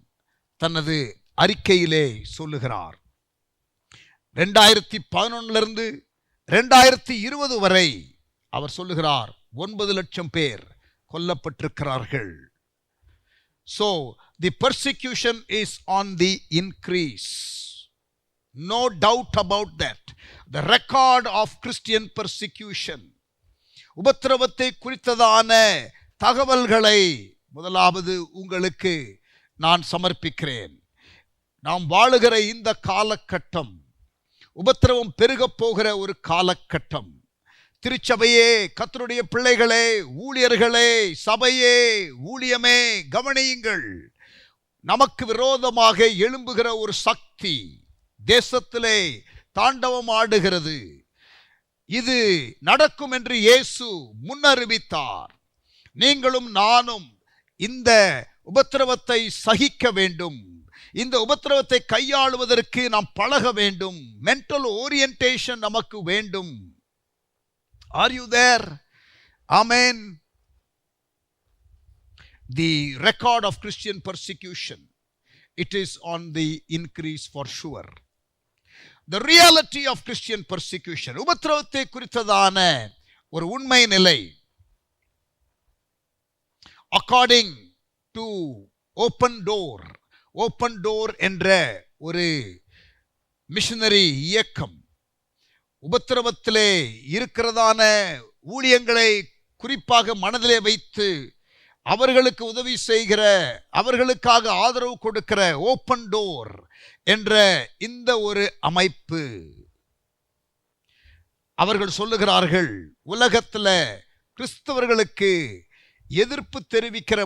தனது அறிக்கையிலே சொல்லுகிறார். 2011 இருந்து 2020 வரை அவர் சொல்லுகிறார் 9 லட்சம் பேர் கொல்லப்பட்டிருக்கிறார்கள். So the persecution is on the increase. No doubt about that. The record of Christian persecution. உபத்திரவத்தை குறித்ததான தகவல்களை முதலாவது உங்களுக்கு நான் சமர்ப்பிக்கிறேன். நாம் வாழுகிற இந்த காலகட்டம் உபத்திரவம் பெருகப் போகிற ஒரு காலகட்டம். திருச்சபையே, கர்த்தருடைய பிள்ளைகளே, ஊழியர்களே, சபையே, ஊழியமே, கவனியுங்கள். நமக்கு விரோதமாக எழும்புகிற ஒரு சக்தி தேசத்திலே தாண்டவம் ஆடுகிறது. இது நடக்கும் என்று இயேசு முன்னறிவித்தார். நீங்களும் நானும் இந்த உபத்திரவத்தை சகிக்க வேண்டும். இந்த உபத்திரவத்தை கையாளுவதற்கு நாம் பழக வேண்டும். மென்டல் ஓரியன்டேஷன் நமக்கு வேண்டும். Are you there? Amen. The record of Christian persecution, it is on the increase for sure. The reality of Christian persecution, உபத்திரவத்தை குறித்ததான ஒரு உண்மை நிலை, according to open door என்ற ஒரு மிஷனரி இயக்கம் உபத்திரவத்திலே இருக்கிறதான ஊழியங்களை குறிப்பாக மனதிலே வைத்து அவர்களுக்கு உதவி செய்கிற, அவர்களுக்காக ஆதரவு கொடுக்கிற ஓப்பன் டோர் என்ற இந்த ஒரு அமைப்பு, அவர்கள் சொல்லுகிறார்கள், உலகத்தில் கிறிஸ்தவர்களுக்கு எதிர்ப்பு தெரிவிக்கிற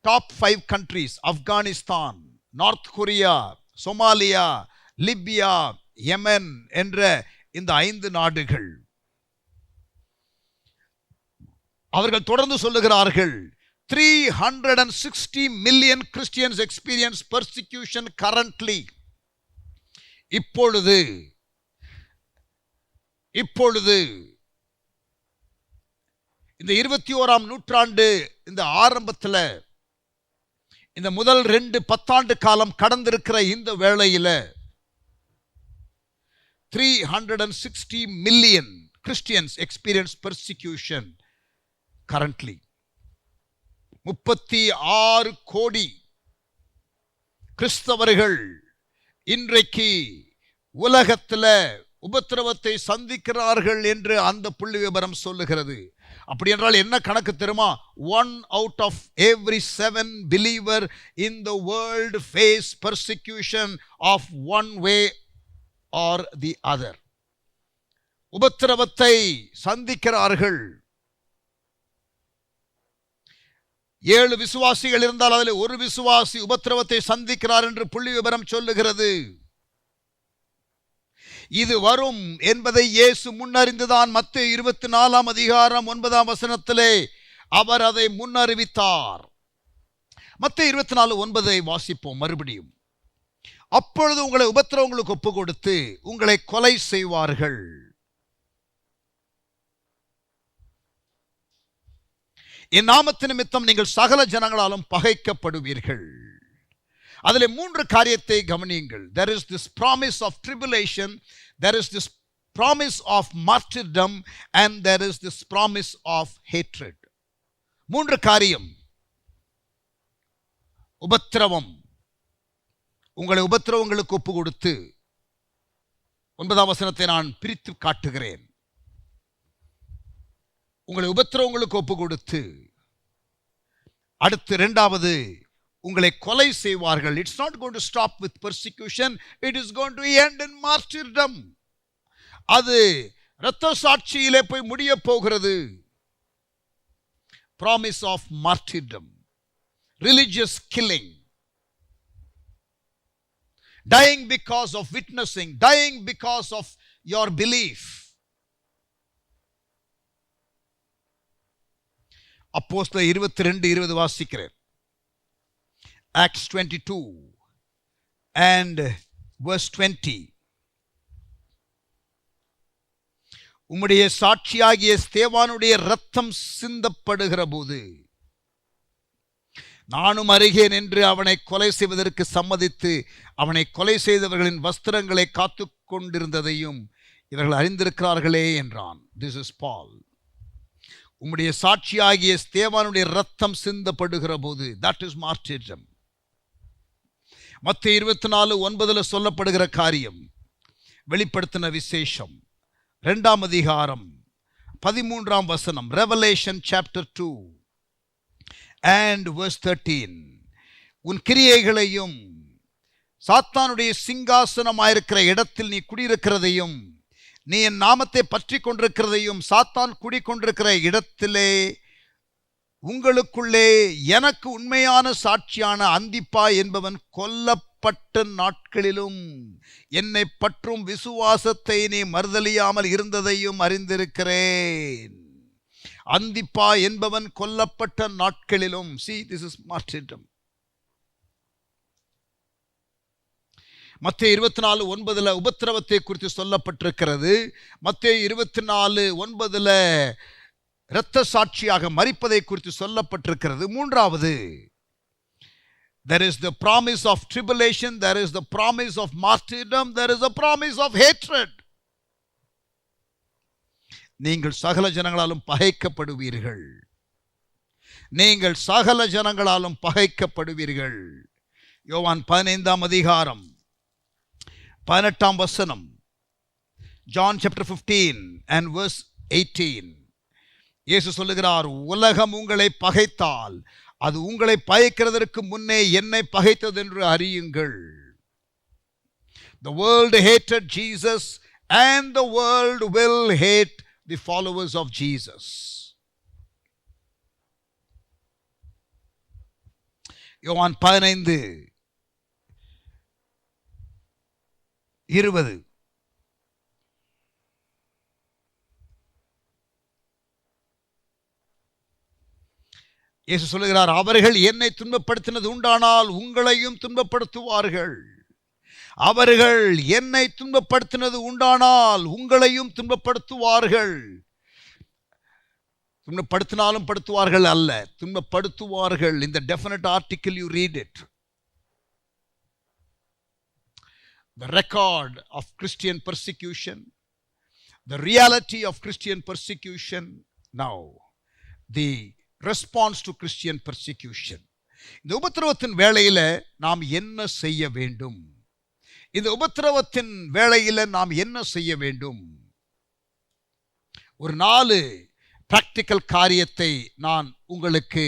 top 5 countries, Afghanistan, North Korea, Somalia, Libya, Yemen என்ற இந்த 5 நாடுகள். அவர்கள் தொடர்ந்து சொல்லுகிறார்கள், 360 million Christians experience persecution currently. இப்பொழுது இந்த 21ஆம் நூற்றாண்டு இந்த ஆரம்பத்தில், இந்த முதல் 2 பத்தாண்டு காலம் கடந்திருக்கிற இந்த வேளையில் 360 million Christians experience persecution currently. 36 கோடி கிறிஸ்தவர்கள் இன்றைக்கு உலகத்தில் உபத்திரவத்தை சந்திக்கிறார்கள் என்று அந்த புள்ளி விபரம் சொல்லுகிறது. அப்படி என்றால் என்ன கணக்கு தெரியுமா? 1 out of every 7 believer in the world face persecution of one way or the other. உபத்திரவத்தை சந்திக்கிறார்கள். 7 விசுவாசிகள் இருந்தால் அதில் ஒரு விசுவாசி உபத்திரவத்தை சந்திக்கிறார் என்று புள்ளி விவரம் சொல்லுகிறது. இது வரும் என்பதை இயேசு முன்னறிந்துதான் மத்தேயு 24 அதிகாரம் 9 அவர் அதை முன்னறிவித்தார். மத்தேயு 24:9 வாசிப்போம் மறுபடியும். அப்பொழுது உங்களை உபத்திரவங்களுக்கு ஒப்பு கொடுத்து உங்களை கொலை செய்வார்கள். என் நாமத்து நிமித்தம் நீங்கள் சகல ஜனங்களாலும் பகைக்கப்படுவீர்கள். அதிலே 3 காரியத்தை கவனியுங்கள். There is this promise of tribulation, there is this promise of martyrdom, and there is this promise of hatred. 3 காரியம். உபத்திரவம், உங்களை உபத்திரவங்களுக்கு ஒப்பு கொடுத்து, 9 நான் பிரித்து காட்டுகிறேன். உங்களை உபத்திரவங்களுக்கு ஒப்பு கொடுத்து, அடுத்து 2வது உங்களை கொலை செய்வார்கள். It's not going to stop with persecution, it is going to end in martyrdom. அது இரத்த சாட்சியிலே போய் முடிய போகிறது. Promise of martyrdom, religious killing, dying because of witnessing, dying because of your belief. அப்போஸ்தலர் 22:20 வாசிக்கிறேன். Acts 22 and verse 20. உம்முடைய சாட்சியாகிய ஸ்தேவானுடைய இரத்தம் சிந்தப்படுகிற போது நானும் அருகே நின்று அவனை கொலை செய்வதற்கு சம்மதித்து அவனை கொலை செய்தவர்களின் வஸ்திரங்களை காத்து கொண்டிருந்ததையும் இவர்கள் அறிந்திருக்கிறார்களே என்றான். This is Paul. உம்முடைய சாட்சியாகிய ஸ்தேவானுடைய இரத்தம் சிந்தப்படுகிற போது, that is martyrdom. மத்தேயு 24:9 சொல்லப்படுகிற காரியம், வெளிப்படுத்தின விசேஷம் 2 அதிகாரம் 13 Revelation chapter 2 and verse 13. உன் கிரியைகளையும் சாத்தானுடைய சிங்காசனமாயிருக்கிற இடத்தில் நீ குடியிருக்கிறதையும் நீ என் நாமத்தை பற்றி கொண்டிருக்கிறதையும் சாத்தான் குடிக்கொண்டிருக்கிற இடத்திலே உங்களுக்குள்ளே எனக்கு உண்மையான சாட்சியான அந்திப்பா என்பவன் கொல்லப்பட்ட நாட்களிலும் என்னை பற்றும் விசுவாசத்தை நீ மறுதலியாமல் இருந்ததையும் அறிந்திருக்கிறேன். அந்திப்பா என்பவன் கொல்லப்பட்ட நாட்களிலும். See, this is martyrdom. மத்தேயு 24:9 உபத்திரவத்தை குறித்து சொல்லப்பட்டிருக்கிறது. மத்தேயு 24:9 இரத்த சாட்சியாக மரிப்பதை குறித்து சொல்லப்பட்டிருக்கிறது. 3வது, there is the promise of tribulation, there is the promise of martyrdom, there is a promise of hatred. நீங்கள் சகல ஜனங்களாலும் பகைக்கப்படுவீர்கள். நீங்கள் சகல ஜனங்களாலும் பகைக்கப்படுவீர்கள். யோவான் 15 அதிகாரம் 18 John chapter 15 and verse 18. இயேசு சொல்லுகிறார், உலகம் உங்களை பகைத்தால் அது உங்களை பகைக்கிறதற்கு முன்னே என்னை பகைத்தது என்று அறியுங்கள். The world hated Jesus and the world will hate the followers of Jesus. யோவான் 15:20. இயேசு சொல்லுகிறார், அவர்கள் என்னை துன்பப்படுத்தினது உண்டானால் உங்களையும் துன்பப்படுத்துவார்கள். அவர்கள் என்னை துன்பப்படுத்தினது உண்டானால் உங்களையும் துன்பப்படுத்துவார்கள். துன்பப்படுத்தினாலும் படுத்துவார்கள் அல்ல, துன்பப்படுத்துவார்கள். In the definite article you read it. The record of Christian persecution, the reality of Christian persecution, now the response to Christian persecution. இந்த உபத்திரவத்தின் வேளையில நாம் என்ன செய்ய வேண்டும்? இந்த உபத்திரவத்தின் வேளையில நாம் என்ன செய்ய வேண்டும்? ஒரு 4 பிராக்டிக்கல் காரியத்தை நான் உங்களுக்கு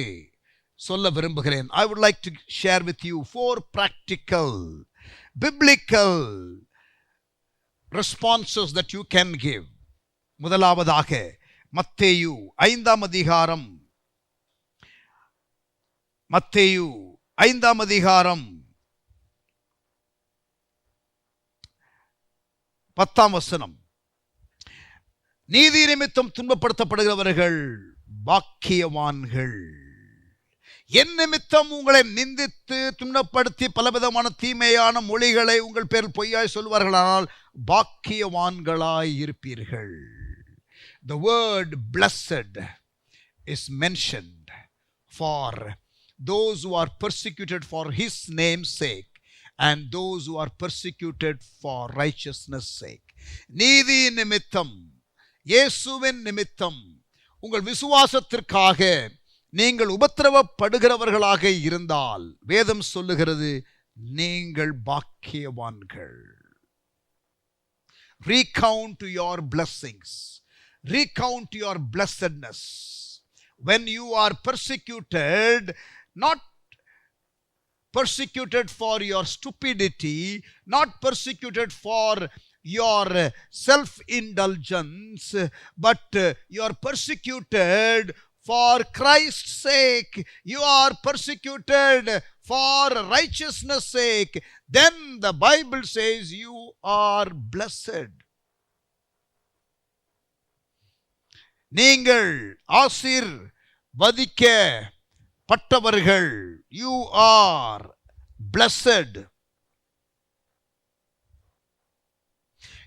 சொல்ல விரும்புகிறேன். I would like to share with you 4 practical biblical responses that you can give. முதலாவதாக மத்தேயு 5ஆம் அதிகாரம் 10ஆம் வசனம். நீதி நிமித்தம் துன்பப்படுத்தப்படுகிறவர்கள் பாக்கியவான்கள். என் நிமித்தம் உங்களை நிந்தித்து துன்பப்படுத்தி பலவிதமான தீமையான மொழிகளை உங்கள் பேரில் பொய்யாய் சொல்வார்களானால் பாக்கியவான்களாய் இருப்பீர்கள். The word blessed is mentioned for those who are persecuted for his name's sake and those who are persecuted for righteousness sake. நீதி நிமித்தம், இயேசுவின் நிமித்தம், உங்கள் விசுவாசத்திற்காக நீங்கள் உபத்திரவப்படுகிறவர்களாக இருந்தால் வேதம் சொல்லுகிறது நீங்கள் பாக்கியவான்கள். Recount your blessings. Recount your blessedness. When you are persecuted, not persecuted for your stupidity, not persecuted for your self-indulgence, but you are persecuted for Christ's sake. You are persecuted for righteousness' sake. Then the Bible says you are blessed. நீங்கள் ஆசீர்வதிக்கப்பட்டவர்கள். You are blessed.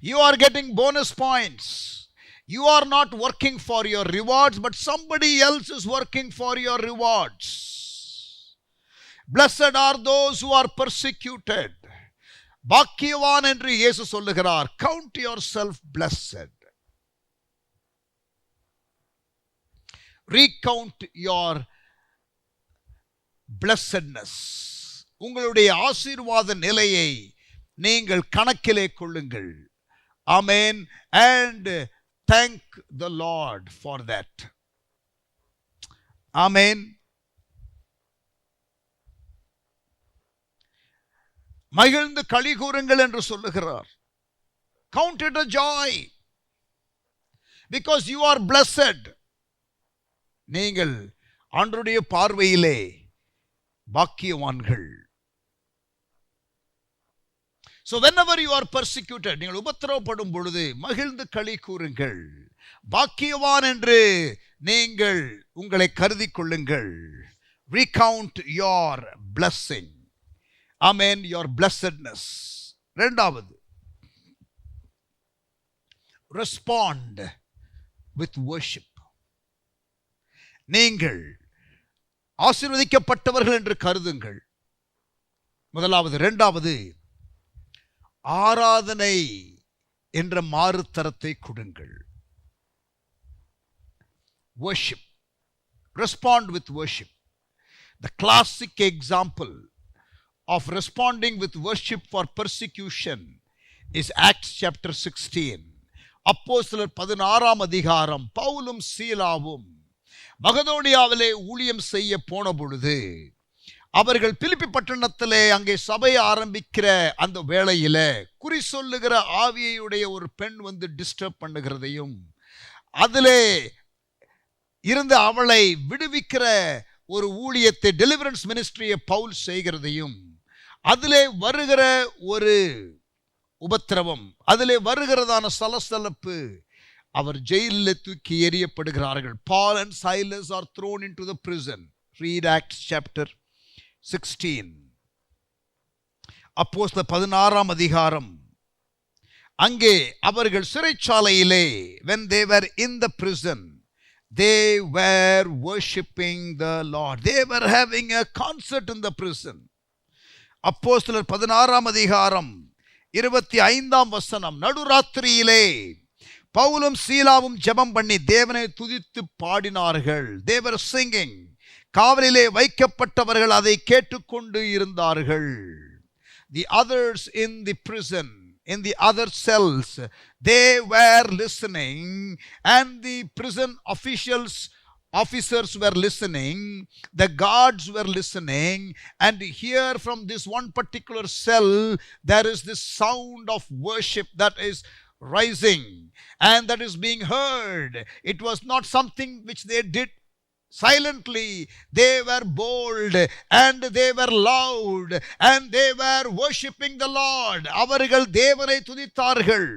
You are getting bonus points. You are not working for your rewards, but somebody else is working for your rewards. Blessed are those who are persecuted. பாக்கியவான் என்று இயேசு சொல்லுகிறார். Count yourself blessed. Recount your blessedness. உங்களுடைய ஆசீர்வாத நிலையை நீங்கள் கணக்கிலே கொள்ளுங்கள். Amen. And thank the Lord for that. Amen. மகிழ்ந்து களி கூறுங்கள் என்று சொல்லுகிறார். Count it a joy because you are blessed. நீங்கள் ஆண்டவருடைய பார்வையிலே பாக்கியவான்கள். So whenever you are persecuted, நீங்கள் உபத்திரவப்படும் பொழுது மகிழ்ந்து களி கூறுங்கள். பாக்கியவான் என்று நீங்கள் உங்களை கருதி கொள்ளுங்கள். Recount your blessing. Amen. Your blessedness. இரண்டாவது, respond with worship. நீங்கள் ஆசீர்வதிக்கப்பட்டவர்கள் என்று கருதுங்கள். முதலாவது. இரண்டாவது, ஆராதனை என்ற மாறுதரத்தை கொடுங்கள். Worship. Respond with worship. The classic example of responding with worship for persecution is Acts chapter 16. அப்போஸ்தலர் 16ஆம் அதிகாரம். பவுலும் சீலாவும் மகதோனியாவிலே ஊழியம் செய்ய போன பொழுது அவர்கள் பிலிப்பி பட்டணத்திலே அங்கே சபையை ஆரம்பிக்கிற அந்த வேளையில குறி சொல்லுகிற ஆவியுடைய ஒரு பெண் வந்து டிஸ்டர்ப் பண்ணுகிறதையும் அதிலே இருந்து அவளை விடுவிக்கிற ஒரு ஊழியத்தை, டெலிவரன்ஸ் மினிஸ்ட்ரியை பவுல் செய்கிறதையும், அதிலே வருகிற ஒரு உபத்திரவம், அதிலே வருகிறதான சலசலப்பு, அவர் ஜெயிலில் தூக்கி எறியப்படுகிறார்கள். Paul and Silas are thrown into the prison. Read Acts chapter 16. அப்போஸ்தலர் 16ஆம் அதிகாரம். அங்கே அவர்கள் சிறைச்சாலையிலே, when they were in the prison, they were worshiping the Lord. They were having a concert in the prison. அப்போஸ்தலர் 16ஆம் அதிகாரம் 25ஆம் வசனம். நடுராத்திரியிலே பவுலும் சீலாவும் ஜெபம் பண்ணி தேவனை துதித்து பாடினார்கள். They were singing. காவலிலே வைக்கப்பட்டவர்கள் அதை கேட்டுக்கொண்டு இருந்தார்கள். The others in the prison in the other cells, they were listening, and the prison officers were listening, the guards were listening, and here from this one particular cell there is this sound of worship that is rising and that is being heard. It was not something which they did silently. They were bold and they were loud and they were worshiping the Lord. அவர்கள் தேவனை துதித்தார்கள்.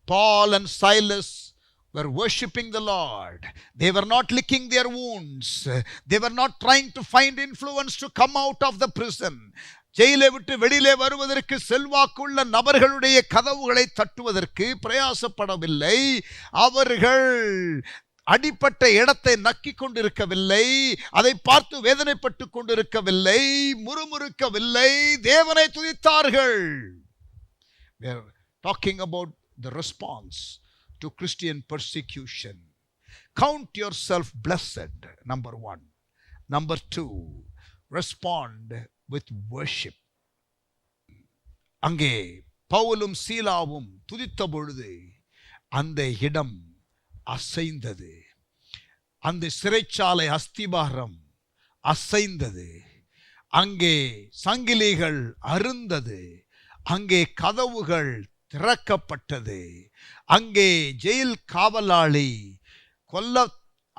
Paul and Silas were worshiping the Lord. They were not licking their wounds. They were not trying to find influence to come out of the prison. ஜெயிலை விட்டு வெளியிலே வருவதற்கு செல்வாக்குள்ள நபர்களுடைய கதவுகளை தட்டுவதற்கு பிரயாசப்படவில்லை. அவர்கள் அடிப்பட்ட இடத்தை நக்கிக் கொண்டிருக்கவில்லை, அதை பார்த்து வேதனைப்பட்டு கொண்டிருக்கவில்லை, முறுமுறுக்கவில்லை, தேவனை துதித்தார்கள். We are talking about the response to Christian persecution. Count yourself blessed, number 1. Number 2, respond with worship. அங்கே பவுலும் சீலாவும் துதித்த பொழுது அந்த இடம் அசைந்தது. அந்த சிறைச்சாலை அஸ்திபாரம் அசைந்தது. அங்கே சங்கிலிகள் அறுந்தது. அங்கே கதவுகள் திறக்கப்பட்டது. அங்கே ஜெயில் காவலாளி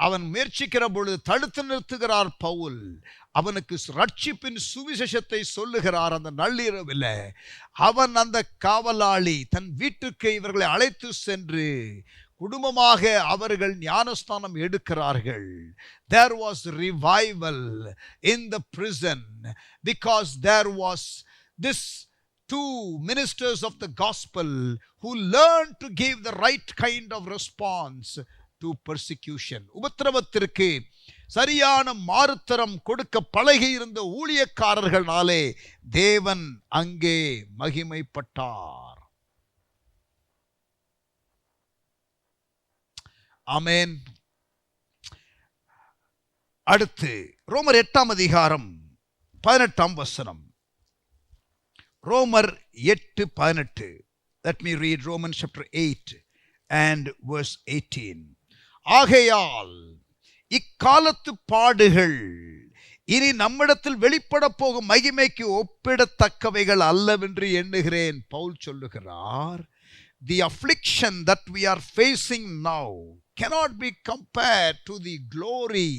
அவன் முயற்சிக்கிற பொழுது தடுத்து நிறுத்துகிறார் பவுல். அவனுக்கு ரட்சிப்பின் சுவிசேஷத்தை சொல்லுகிறார். அந்த நள்ளிரவில் அவன் அந்த காவலாளி தன் வீட்டுக்கு இவர்களை அழைத்து சென்று குடும்பமாக அவர்கள் ஞானஸ்தானம் எடுக்கிறார்கள். There was revival in the prison because there was this 2 ministers of the gospel who learned to give the right kind of response to persecution. உபத்திரவத்திற்கு சரியான மாறுத்தரம் கொடுக்க பழகி இருந்த ஊழியக்காரர்களாலே தேவன் அங்கே மகிமைப்பட்டார். ஆமென். அடுத்து ரோமர் 8ஆம் அதிகாரம் 18ஆம் வசனம். ரோமர் 8:18. Let me read Romans chapter 8 and verse 18. ஆகையால் இக்காலத்து பாடுகள் இனி நம்மிடத்தில் வெளிப்பட போகும் மகிமைக்கு ஒப்பிடத்தக்கவைகள் அல்லவென்று எண்ணுகிறேன். பவுல் சொல்லுகிறார், the affliction that we are facing now cannot be compared to the glory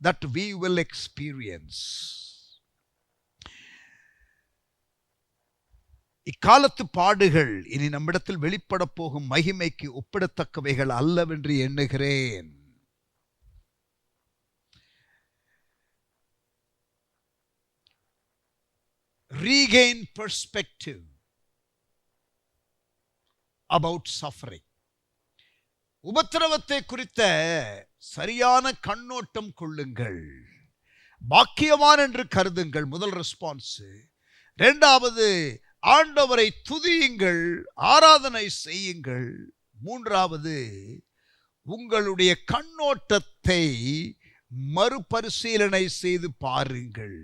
that we will experience. இக்காலத்து பாடுகள் இனி நம்மிடத்தில் வெளிப்பட போகும் மகிமைக்கு ஒப்பிடத்தக்கவைகள் அல்லவென்று எண்ணுகிறேன். Regain perspective about suffering. உபத்திரவத்தை குறித்த சரியான கண்ணோட்டம் கொள்ளுங்கள். பாக்கியவான் என்று கருதுங்கள். முதல் ரெஸ்பான்ஸ். இரண்டாவது, ஆண்டவரை துதியுங்கள், ஆராதனை செய்யுங்கள். மூன்றாவது, உங்களுடைய கண்ணோட்டத்தை மறுபரிசீலனை செய்து பாருங்கள்.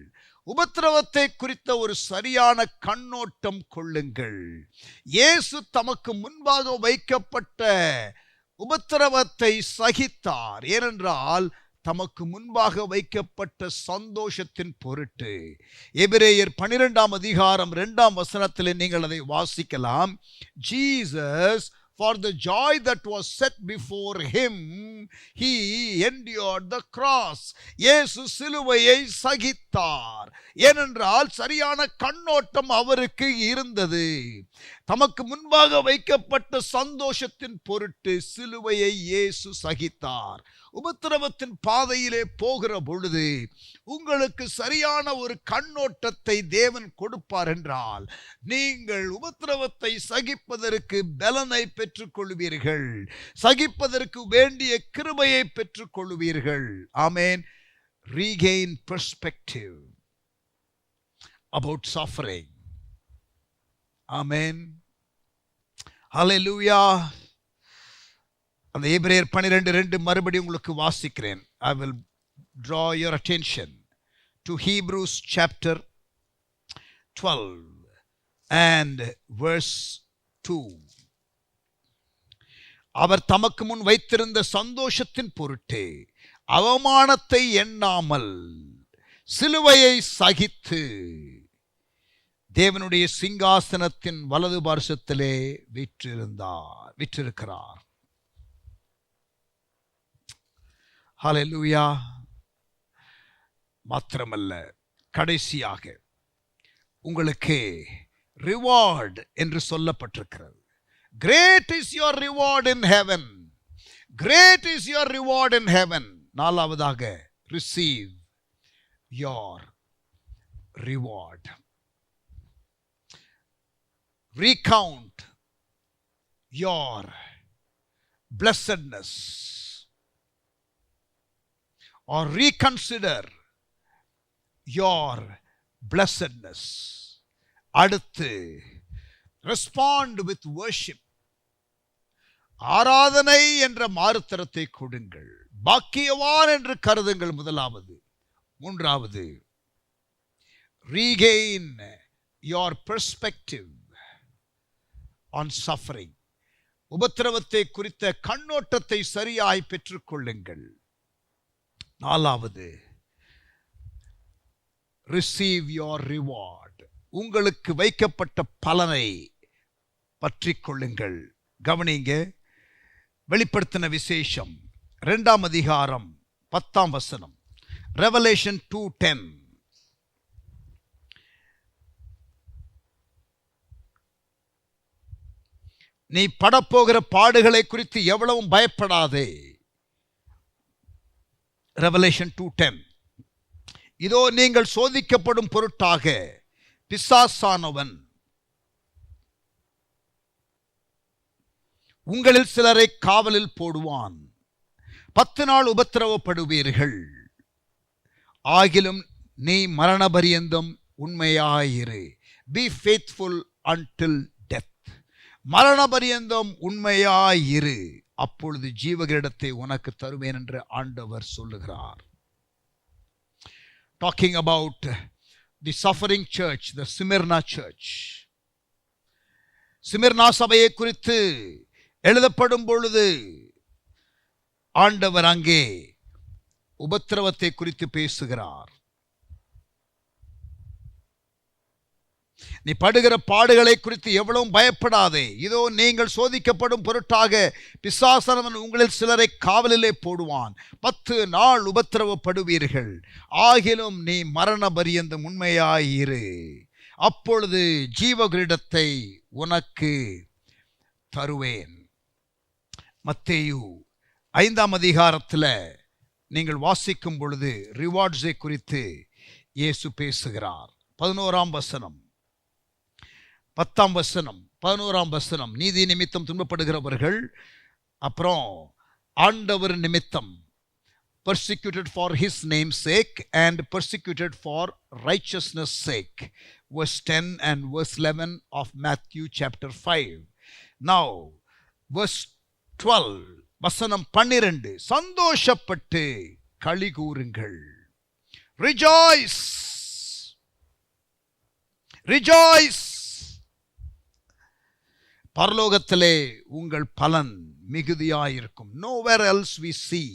உபத்திரவத்தை குறித்த ஒரு சரியான கண்ணோட்டம் கொள்ளுங்கள். இயேசு தமக்கு முன்பாக வைக்கப்பட்ட உபத்திரவத்தை சகித்தார். ஏனென்றால் தமக்கு முன்பாக வைக்கப்பட்ட சந்தோஷத்தின் பொருட்டு. எபிரேயர் 12ஆம் அதிகாரம் 2ஆம் வசனத்தில் நீங்கள் அதை வாசிக்கலாம். Jesus, for the joy that was set before him, he endured the cross. இயேசு சிலுவையை சகித்தார். ஏனென்றால் சரியான கண்ணோட்டம் அவருக்கு இருந்தது. தமக்கு முன்பாக வைக்கப்பட்ட சந்தோஷத்தின் பொருட்டு சிலுவையை இயேசு சகித்தார். உபத்திரவத்தின் பாதையிலே போகிற பொழுது உங்களுக்கு சரியான ஒரு கண்ணோட்டத்தை தேவன் கொடுப்பார் என்றால் நீங்கள் உபத்திரவத்தை சகிப்பதற்கு பலனை பெற்றுக் கொள்வீர்கள். சகிப்பதற்கு வேண்டிய கிருபையை பெற்றுக் கொள்வீர்கள். ஆமென். Regain perspective about suffering. Amen. Hallelujah. அந்த எபிரேயர் 12:2 மறுபடியும் உங்களுக்கு வாசிக்கிறேன். I will draw your attention to Hebrews chapter 12 and verse 2. அவர் தமக்கு முன் வைத்திருந்த சந்தோஷத்தின் பொருட்டே அவமானத்தை எண்ணாமல் சிலுவையை சகித்து தேவனுடைய சிங்காசனத்தின் வலது பார்சத்திலே வீற்றிருக்கிறார். ஹல்லேலூயா. மாத்திரமல்ல, கடைசியாக உங்களுக்கு ரிவார்ட் என்று சொல்லப்பட்டிருக்கிறது. Great is your reward in heaven. Great is your reward in heaven. நாலாவதாக, receive your reward. Recount your blessedness or reconsider your blessedness. அடுத்து, respond with worship. ஆராதனை என்ற மாறுத்தரத்தை கொடுங்கள். பாக்கியவான் என்று கருதுங்கள். முதலாவது. மூன்றாவது, regain your perspective on suffering. உபத்திரவத்தை குறித்த கண்ணோட்டத்தை சரியாய் பெற்றுக்கொள்ளுங்கள். நாலாவது, receive your reward. உங்களுக்கு வைக்கப்பட்ட பலனை பற்றிக் கொள்ளுங்கள். கவனிங்க, வெளிப்படுத்தின விசேஷம் 2ஆம் அதிகாரம் 10ஆம் வசனம். ரெவலேஷன் 2:10. நீ படப்போகிற பாடுகளை குறித்து எவ்வளவும் பயப்படாதே. ரெவலேஷன் 2:10. இதோ நீங்கள் சோதிக்கப்படும் பொருட்டாக பிசாசானவன் உங்களில் சிலரை காவலில் போடுவான். 10 நாள் உபத்திரவப்படுவீர்கள். ஆகிலும் நீ மரணபரியந்தம் உண்மையாயிரு. Be faithful until death. மரணபரியந்தம் உண்மையாயிரு, அப்பொழுது ஜீவகிரீடத்தை உனக்கு தருவேன் என்று ஆண்டவர் சொல்லுகிறார். Talking about the suffering church, the Smyrna church. Smyrna சபையை குறித்து எழுதப்படும் பொழுது ஆண்டவர் அங்கே உபத்திரவத்தை குறித்து பேசுகிறார். நீ படுகிற பாடுகளை குறித்து எவ்வளவும் பயப்படாதே. இதோ நீங்கள் சோதிக்கப்படும் பொருட்டாக பிசாசானவன் உங்களில் சிலரை காவலிலே போடுவான். 10 நாள் உபத்திரவப்படுவீர்கள். ஆகிலும் நீ மரண பரியந்தம் உண்மையாயிரு, அப்பொழுது ஜீவகிரீடத்தை உனக்கு தருவேன். மத்தேயு 5ஆம் அதிகாரத்தில் நீங்கள் வாசிக்கும் பொழுது ரிவார்ட்ஸை குறித்து இயேசு பேசுகிறார். 11ஆம் வசனம், 10ஆம் வசனம், 11ஆம் வசனம். நீதி நிமித்தம் துன்பப்படுகிறவர்கள், அப்புறம் ஆண்டவர் நிமித்தம், persecuted for his name's sake and persecuted for righteousness sake. Verse 10 and verse 11 of Matthew chapter 5. Now, verse 12, வசனம் 12. சந்தோஷப்பட்டு களி கூறுங்கள். Rejoice. Rejoice. பரலோகத்திலே உங்கள் பலன் மிகுதியாயிருக்கும். Nowhere else we see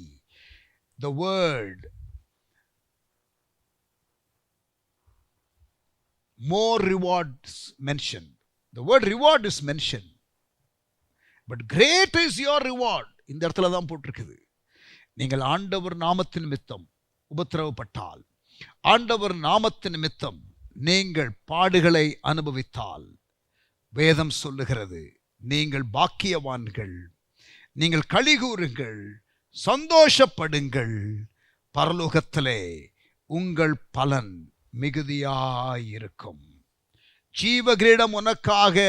the word more rewards mentioned. The word reward is mentioned, but great is your reward. இந்த இடத்துல தான் போட்டிருக்குது. நீங்கள் ஆண்டவர் நாமத்தின் நிமித்தம் உபத்திரவப்பட்டால், ஆண்டவர் நாமத்தின் நிமித்தம் நீங்கள் பாடுகளை அனுபவித்தால், வேதம் சொல்லுகிறது நீங்கள் பாக்கியவான்கள், நீங்கள் களி கூறுங்கள், சந்தோஷப்படுங்கள், பரலோகத்திலே உங்கள் பலன் மிகுதியாயிருக்கும். ஜீவகிரீடம் உனக்காக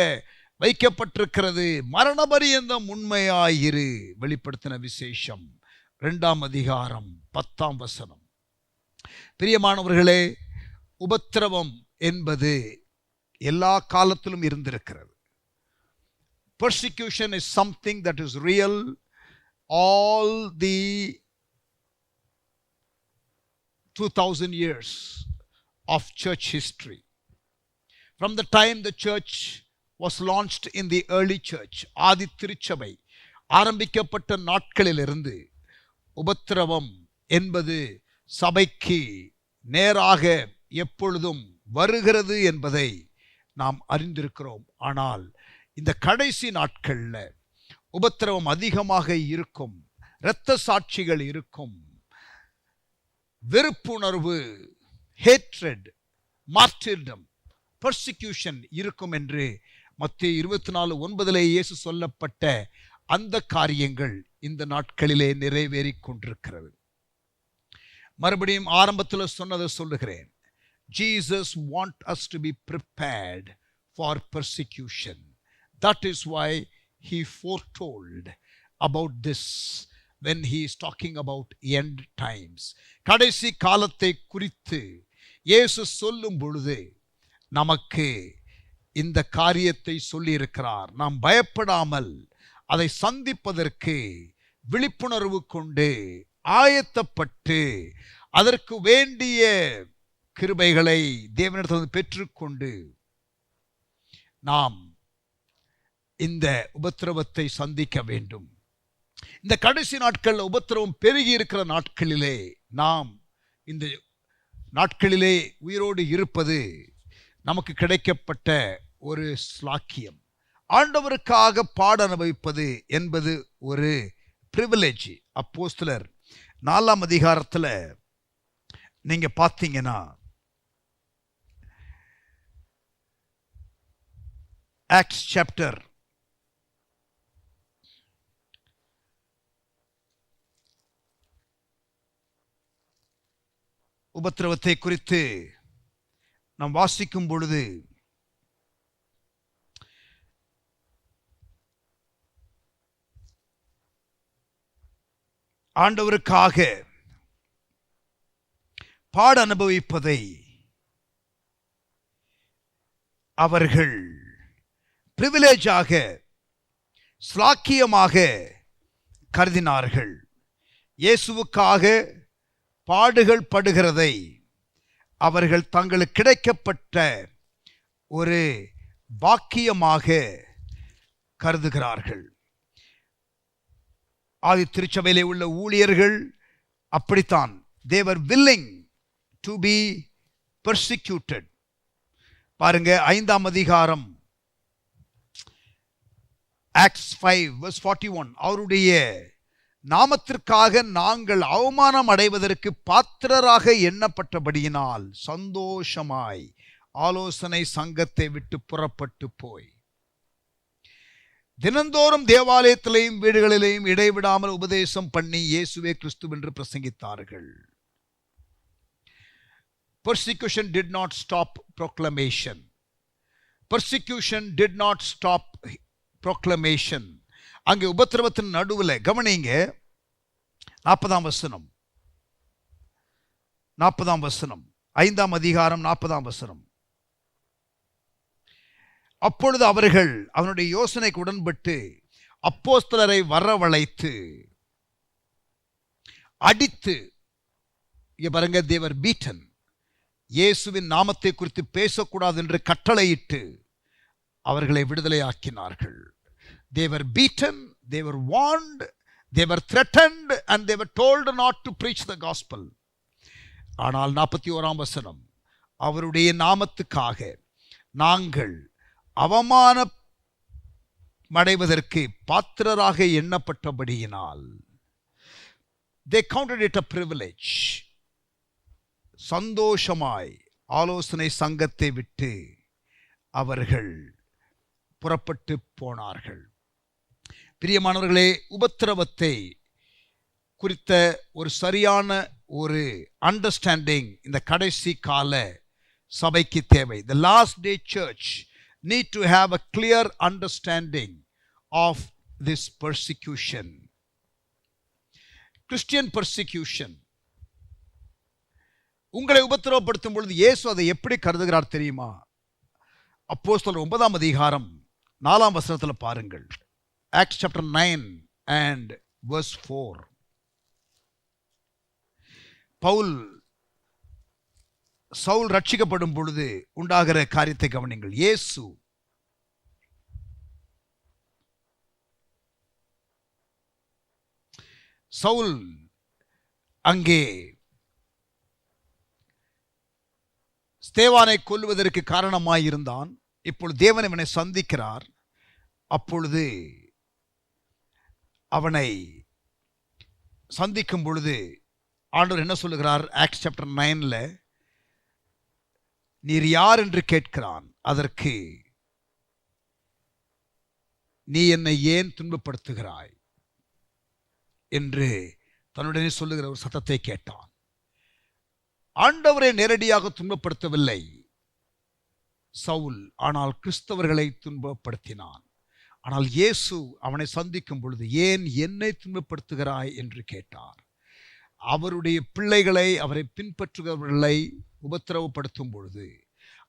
வைக்கப்பட்டிருக்கிறது, மரணபரியந்தம் உண்மையாயிரு. வெளிப்படுத்தின விசேஷம் 2ஆம் அதிகாரம் 10ஆம் வசனம். பிரியமானவர்களே, உபத்திரவம் என்பது எல்லா காலத்திலும் இருந்திருக்கிறது. Persecution is something that is real all the 2000 years of church history. From the time the church was launched in the early church, ஆதி திருச்சபை ஆரம்பிக்கப்பட்ட நாட்களிலிருந்து உபத்திரவம் என்பது சபைக்கு நேராக எப்பொழுதும் வருகிறது என்பதை நாம் அறிந்திருக்கிறோம். ஆனால் இந்த கடைசி நாட்கள்ல உபத்திரவம் அதிகமாக இருக்கும், இரத்த சாட்சிகள் இருக்கும், வெறுப்புணர்வு, ஹேட்ரட், மார்ட்டிர்டம், பெர்சிக்யூஷன் இருக்கும் என்று மத்தேயு 24:9 இயேசு சொல்லப்பட்ட அந்த காரியங்கள் இந்த நாட்களிலே நிறைவேறிக் கொண்டிருக்கிறது. மறுபடியும் ஆரம்பத்தில் சொன்னதை சொல்லுகிறேன். Jesus want us to be prepared for persecution. That is why he foretold about this when he is talking about end times. கடைசி காலத்தை குறித்து இயேசு சொல்லும் பொழுது நமக்கு இந்த காரியத்தை சொல்லியிருக்கிறார். நாம் பயப்படாமல் அதை சந்திப்பதற்கு விழிப்புணர்வு கொண்டு ஆயத்தப்பட்டு அதற்கு வேண்டிய கிருபைகளை தேவனிடத்தில் பெற்றுக்கொண்டு நாம் இந்த உபத்திரவத்தை சந்திக்க வேண்டும். இந்த கடைசி நாட்களில் உபத்திரவம் பெருகி இருக்கிற நாட்களிலே நாம் இந்த நாட்களிலே உயிரோடு இருப்பது நமக்கு கிடைக்கப்பட்ட ஒரு ஸ்லாக்கியம். ஆண்டவருக்காக பாட அனுபவிப்பது என்பது ஒரு பிரிவிலேஜ். அப்போஸ்தலர் 4ஆம் அதிகாரத்தில் நீங்க பார்த்தீங்கன்னா Acts chapter 4 உபத்திரவத்தை குறித்து நாம் வாசிக்கும் பொழுது ஆண்டவருக்காக பாட அனுபவிப்பதை அவர்கள் பிரிவிலேஜாக, ஸ்லாக்கியமாக கருதினார்கள். இயேசுவுக்காக பாடுகள் படுகிறதை அவர்கள் தங்களுக்கு கிடைக்கப்பட்ட ஒரு பாக்கியமாக கருதுகிறார்கள். ஆதி திருச்சபையிலே உள்ள ஊழியர்கள் அப்படித்தான். they were willing to be persecuted. பாருங்க 5ஆம் அதிகாரம் Acts 5:41 அவருடைய நாமத்திற்காக நாங்கள் அவமானம் அடைவதற்கு பாத்திரராக எண்ணப்பட்டபடியினால் சந்தோஷமாய் ஆலோசனை சங்கத்தை விட்டு புறப்பட்டு போய் தினந்தோறும் தேவாலயத்திலேயும் வீடுகளிலேயும் இடைவிடாமல் உபதேசம் பண்ணி இயேசுவே கிறிஸ்து என்று பிரசங்கித்தார்கள். Persecution did not stop proclamation. Persecution did not stop proclamation. அங்கே உபத்திரவத்தின் நடுவில் கவனிங்க 40ஆம் வசனம் 5ஆம் அதிகாரம் 40ஆம் வசனம். அப்பொழுது அவர்கள் அவனுடைய யோசனைக்கு உடன்பட்டு அப்போஸ்தலரை வரவழைத்து அடித்து, பாருங்க, they were beaten. இயேசுவின் நாமத்தை குறித்து பேசக்கூடாது என்று கட்டளையிட்டு அவர்களை விடுதலை ஆக்கினார்கள். They were beaten, they were warned, they were threatened and they were told not to preach the gospel. ஆனால் 41ஆம் வசனம், அவருடைய நாமத்துக்காக நாங்கள் அவமானம் அடைவதற்கு பாத்திரராக எண்ணப்பட்டபடியினால் they counted it a privilege. சந்தோஷமாய் ஆலோசனை சங்கத்தை விட்டு அவர்கள் புறப்பட்டு போனார்கள். பிரியமானவர்களே, உபத்திரவத்தை குறித்த ஒரு சரியான ஒரு அண்டர்ஸ்டாண்டிங் இந்த கடைசி கால சபைக்கு தேவை. The last day church need to have a clear understanding of this persecution. Christian persecution. உங்களை உபத்திரவப்படுத்தும் பொழுது இயேசு அதை எப்படி கருதுகிறார் தெரியுமா? அப்போஸ்தலர் 9ஆம் அதிகாரம் 4ஆம் வசனத்தில் பாருங்கள். Acts chapter 9 and verse 4. Pavul Saul ரட்சிக்கப்படும் பொழுது உண்டாகிற காரியத்தை கவனிங்கள். இயேசு சவுல் அங்கே ஸ்தேவானை கொல்லுவதற்கு காரணமாயிருந்தான். இப்பொழுது தேவன் இவனை சந்திக்கிறார். அப்பொழுது அவனை சந்திக்கும் பொழுது ஆண்டவர் என்ன சொல்லுகிறார்? ஆக்ட்ஸ் சாப்டர் 9 நீர் யார் என்று கேட்கிறான். அதற்கு நீ என்னை ஏன் துன்பப்படுத்துகிறாய் என்று தன்னுடனே சொல்லுகிற ஒரு சத்தத்தை கேட்டான். ஆண்டவரை நேரடியாக துன்பப்படுத்தவில்லை சவுல், ஆனால் கிறிஸ்தவர்களை துன்பப்படுத்தினான். ஆனால் இயேசு அவனை சந்திக்கும் பொழுது ஏன் என்னை துன்பப்படுத்துகிறாய் என்று கேட்டார். அவருடைய பிள்ளைகளை, அவரை பின்பற்றுகிறவர்களை உபத்திரவப்படுத்தும் பொழுது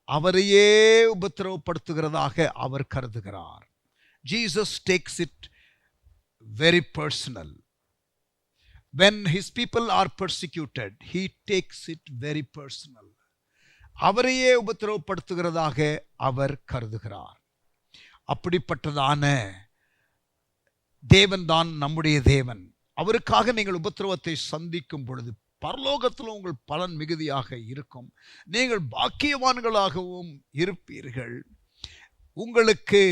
அவரையே உபத்திரவப்படுத்துகிறதாக அவர் கருதுகிறார். Jesus takes it very personal. When his people are persecuted, he takes it very personal. அவரையே உபத்திரவப்படுத்துகிறதாக அவர் கருதுகிறார். அப்படிப்பட்டதான தேவன் தான் நம்முடைய தேவன். அவருக்காக நீங்கள் உபத்திரவத்தை சந்திக்கும் பொழுது பரலோகத்தில் உங்கள் பலன் மிகுதியாக இருக்கும். நீங்கள் பாக்கியவான்களாகவும் இருப்பீர்கள். உங்களுக்கு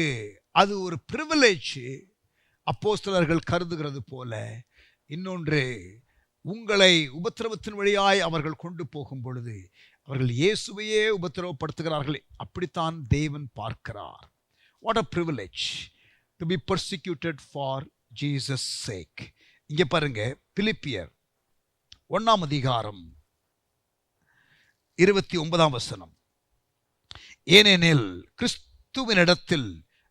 அது ஒரு பிரிவிலேஜ். அப்போஸ்தலர்கள் கருதுகிறது போல இன்னொன்று, உங்களை உபத்திரவத்தின் வழியாய் அவர்கள் கொண்டு போகும் பொழுது அவர்கள் இயேசுவையே உபத்திரவப்படுத்துகிறார்கள். அப்படித்தான் தேவன் பார்க்கிறார். What a privilege to be persecuted for Jesus' sake. இங்கே பாருங்க, பிலிப்பியர் 1:29. ஏனெனில் கிறிஸ்துவினிடத்தில்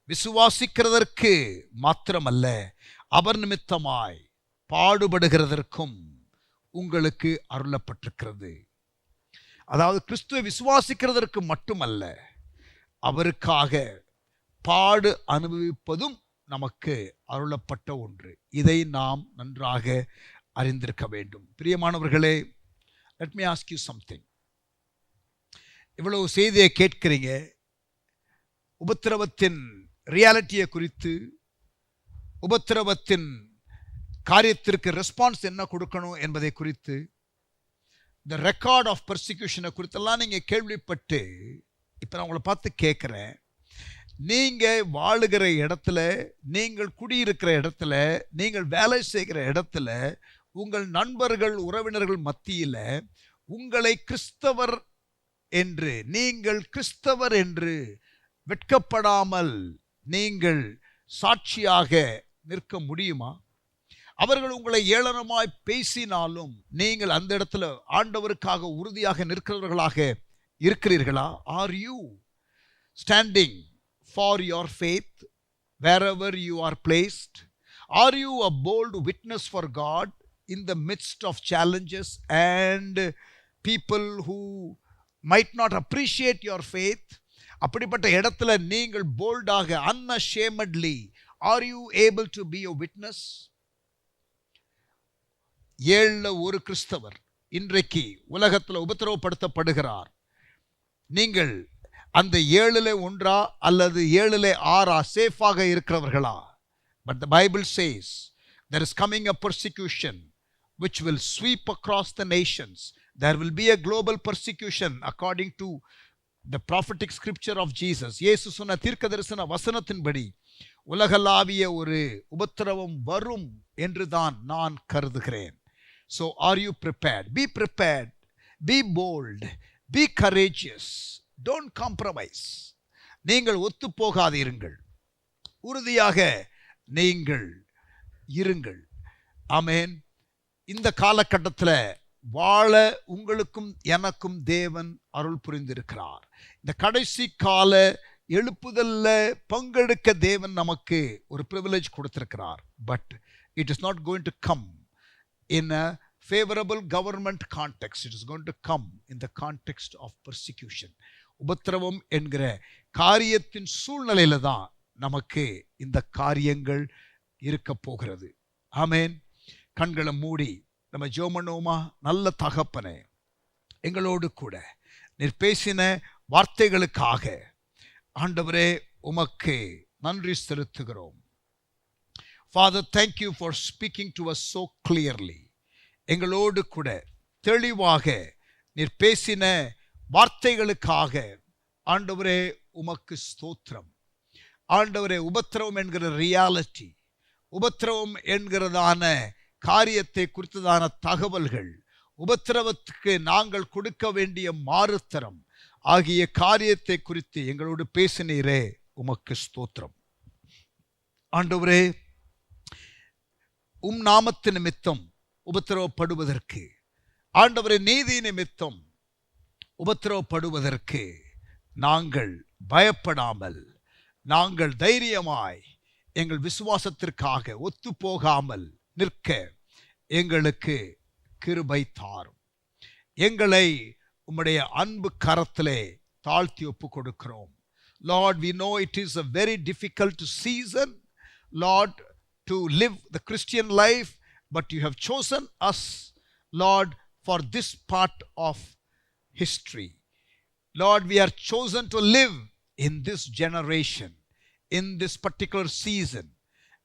விசுவாசிக்கிறதற்கு மாத்திரமல்ல, அவர் நிமித்தமாய் பாடுபடுகிறதற்கும் உங்களுக்கு அருளப்பட்டிருக்கிறது. அதாவது கிறிஸ்துவை விசுவாசிக்கிறதற்கு மட்டுமல்ல, அவருக்காக பாடு அனுபவிப்பதும் நமக்கு அருளப்பட்ட ஒன்று. இதை நாம் நன்றாக அறிந்திருக்க வேண்டும். பிரியமானவர்களே, let me ask you something. இவ்வளவு செய்தியை கேட்கிறீங்க. உபத்திரவத்தின் ரியாலிட்டியை குறித்து, உபத்திரவத்தின் காரியத்திற்கு ரெஸ்பான்ஸ் என்ன கொடுக்கணும் என்பதை குறித்து, இந்த ரெக்கார்ட் ஆஃப் பர்சிக்யூஷனை குறித்தெல்லாம் நீங்கள் கேள்விப்பட்டு, இப்போ நான் உங்களை பார்த்து கேட்குறேன், நீங்கள் வாழுகிற இடத்துல, நீங்கள் குடியிருக்கிற இடத்துல, நீங்கள் வேலை செய்கிற இடத்துல, உங்கள் நண்பர்கள் உறவினர்கள் மத்தியில் உங்களை கிறிஸ்தவர் என்று, நீங்கள் கிறிஸ்தவர் என்று வெட்கப்படாமல் நீங்கள் சாட்சியாக நிற்க முடியுமா? அவர்கள் உங்களை ஏளனமாய் பேசினாலும் நீங்கள் அந்த இடத்துல ஆண்டவருக்காக உறுதியாக நிற்கிறவர்களாக இருக்கிறீர்களா? Are you standing for your faith wherever you are placed? Are you a bold witness for God in the midst of challenges and people who might not appreciate your faith? அப்படிப்பட்ட இடத்துல நீங்கள் போல்டாக, unashamedly, are you able to be a witness? 7 ஒரு கிறிஸ்தவர் இன்றைக்கு உலகத்தில் உபத்திரவப்படுத்தப்படுகிறார். நீங்கள் அந்த 7 1 அல்லது 7 6 சேஃபாக இருக்கிறவர்களா? But the Bible says there is coming a persecution which will sweep across the nations. There will be a global persecution according to the prophetic scripture of Jesus. இயேசு சொன்ன தீர்க்கதரிசன வசனத்தின்படி உலகளாவிய ஒரு உபத்திரவம் வரும் என்று தான் நான் கருதுகிறேன். So are you prepared? Be prepared. Be bold. Be courageous. Don't compromise. நீங்கள் ஒத்து போகாதீர்கள். உறுதியாக நீங்கள் இருங்கள். ஆமென். இந்த காலகட்டத்தில் வாழ உங்களுக்கும் எனக்கும் தேவன் அருள் புரிந்திருக்கிறார். இந்த கடைசி கால எழுப்புதல்ல பங்கெடுக்க தேவன் நமக்கு ஒரு பிரிவிலேஜ் கொடுத்திருக்கிறார். But it is not going to come in a favorable government context. It is going to come in the context of persecution. உபத்திரவம் என்கிற காரியத்தின் சூழ்நிலையில தான் நமக்கு இந்த காரியங்கள் இருக்க போகிறது. ஆமென். கண்களை மூடி நம்ம ஜெபம் பண்ணுவோமா? நல்ல தகப்பனே, எங்களோடு கூட நீர் பேசின வார்த்தைகளுக்காக ஆண்டவரே உமக்கு நன்றி செலுத்துகிறோம். Father, thank you for speaking to us so clearly. எங்களோடு கூட தெளிவாக நீர் பேசின வார்த்தைகளுக்காக ஆண்டவரே உமக்கு ஸ்தோத்திரம். ஆண்டவரே, உபத்திரவம் என்கிற ரியாலிட்டி, உபத்திரவம் என்கிறதான காரியத்தை குறித்ததான தகவல்கள், உபத்திரவத்துக்கு நாங்கள் கொடுக்க வேண்டிய மாறுத்தரம் ஆகிய காரியத்தை குறித்து எங்களோடு பேசினீரே, உமக்கு ஸ்தோத்திரம். ஆண்டவரே, நாமத்து நிமித்தம் உபத்திரவப்படுவதற்கு, ஆண்டவரே நீதி நிமித்தம் உபத்திரவப்படுவதற்கு நாங்கள் பயப்படாமல், நாங்கள் தைரியமாய் எங்கள் விசுவாசத்திற்காக ஒத்து போகாமல் நிற்க எங்களுக்கு கிருபை தாரும். எங்களை உம்முடைய அன்பு கரத்திலே தாழ்த்தி ஒப்பு கொடுக்கிறோம். Lord, we know it is a very difficult season, Lord, to live the Christian life, but you have chosen us, Lord, for this part of history. Lord, we are chosen to live in this generation, in this particular season,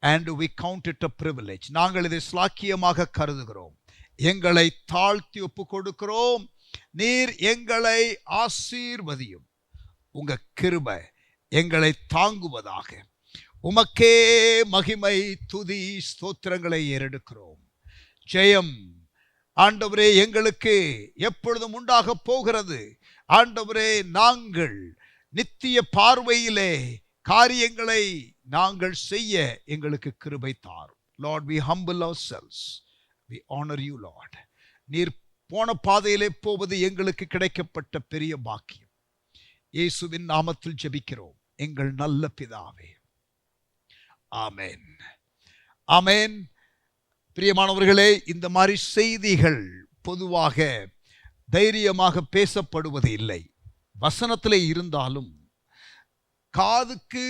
and we count it a privilege. நாங்கள் இதை ஸ்லாக்கியமாக கருதுகிறோம். எங்களை தாழ்த்தி ஒப்பு கொடுக்கிறோம். நீர் எங்களை ஆசீர்வதியும். உங்க கிருபை எங்களை தாங்குவதாக. உமக்கே மகிமை, துதி, ஸ்தோத்திரங்களை ஏறெடுக்கிறோம். ஜெயம் ஆண்டவரே எங்களுக்கு எப்பொழுதும் உண்டாக போகிறது. ஆண்டவரே, நாங்கள் நித்திய பார்வையிலே காரியங்களை நாங்கள் செய்ய எங்களுக்கு கிருபை தாரும். Lord, we humble ourselves. We honor you, Lord. நீர் போன பாதையிலே போவது எங்களுக்கு கிடைக்கப்பட்ட பெரிய பாக்கியம். இயேசுவின் நாமத்தில் ஜெபிக்கிறோம் எங்கள் நல்ல பிதாவே. ஆமென், ஆமென். பிரியமானவர்களே, இந்த மாதிரி செய்திகள் பொதுவாக தைரியமாக பேசப்படுவது இல்லை. வசனத்திலே இருந்தாலும் காதுக்கு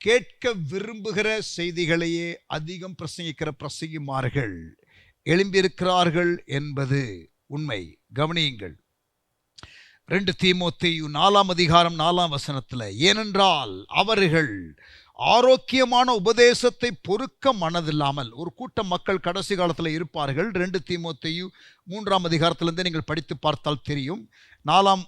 கேட்க விரும்புகிற செய்திகளையே அதிகம் பிரசங்கிக்கிற பிரசங்கிமார்கள் எழும்பியிருக்கிறார்கள் என்பது உண்மை. கவனியுங்கள், 2 தீமோத்தேயு 4:4 ஏனென்றால் அவர்கள் ஆரோக்கியமான உபதேசத்தை பொறுக்க மனதில்லாமல், ஒரு கூட்டம் மக்கள் கடைசி காலத்தில் இருப்பார்கள். 2 தீமோத்தேயு 3 நீங்கள் படித்து பார்த்தால் தெரியும். 4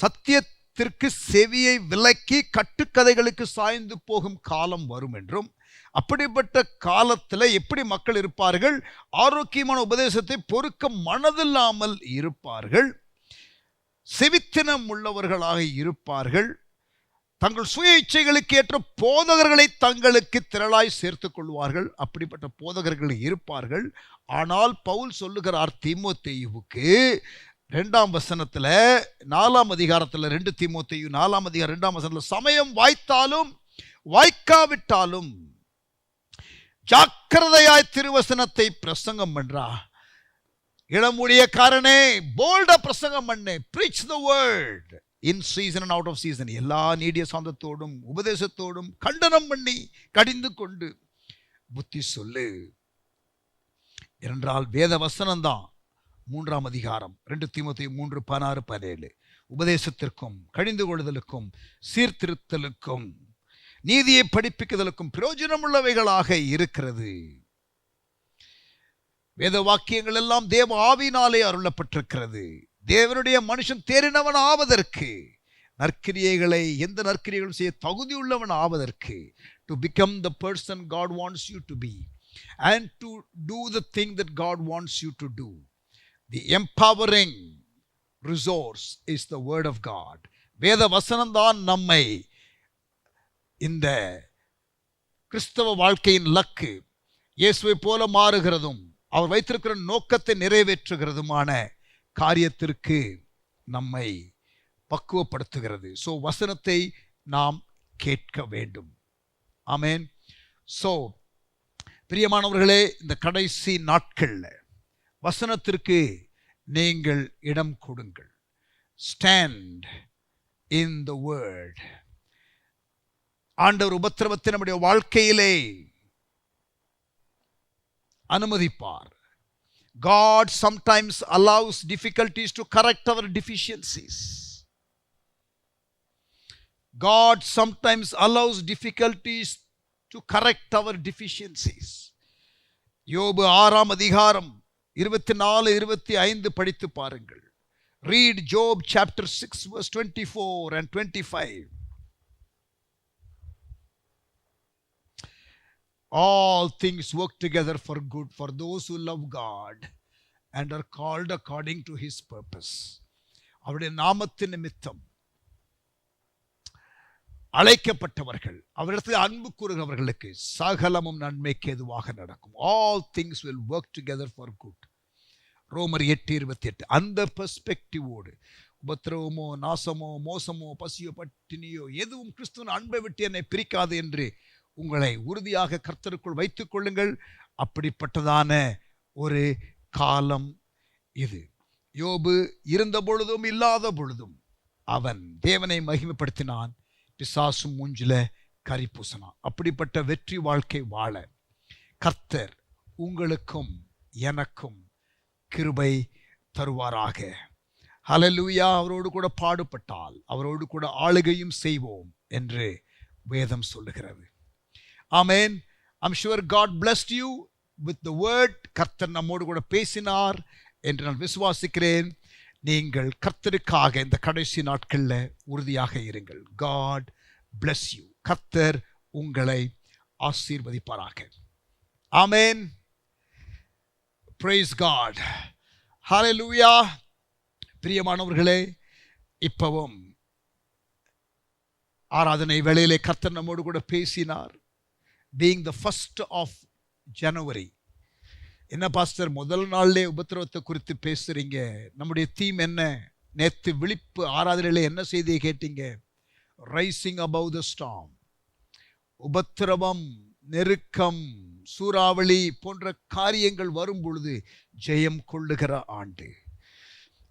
சத்தியத்திற்கு செவியை விலக்கி கட்டுக்கதைகளுக்கு சாய்ந்து போகும் காலம் வரும் என்றும், அப்படிப்பட்ட காலத்தில் எப்படி மக்கள் இருப்பார்கள்? ஆரோக்கியமான உபதேசத்தை பொறுக்க மனதில்லாமல் இருப்பார்கள், செவித்தினம் உள்ளவர்களாக இருப்பார்கள், தங்கள் சுய இச்சைகளுக்கு ஏற்ற போதகர்களை தங்களுக்கு திரளாய் சேர்த்துக் கொள்வார்கள். அப்படிப்பட்ட போதகர்கள் இருப்பார்கள். ஆனால் பவுல் சொல்லுகிறார் தீமோத்தேயுவுக்கு 2 தீமோத்தேயு 4:2 சமயம் வாய்த்தாலும் வாய்க்காவிட்டாலும் ஜாக்கிரதையாய் திருவசனத்தை பிரசங்கம் பண்றா. இளமுடியக்காரனே, போல்டா பிரசங்கம் பண்ணு. preach the word in season and out of season. எல்லா நீடிய சாந்தத்தோடும் உபதேசத்தோடும் கண்டனம் பண்ணி கடிந்து கொண்டு புத்தி சொல்லு. என்றால் வேத வசனம் தான் 2 தீமோத்தேயு 3:16-17 உபதேசத்திற்கும் கடிந்து கொள்ளுதலுக்கும் சீர்திருத்தலுக்கும் நீதியை படிப்பிக்குதலுக்கும் பிரயோஜனமுள்ளவைகளாக இருக்கிறது. வேத வாக்கியங்கள் எல்லாம் தேவ ஆவியினாலே அருளப்பட்டிருக்கிறது. தேவனுடைய மனுஷன் தேறினவன் ஆவதற்கு, நற்கிரியைகளை எந்த நற்கிரியைகளும் செய்ய தகுதி உள்ளவன் ஆவதற்கு, to become the person God wants you to be and to do the thing that God wants you to do. The empowering resource is the word of God. வேத வசனம் தான் நம்மை இந்த கிறிஸ்தவ வாழ்க்கையின் லக்கு, இயேசுவை போல மாறுகிறதும் அவர் வைத்திருக்கிற நோக்கத்தை நிறைவேற்றுகிறதுமான காரியத்திற்கு நம்மை பக்குவப்படுத்துகிறது. ஸோ வசனத்தை நாம் கேட்க வேண்டும். ஆமென். ஸோ பிரியமானவர்களே, இந்த கடைசி நாட்களில் வசனத்திற்கு நீங்கள் இடம் கொடுங்கள். Stand in the word. ஆண்டவர் உபத்திரவத்தை நம்முடைய வாழ்க்கையிலே அனுமதிப்பார். God sometimes allows difficulties to correct our deficiencies. God sometimes allows difficulties to correct our deficiencies. யோபு 6 அதிகாரம் 24-25 படித்து பாருங்கள். Read Job chapter 6 verse 24 and 25. All things work together for good for those who love God and are called according to his purpose. அவருடைய நாமத்தின் நிமித்தம் அழைக்கப்பட்டவர்கள், அவரிடத்தில் அன்பு கூறுகிறவர்களுக்கு சகலமும் நன்மைக்கு எதுவாக நடக்கும். All things will work together for good. ரோமர் 8:28. அந்த பெர்ஸ்பெக்டிவோடு உபத்திரவமோ நாசமோ மோசமோ பசியோ பட்டினியோ எதுவும் கிறிஸ்துவின் அன்பை விட்டு என்னை பிரிக்காது என்று உங்களை உறுதியாக கர்த்தருக்குள் வைத்துக் கொள்ளுங்கள். அப்படிப்பட்டதான ஒரு காலம் இது. யோபு இருந்த பொழுதும் இல்லாத பொழுதும் அவன் தேவனை மகிமைப்படுத்தினான், பிசாசும் மூஞ்சில கரி பூசினான். அப்படிப்பட்ட வெற்றி வாழ்க்கை வாழ கர்த்தர் உங்களுக்கும் எனக்கும் கிருபை தருவாராக. ஹல்லேலூயா. அவரோடு கூட பாடுபட்டால் அவரோடு கூட ஆளுகையும் செய்வோம் என்று வேதம் சொல்லுகிறது. ஆமென். I'm sure God blessed you with the word. கர்த்தர் நம்மோடு கூட பேசினார் என்று நான் விசுவாசிக்கிறேன். நீங்கள் கர்த்தருக்காக இந்த கடைசி நாட்களில் உறுதியாக இருங்கள். God bless you. கர்த்தர் உங்களை ஆசீர்வதிப்பாராக. ஆமென். Praise God. Hallelujah. பிரியமானவர்களே, இப்பவும் ஆராதனை வேளையிலே கர்த்தர் நம்மோடு கூட பேசினார். Being the 1st of January. என்ன பாஸ்டர் முதல் நாள்லே உபத்திரவத்தை குறித்து பேசுறீங்க? நம்முடைய தீம் என்ன? நேற்று விழிப்பு ஆராதனையிலே என்ன செய்தியை கேட்டீங்க? Rising above the storm. உபத்திரவம், நெருக்கம், சூறாவளி போன்ற காரியங்கள் வரும் பொழுது ஜெயம் கொள்ளுகிற ஆண்டு.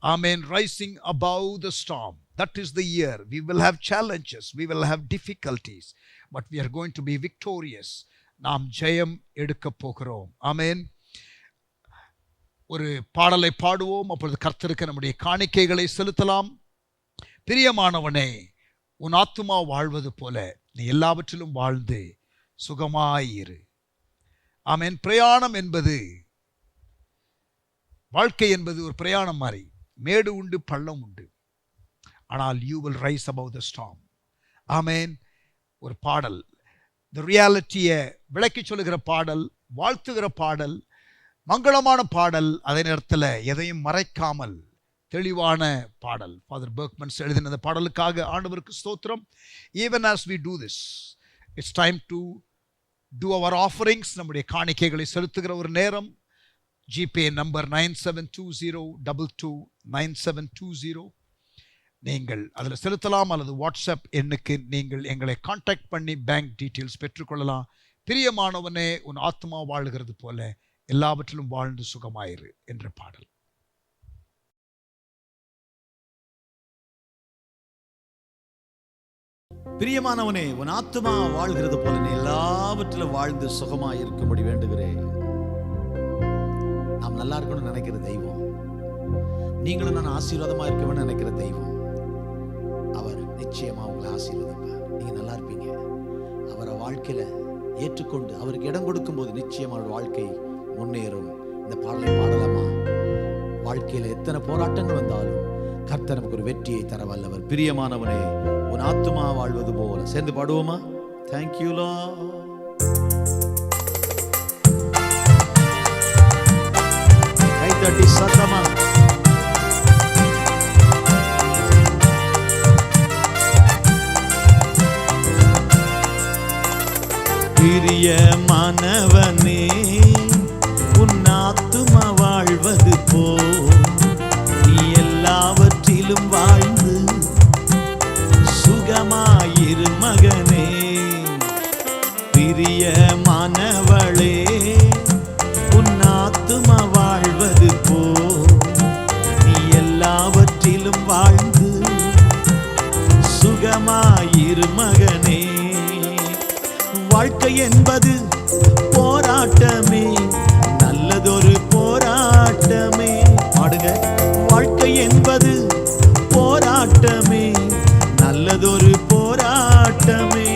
Amen. Rising above the storm. That is the year. We will have challenges. We will have difficulties. But we are going to be victorious. நாம் ஜெயம் எடுக்க போகிறோம். ஆமென். ஒரு பாடலை பாடுவோம். அப்பொழுது கர்த்தருக்கு நம்முடைய காணிக்கைகளை செலுத்தலாம். பிரியமானவனே, உன் ஆத்துமா வாழ்வது போல நீ எல்லாவற்றிலும் வாழ்ந்து சுகமாயிரு. ஆமென். பிரயாணம் என்பது, வாழ்க்கை என்பது ஒரு பிரயாணம் மாதிரி. மேடு உண்டு, பள்ளம் உண்டு. ஆனால் you will rise above the storm. ஆமென். ஒரு பாடல், இந்த ரியாலிட்டியை விளக்கி சொல்லுகிற பாடல், வாழ்த்துகிற பாடல், மங்களமான பாடல், அதே நேரத்தில் எதையும் மறைக்காமல் தெளிவான பாடல். ஃபாதர் பெர்க்மன்ஸ் எழுதின அந்த பாடலுக்காக ஆண்டவருக்கு ஸ்தோத்திரம். Even as we do this, it's time to do our offerings. நம்முடைய காணிக்கைகளை செலுத்துகிற ஒரு நேரம். GPay number 9720229720. நீங்கள் அதில் செலுத்தலாம், அல்லது வாட்ஸ்அப் எண்ணுக்கு நீங்கள் எங்களை கான்டாக்ட் பண்ணி பேங்க் டீட்டெயில்ஸ் பெற்றுக்கொள்ளலாம். பிரியமானவனே, உன் ஆத்மா வாழுகிறது போல எல்லாவற்றிலும் வாழ்ந்து சுகமாயிரு என்ற பாடல்.
பிரியமானவனே, உன் ஆத்துமா வாழ்கிறது போல நீ எல்லாவற்றிலும் வாழ்ந்து சுகமாயிருக்கும்படி வேண்டுகிறேன். நாம் நல்லா இருக்கணும்னு நினைக்கிற தெய்வம், நீங்களும் நான் ஆசீர்வாதமா இருக்கணும்னு நினைக்கிற தெய்வம், அவர் நிச்சயமா உங்களை ஆசீர்வதிப்பார். நீங்க நல்லா இருப்பீங்க. அவரை வாழ்க்கையில ஏற்றுக்கொண்டு அவருக்கு இடம் கொடுக்கும் போது நிச்சயமா அவருடைய வாழ்க்கை முன்னேறும். இந்த பாடலை பாடலாமா? வாழ்க்கையில எத்தனை போராட்டங்கள் வந்தாலும் கர்த்தர் நமக்கு ஒரு வெற்றியை தர வல்லவர். பிரியமானவனே, உன் ஆத்துமா வாழ்வது போல. சேர்ந்து பாடுவோமா? Thank you Lord. கை தட்டி சத்தமா. பிரியமானவனே, உன் ஆத்துமா வாழ்வது போல் நீ எல்லாவற்றிலும் வாழ்ந்து சுகமாயிரு மகனே. பிரியமானவளே, உன் ஆத்துமா வாழ்வது போல் நீ எல்லாவற்றிலும் வாழ்ந்து சுகமாயிரு மகனே. வாழ்க்கை என்பது போராட்டமே, போராட்டமே, நல்லதொரு போராட்டமே.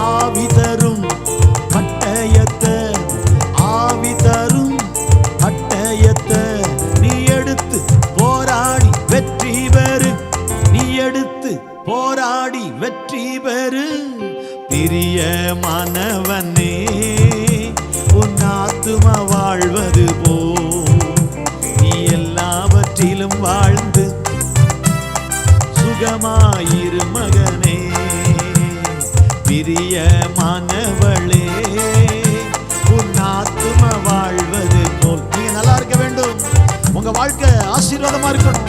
ஆவி தரும் பட்டயத்தை, ஆவி தரும் பட்டயத்தை நீ எடுத்து போராடி வெற்றி பெறு, நீ எடுத்து போராடி வெற்றி பெறு. பிரியமானவனே, உன் ஆத்துமா வாழ்வது போ, நீ எல்லாவற்றிலும் வாழ்ந்து சுகமாயிரு மகனே. பிரியமானவளே, உன் ஆத்துமா வாழ்வது போல். நீங்க நல்லா இருக்க வேண்டும், உங்க வாழ்க்கை ஆசீர்வாதமா இருக்கணும்,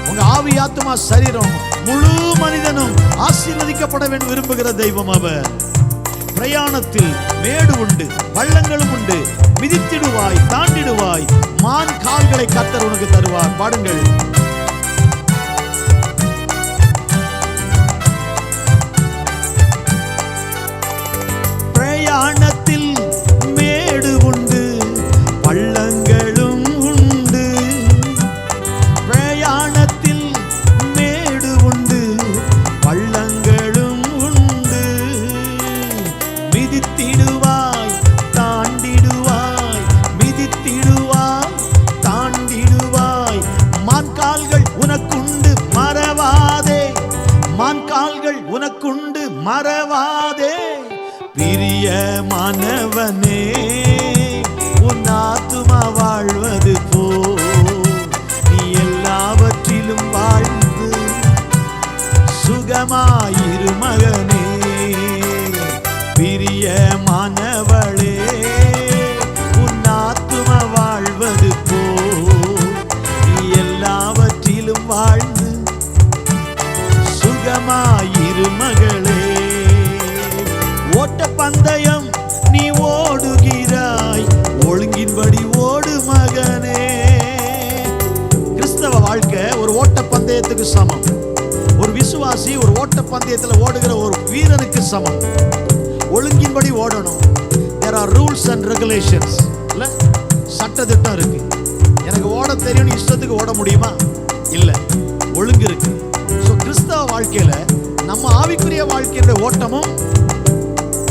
உங்க ஆவி ஆத்துமா சரீரம் முழு மனிதனும் ஆசீர்வதிக்கப்பட வேண்டும் விரும்புகிற தெய்வம் அவர். பிரயாணத்தில் மேடு உண்டு, பள்ளங்களும் உண்டு, மிதித்திடுவாய், தாண்டிடுவாய், மான் கால்களை கர்த்தர் உனக்கு தருவார். பாடுங்கள். பிரயாணத்தில் மேடு உண்டு, பள்ளங்களும் உண்டு. பிரயாணத்தில் மேடு உண்டு, பள்ளங்களும் உண்டு. மிதித்திடுவாய், தாண்டிடுவாய், மிதித்திடுவாய், தாண்டிடுவாய். மான்கால்கள் உனக்குண்டு, மறவாதே, மான்கால்கள் உனக்குண்டு, மறவாதே. பிரியமானவனே, உன் ஆத்துமா வாழ்வது போ, நீ எல்லாவற்றிலும் வாழ்ந்து சுகமாயிரு மகனே. பிரியமானவளே, உன் ஆத்துமா வாழ்வது போ, நீ எல்லாவற்றிலும் வாழ்ந்து சுகமாயிரு மகளே. ஓட்ட பந்தயம் நீ ஓடுகிறாய், ஒழுங்கின்படி ஓடு மகனே. கிறிஸ்தவ வாழ்க்கை ஒரு ஓட்ட பந்தயத்துக்கு சமம். ஒரு விசுவாசி ஒரு ஓட்ட பந்தயத்தில் ஓடுகிற ஒரு வீரனுக்கு சமம். ஒழுங்கின்படி ஓடணும். there are rules and regulations. இல்ல, சட்ட திட்டம் இருக்கு. எனக்கு ஓட தெரியும், இஷ்டத்துக்கு ஓட முடியுமா? இல்ல, ஒழுங்கு இருக்கு. ஸோ கிறிஸ்தவ வாழ்க்கையில நம்ம ஆவிக்குரிய வாழ்க்கையோட ஓட்டமும்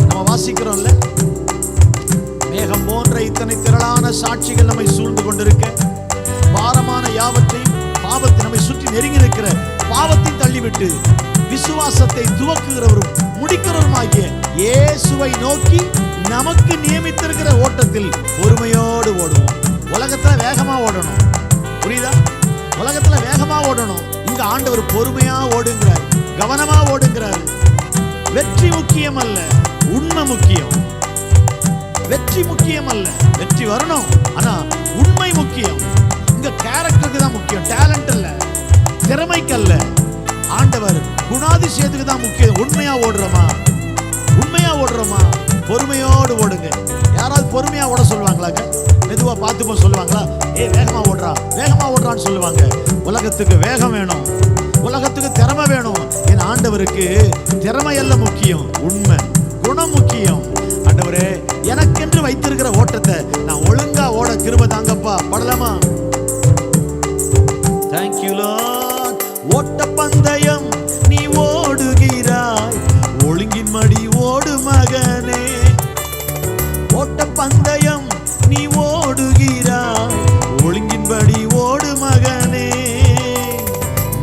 நம்ம வாசிக்கிறோம்ல. மேகம் போன்ற இத்தனை திரளான சாட்சிகள் நம்மை சூழ்ந்து கொண்டிருக்க, பாரமான யாவற்றையும் பாவத்தை நம்மை சுற்றி நெருங்கி இருக்கிற பாவத்தை தள்ளிவிட்டு விசுவாசத்தை துவக்குகிறவரும் முடிக்கிறவருமாகிய இயேசுவை நோக்கி நமக்கு நியமித்திருக்கிற ஓட்டத்தில் பொறுமையோடு ஓடுவோம். உலகத்துல வேகமா ஓடணும், புரியுதா? உலகத்துல வேகமா ஓடணும். இங்க ஆண்டவர் பொறுமையா ஓடுங்கிறார், கவனமா ஓடுங்கிறார். வெற்றி முக்கியம் அல்ல, உண்மை முக்கியம். வெற்றி முக்கியம் அல்ல, வெற்றி வரணும், ஆனா உண்மை முக்கியம். இங்க கேரக்டருக்கு தான் முக்கியம், டேலண்ட் இல்ல, திறமைக்கு அல்ல. ஆண்டவர் குணாதிசயத்துக்கு தான் முக்கியம். உண்மையா ஓடுறோமா, உண்மையா ஓடுறோமா? பொறுமையோடு ஓடுங்க. யாராவது பொறுமையா ஓட சொல்லுவாங்களாங்க? மெதுவா பார்த்துப்போ சொல்லுவாங்களா? வேகமா ஓடுறா, வேகமா ஓடுறான்னு சொல்லுவாங்க. உலகத்துக்கு வேகம் வேணும், உலகத்துக்கு திறமை வேணும். என் ஆண்டவருக்கு திறமை அல்ல முக்கியம், உண்மை குணம் முக்கியம். ஆண்டவரே, எனக்கென்று வைத்திருக்கிற ஓட்டத்தை நான் ஒழுங்கா ஓட கிருபை தாங்கப்பா. படலாமா? Thank you Lord. ஓட்ட பந்தயம் நீ ஓடுகிறாய், ஒழுங்கின்படி ஓடு மகனே. ஓட்ட பந்தயம் நீ ஓடுகிறாய், ஒழுங்கின்படி ஓடு மகனே.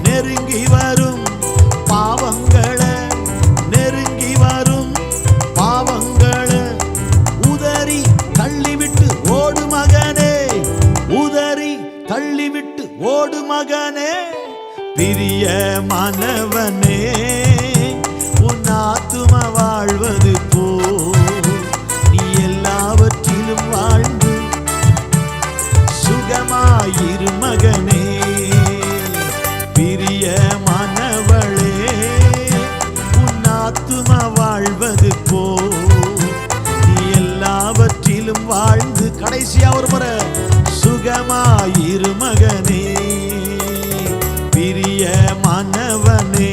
நெருங்கி வரும் பாவங்களை, நெருங்கி வரும் பாவங்களை உதறி தள்ளிவிட்டு ஓடு மகனே, உதறி தள்ளிவிட்டு ஓடு மகனே. பிரியமானவனே, உன் ஆத்துமா வாழ்வது போ, நீ எல்லாவற்றிலும் வாழ்ந்து சுகமாயிரு மகனே. பிரியமானவளே, உன் ஆத்துமா வாழ்வது போ, நீ எல்லாவற்றிலும் வாழ்ந்து கடைசியா ஒரு முறை சுகமாயிரு மகனே. பிரியமானவனே,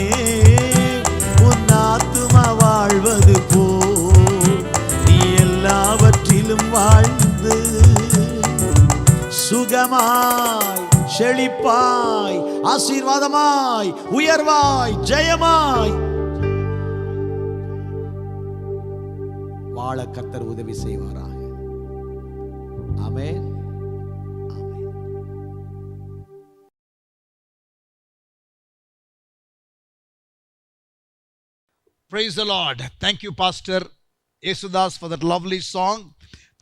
உன் ஆத்துமா வாழ்வது போ, நீ எல்லாவற்றிலும் வாழ்ந்து சுகமாய் செழிப்பாய் ஆசீர்வாதமாய், உயர்வாய், ஜெயமாய் வாழ கர்த்தர் உதவி செய்வாராக. ஆமென்.
Praise the Lord. Thank you, Pastor Yesudas, for that lovely song.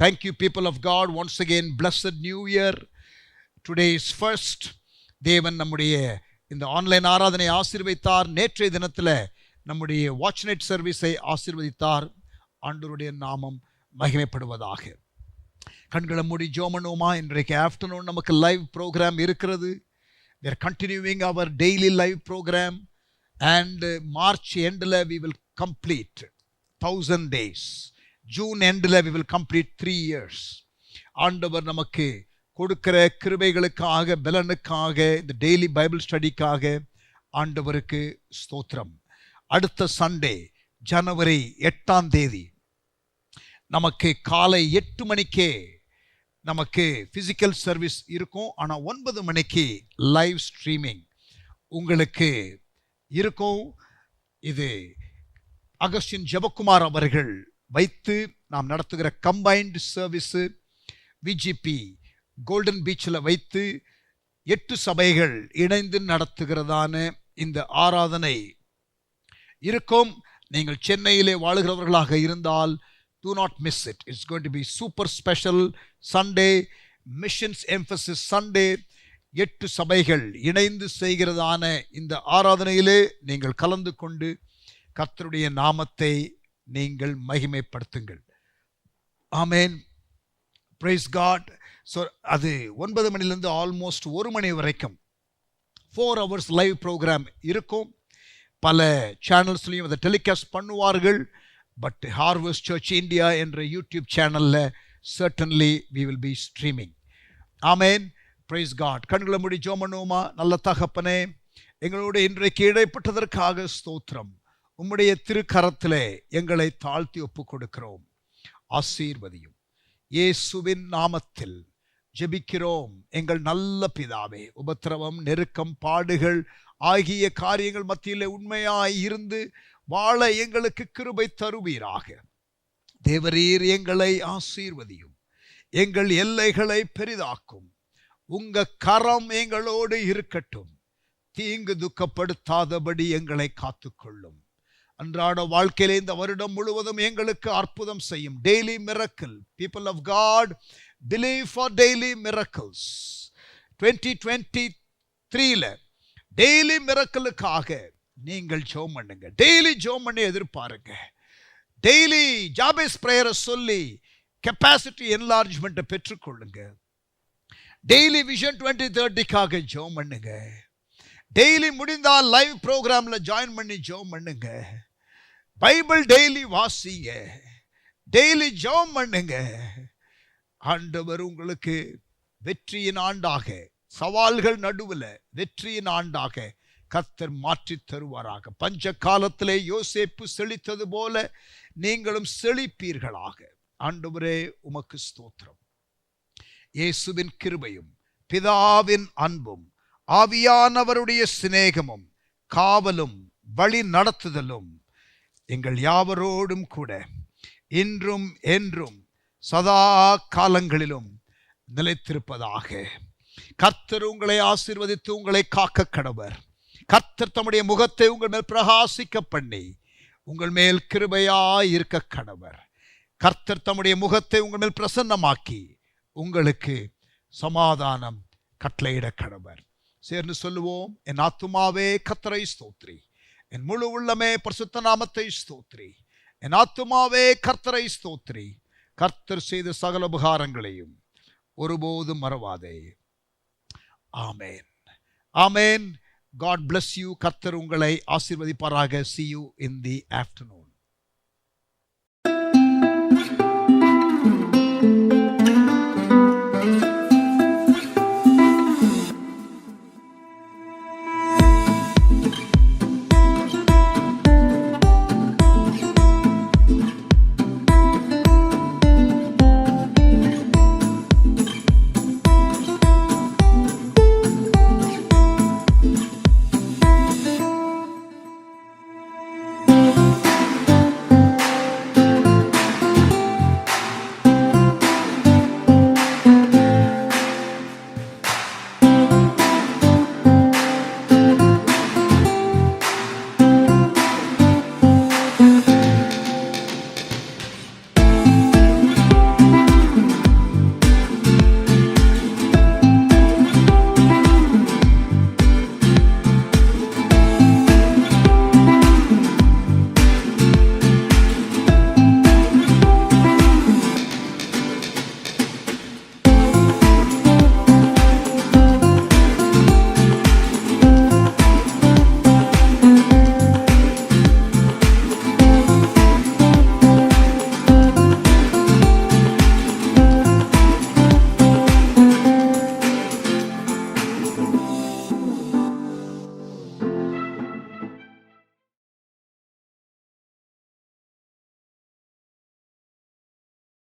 Thank you, people of God. Once again, blessed New Year. Today is first. தேவன் நம்முடைய இந்த ஆன்லைன் ஆராதனை ஆசீர்வதித்தார். நேற்றைய தினத்தில் நம்முடைய வாட்ச் நைட் சர்வீஸை ஆசீர்வதித்தார். ஆண்டவருடைய நாமம் மகிமைப்படுவதாக. கண்களை மூடி ஜெபம் பண்ணுவோமா? இன்றைக்கு ஆஃப்டர்நூன் நமக்கு லைவ் ப்ரோக்ராம் இருக்கிறது. We are continuing our daily live program. And March endல we will complete 1000 days. June endல we will complete 3 years. ஆண்டவர் நமக்கு கொடுக்கிற கிருபைகளுக்காக, பலனுக்காக, இந்த டெய்லி பைபிள் ஸ்டடிக்காக ஆண்டவருக்கு ஸ்தோத்திரம். அடுத்த சண்டே ஜனவரி 8ஆம் தேதி நமக்கு காலை 8 மணிக்கே நமக்கு ஃபிசிக்கல் சர்வீஸ் இருக்கும். ஆனால் 9 மணிக்கு லைவ் ஸ்ட்ரீமிங் உங்களுக்கு இருக்கும். இது அகஸ்டின் ஜெபக்குமார் அவர்கள் வைத்து நாம் நடத்துகிற கம்பைன்டு சர்வீஸு விஜிபி கோல்டன் பீச்சில் வைத்து 8 சபைகள் இணைந்து நடத்துகிறதான இந்த ஆராதனை இருக்கும். நீங்கள் சென்னையிலே வாழுகிறவர்களாக இருந்தால் do not miss it. It's going to be super special Sunday, missions emphasis Sunday. 8 சபைகள் இணைந்து செய்கிறதான இந்த ஆராதனையிலே நீங்கள் கலந்து கொண்டு கர்த்தருடைய நாமத்தை நீங்கள் மகிமைப்படுத்துங்கள். ஆமென். Praise God. ஸோ அது 9 மணிலேருந்து ஆல்மோஸ்ட் 1 மணி வரைக்கும் 4 hours லைவ் ப்ரோக்ராம் இருக்கும். பல சேனல்ஸ்லையும் அதை டெலிகாஸ்ட் பண்ணுவார்கள். பட் ஹார்வெஸ்ட் சர்ச் இந்தியா என்ற யூடியூப் சேனலில் certainly we will be streaming. Amen. Praise God. கண்களை மூடி ஜெபம் பண்ணுவோமா? நல்ல தகப்பனே, எங்களோடு இன்றைக்கு இடைப்பட்டதற்காக ஸ்தோத்திரம். உம்முடைய திருக்கரத்திலே எங்களை தாழ்த்தி ஒப்பு கொடுக்கிறோம். ஆசீர்வதியும். இயேசுவின் நாமத்தில் ஜெபிக்கிறோம் எங்கள் நல்ல பிதாவே. உபத்திரவம், நெருக்கம், பாடுகள் ஆகிய காரியங்கள் மத்தியிலே உண்மையாய் இருந்து வாழ எங்களுக்கு கிருபை தருவீராக. தேவரீர் எங்களை ஆசீர்வதியும். எங்கள் எல்லைகளை பெரிதாக்கும். உங்க கரம் எங்களோடு இருக்கட்டும். தீங்கு துக்கப்படுத்தாதபடி எங்களை காத்துக்கொள்ளும். அன்றாட வாழ்க்கையிலே இந்த வருடம் முழுவதும் எங்களுக்கு அற்புதம் செய்யும். Daily miracle. People of God, believe for daily miracles. 2023ல டெய்லி மிரக்கிளுக்காக நீங்கள் ஜெபம் பண்ணுங்க. டெய்லி ஜெபம் பண்ணி எதிர்பாருங்க. டெய்லி ஜாபேஸ் பிரேயரை சொல்லி கெப்பாசிட்டி என்லார்ஜ்மெண்ட்டை பெற்றுக்கொள்ளுங்க. டெய்லி விஷன் 2030க்காக ஜெபம் பண்ணுங்க. டெய்லி முடிந்தால் லைவ் ப்ரோக்ராம்ல ஜாயின் பண்ணி ஜெபம் பண்ணுங்க. பைபிள் டெய்லி வாசிங்க. டெய்லி ஜெபம் பண்ணுங்க. ஆண்டவர் உங்களுக்கு வெற்றியின் ஆண்டாக, சவால்கள் நடுவில் வெற்றியின் ஆண்டாக கர்த்தர் மாற்றி தருவாராக. பஞ்ச காலத்திலே யோசேப்பு செழித்தது போல நீங்களும் செழிப்பீர்களாக. ஆண்டவரே உமக்கு ஸ்தோத்திரம். இயேசுவின் கிருபையும் பிதாவின் அன்பும் ஆவியானவருடைய சிநேகமும் காவலும் வழி நடத்துதலும் எங்கள் யாவரோடும் கூட இன்றும் என்றும் சதா காலங்களிலும் நிலைத்திருப்பதாக. கர்த்தர் உங்களை ஆசீர்வதித்து உங்களை காக்க கடவர். கர்த்தர் தம்முடைய முகத்தை உங்கள் மேல் பிரகாசிக்க பண்ணி உங்கள் மேல் கிருபையாய் இருக்க கடவர். கர்த்தர் தம்முடைய முகத்தை உங்கள் மேல் பிரசன்னமாக்கி உங்களுக்கு சமாதானம் கட்டளையிட கடவர். சேர்ந்து சொல்லுவோம். என் ஆத்துமாவே கர்த்தரை ஸ்தோத்ரி, என் முழு உள்ளமே பரிசுத்த நாமத்தை ஸ்தோத்ரி. என் ஆத்துமாவே கர்த்தரை ஸ்தோத்ரி, கர்த்தர் செய்த சகல உபகாரங்களையும் ஒருபோதும் மறவாதே. ஆமேன். ஆமேன். God bless you. கர்த்தர் உங்களை ஆசீர்வதிப்பாராக. See you in the afternoon.